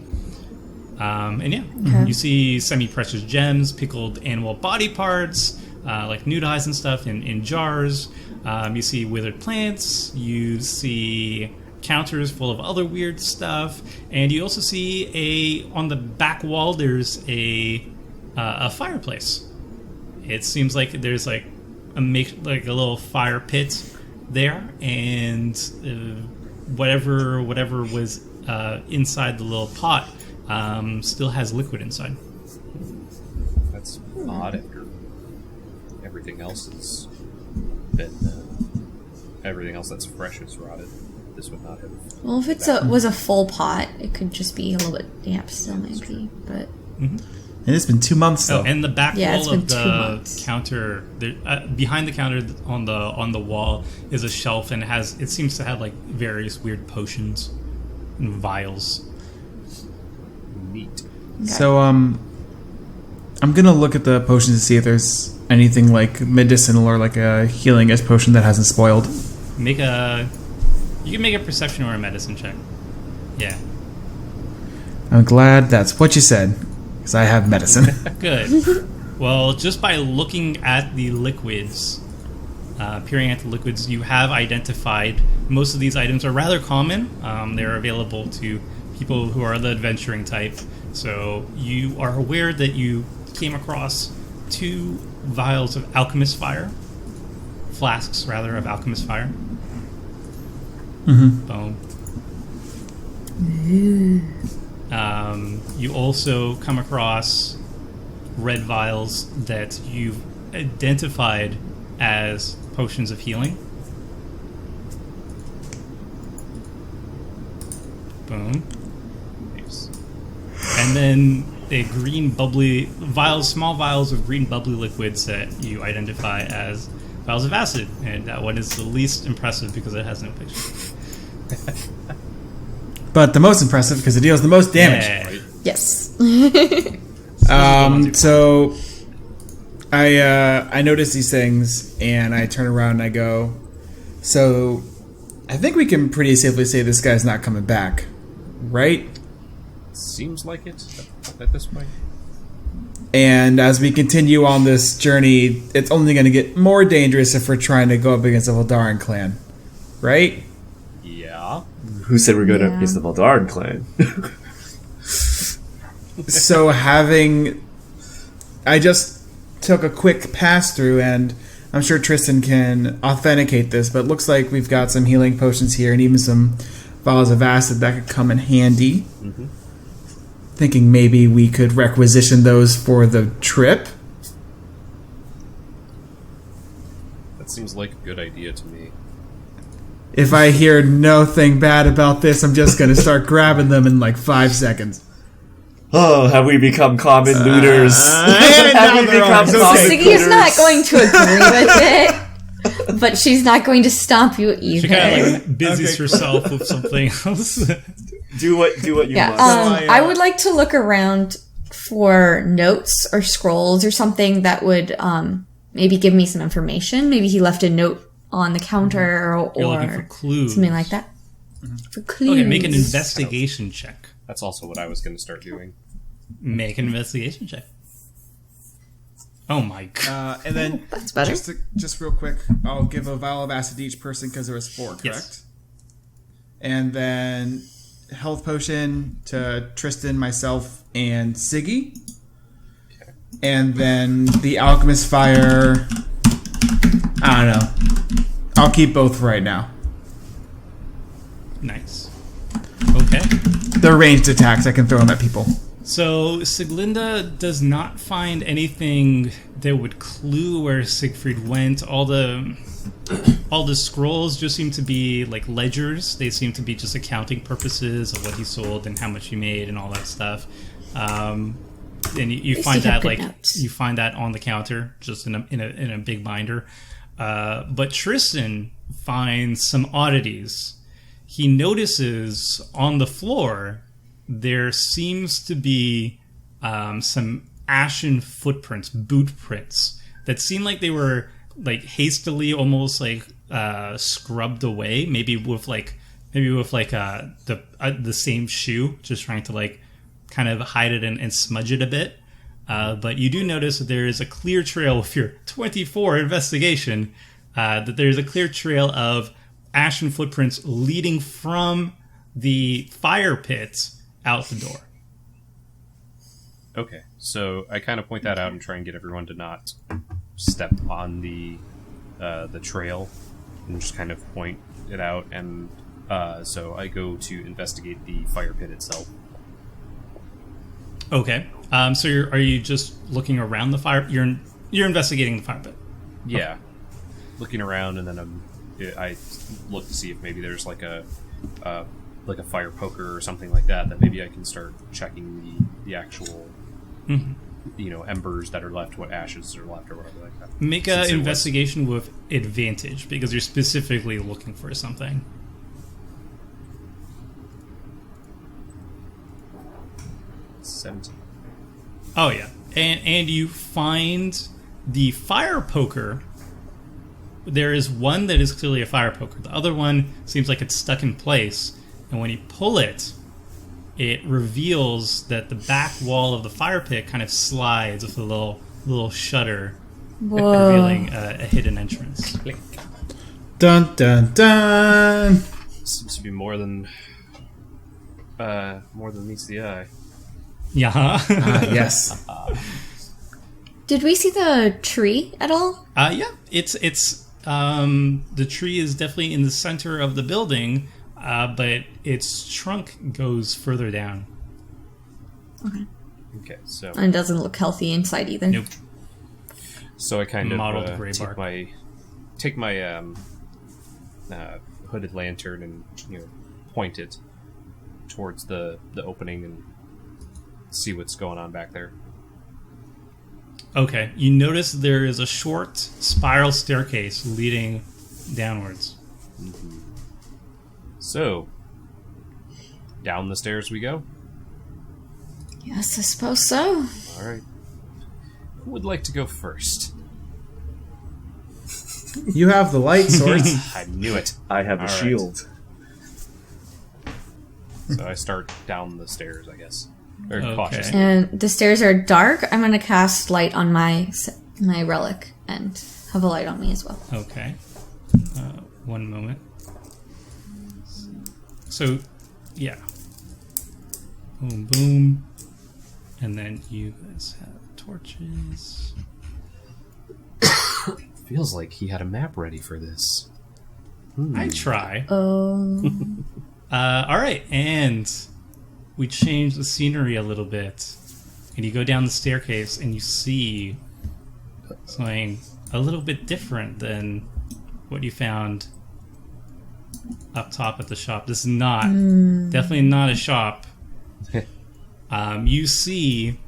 And yeah, you see semi-precious gems, pickled animal body parts, like nude eyes and stuff in jars. You see withered plants. You see counters full of other weird stuff. And you also see on the back wall, there's a fireplace. It seems like there's like a little fire pit there, and whatever was inside the little pot still has liquid inside. That's odd after everything else has been everything else that's fresh is rotted. This would not have. Well, if was a full pot, it could just be a little bit damp still, maybe. But And it's been 2 months though. Oh, and the back Yeah, it's wall of been 2 the months. counter, behind the counter on the wall is a shelf, and it seems to have like various weird potions and vials. Neat. So I'm gonna look at the potions to see if there's anything like medicinal or like a healing-ish potion that hasn't spoiled. You can make a perception or a medicine check. Yeah, I'm glad that's what you said, because I have medicine. good. Well, just by looking at the liquids, peering at the liquids, you have identified most of these items are rather common. They're available to people who are the adventuring type. So you are aware that you came across 2 vials of alchemist fire, flasks rather of alchemist fire. Boom. You also come across red vials that you've identified as potions of healing. Boom. Nice. And then green bubbly vials, small vials of green bubbly liquids that you identify as vials of acid, and that one is the least impressive because it has no picture. But the most impressive because it deals the most damage. Yeah. Yes. So I notice these things and I turn around and I go, so I think we can pretty safely say this guy's not coming back, right? Seems like it at this point. And as we continue on this journey, it's only going to get more dangerous if we're trying to go up against the Valdaran clan, right? Yeah. Who said we're going up Yeah. against the Valdaran clan? So I just took a quick pass through, and I'm sure Tristan can authenticate this, but it looks like we've got some healing potions here and even some vials of acid that could come in handy. Mm-hmm. Thinking maybe we could requisition those for the trip. That seems like a good idea to me. If I hear nothing bad about this, I'm just going to start grabbing them in like 5 seconds. Oh, have we become common looters? And Have now we they're become on. common Siggy is not looters? going to agree with it, but she's not going to stop you She either. kind of like busies Okay, herself with something else. Do what you Yeah, must. I would like to look around for notes or scrolls or something that would maybe give me some information. Maybe he left a note on the counter You're looking for or clues. something like that. For clues. Okay, make an investigation check. That's also what I was going to start doing. Make an investigation check. Oh my god. And then That's better. just real quick, I'll give a vial of acid to each person because there was 4, correct? Yes. And then health potion to Tristan, myself, and Siggy. Okay. And then the alchemist fire. I don't know. I'll keep both for right now. Nice. Okay. They're ranged attacks. I can throw them at people. So Siglinda does not find anything that would clue where Siegfried went. All the scrolls just seem to be like ledgers. They seem to be just accounting purposes of what he sold and how much he made and all that stuff. And you least find he that kept good like notes. you find that on the counter, just in a big binder. But Tristan finds some oddities. He notices on the floor there seems to be some ashen footprints, boot prints that seem like they were like hastily, almost like scrubbed away. Maybe with the same shoe, just trying to like kind of hide it and smudge it a bit. But you do notice that there is a clear trail with your 24 investigation. That there is a clear trail of ashen footprints leading from the fire pit out the door. Okay, so I kind of point that out and try and get everyone to not step on the trail and just kind of point it out. And so I go to investigate the fire pit itself. Okay. So are you just looking around the fire? You're investigating the fire pit. Yeah, looking around, and then I look to see if maybe there's like a fire poker or something like that. That maybe I can start checking the actual embers that are left, what ashes are left, or whatever like that. Make Since an it was- investigation with advantage because you're specifically looking for something. 17. Oh yeah, and you find the fire poker. There is one that is clearly a fire poker. The other one seems like it's stuck in place, and when you pull it, it reveals that the back wall of the fire pit kind of slides with a little shutter, Whoa. revealing a hidden entrance. Dun dun dun. Seems to be more than meets the eye. Yeah. Yes. Did we see the tree at all? Yeah. It's the tree is definitely in the center of the building, but its trunk goes further down. Okay, so And it doesn't look healthy inside either. Nope. so I kind Mottled of gray bark. take my hooded lantern and point it towards the opening and see what's going on back there. Okay, you notice there is a short spiral staircase leading downwards. So, down the stairs we go. Yes, I suppose so. All right. Who would like to go first? You have the light swords. I knew it. I have a All right. shield. So I start down the stairs, I guess. Or Okay. cautious. And the stairs are dark. I'm going to cast light on my relic and have a light on me as well. Okay. One moment. So, yeah. Boom, boom. And then you guys have torches. Feels like he had a map ready for this. I try. Oh. Alright, and we change the scenery a little bit. And you go down the staircase and you see something a little bit different than what you found up top at the shop. This is not, definitely not a shop. You see,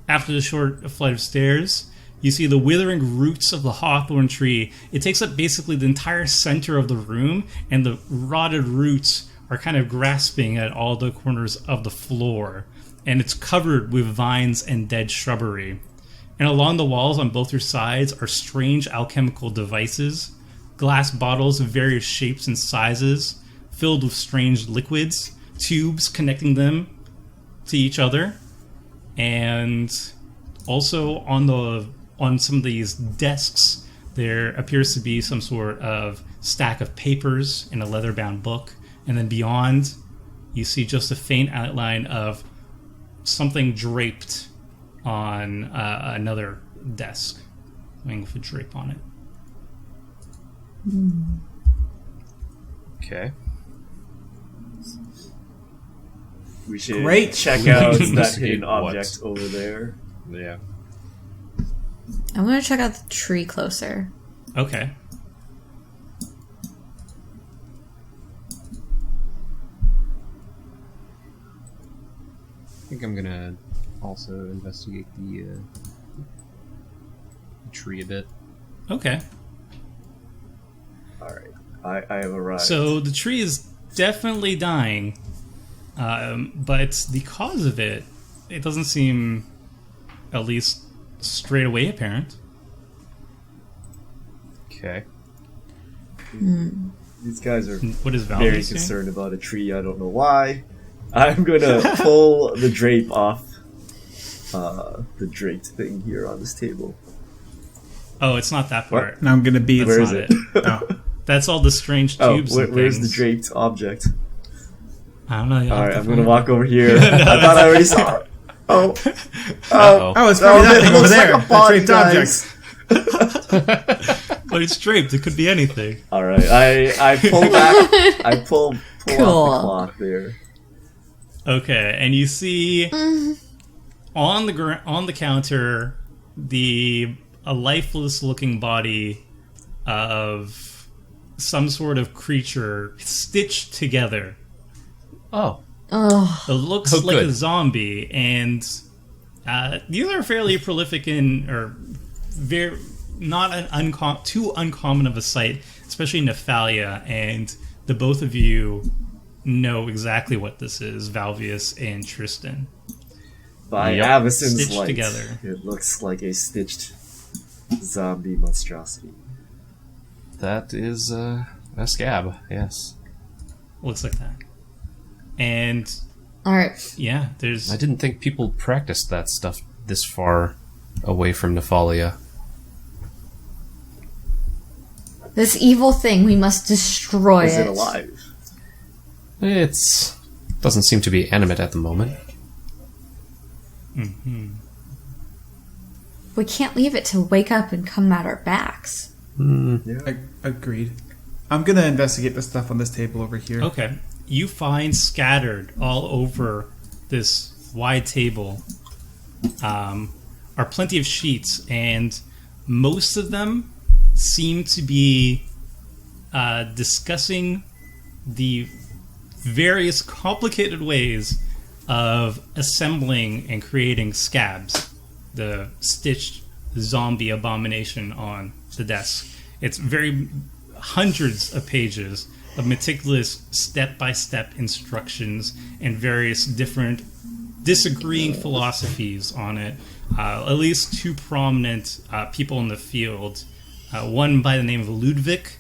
after the short flight of stairs, you see the withering roots of the hawthorn tree. It takes up basically the entire center of the room, and the rotted roots are kind of grasping at all the corners of the floor. And it's covered with vines and dead shrubbery. And along the walls on both your sides are strange alchemical devices, glass bottles of various shapes and sizes, filled with strange liquids, tubes connecting them to each other, and also on some of these desks there appears to be some sort of stack of papers in a leather-bound book, and then beyond you see just a faint outline of something draped on another desk, with a drape on it. Okay. We should Great. check out that Investigate hidden what? object over there. Yeah. I'm going to check out the tree closer. Okay. I think I'm gonna also investigate the tree a bit. Okay. Alright, I have arrived. So the tree is definitely dying, but the cause of it doesn't seem, at least straight away, apparent. Okay. These guys are What is very Valdez doing? concerned about a tree. I don't know why. I'm gonna pull the drape off the draped thing here on this table. Oh, it's not that What? part. And I'm gonna be That's Where not is it? Oh. That's all the strange Oh, tubes. and where's the things. draped object? I don't know. you'll have Alright, to I'm find gonna it. walk over here. I thought I already saw it. Oh. Uh-oh. Oh, it's probably that it thing over looks there. like a body, That draped guys. object. But it's draped. It could be anything. Alright, I pull back. I pull Cool. off the cloth there. Okay, and you see on the counter a lifeless-looking body of some sort of creature stitched together. Oh. Oh. It looks Oh, like a good. zombie, and these are fairly prolific or very not an too uncommon of a sight, especially in Nephalia. And the both of you know exactly what this is, Valvius and Tristan. By Yep. Avison's Stitched light, together. it looks like a stitched zombie monstrosity. That is a scab, yes. Looks like that. And All right. yeah, there's I didn't think people practiced that stuff this far away from Nephalia. This evil thing, we must destroy Is it. it alive? It's doesn't seem to be animate at the moment. We can't leave it to wake up and come at our backs. Agreed. I'm gonna investigate the stuff on this table over here. okay. You find scattered all over this wide table are plenty of sheets, and most of them seem to be discussing the various complicated ways of assembling and creating scabs, the stitched zombie abomination on the desk. It's hundreds of pages of meticulous step-by-step instructions and various different disagreeing philosophies on it. At least two prominent people in the field, one by the name of Ludwig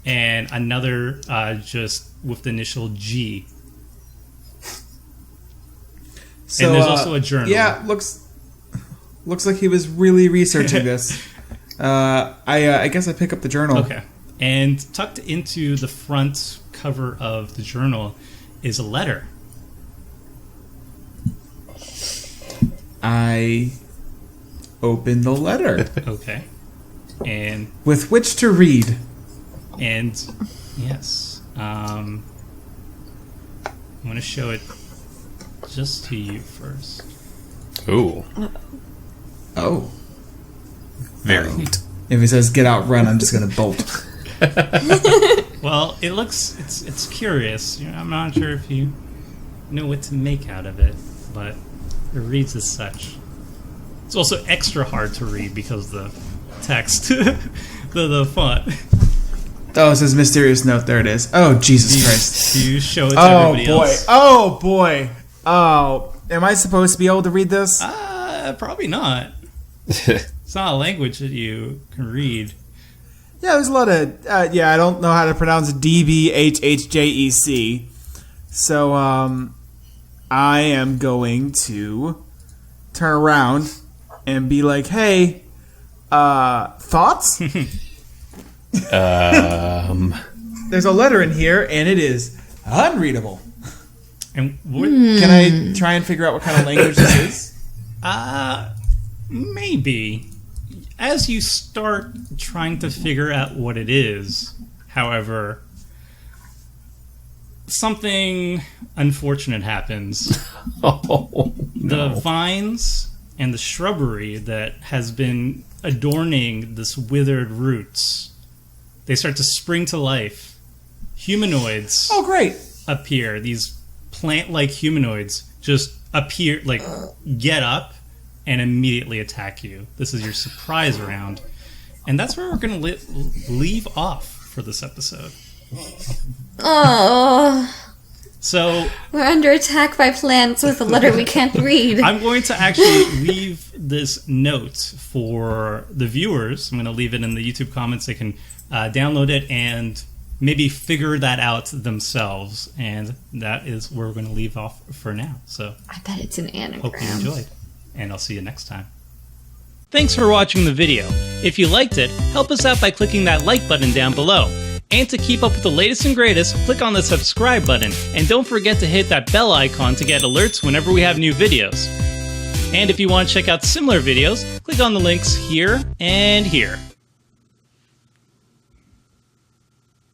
and another just with the initial G. So, and there's also a journal. Yeah, looks like he was really researching this. I guess I pick up the journal. Okay. And tucked into the front cover of the journal is a letter. I open the letter. Okay. And with which to read. And yes, I'm going to show it just to you first. Ooh. Oh. Very neat. If he says get out, run, I'm just going to bolt. Well, it's curious. I'm not sure if you know what to make out of it, but it reads as such. It's also extra hard to read because the text, the font. Oh, it says mysterious note. There it is. Oh, Jesus Christ. Do you show it to everybody else? Oh, boy. Oh, am I supposed to be able to read this? Probably not. It's not a language that you can read. Yeah, there's a lot of... I don't know how to pronounce DBHHJEC. So, I am going to turn around and be like, hey, thoughts? There's a letter in here, and it is unreadable. And what? Can I try and figure out what kind of language this is? Maybe. As you start trying to figure out what it is, however, something unfortunate happens. Oh, no. The vines and the shrubbery that has been adorning this withered roots, they start to spring to life. Humanoids great. appear. These plant-like humanoids just appear, like, get up and immediately attack you. This is your surprise round. And that's where we're going to leave off for this episode. Oh. So we're under attack by plants with a letter we can't read. I'm going to actually leave this note for the viewers. I'm going to leave it in the YouTube comments. They can download it and maybe figure that out themselves. And that is where we're going to leave off for now. So I bet it's an anagram. Hope you enjoyed. And I'll see you next time. Thanks for watching the video. If you liked it, help us out by clicking that like button down below. And to keep up with the latest and greatest, click on the subscribe button. And don't forget to hit that bell icon to get alerts whenever we have new videos. And if you want to check out similar videos, click on the links here and here.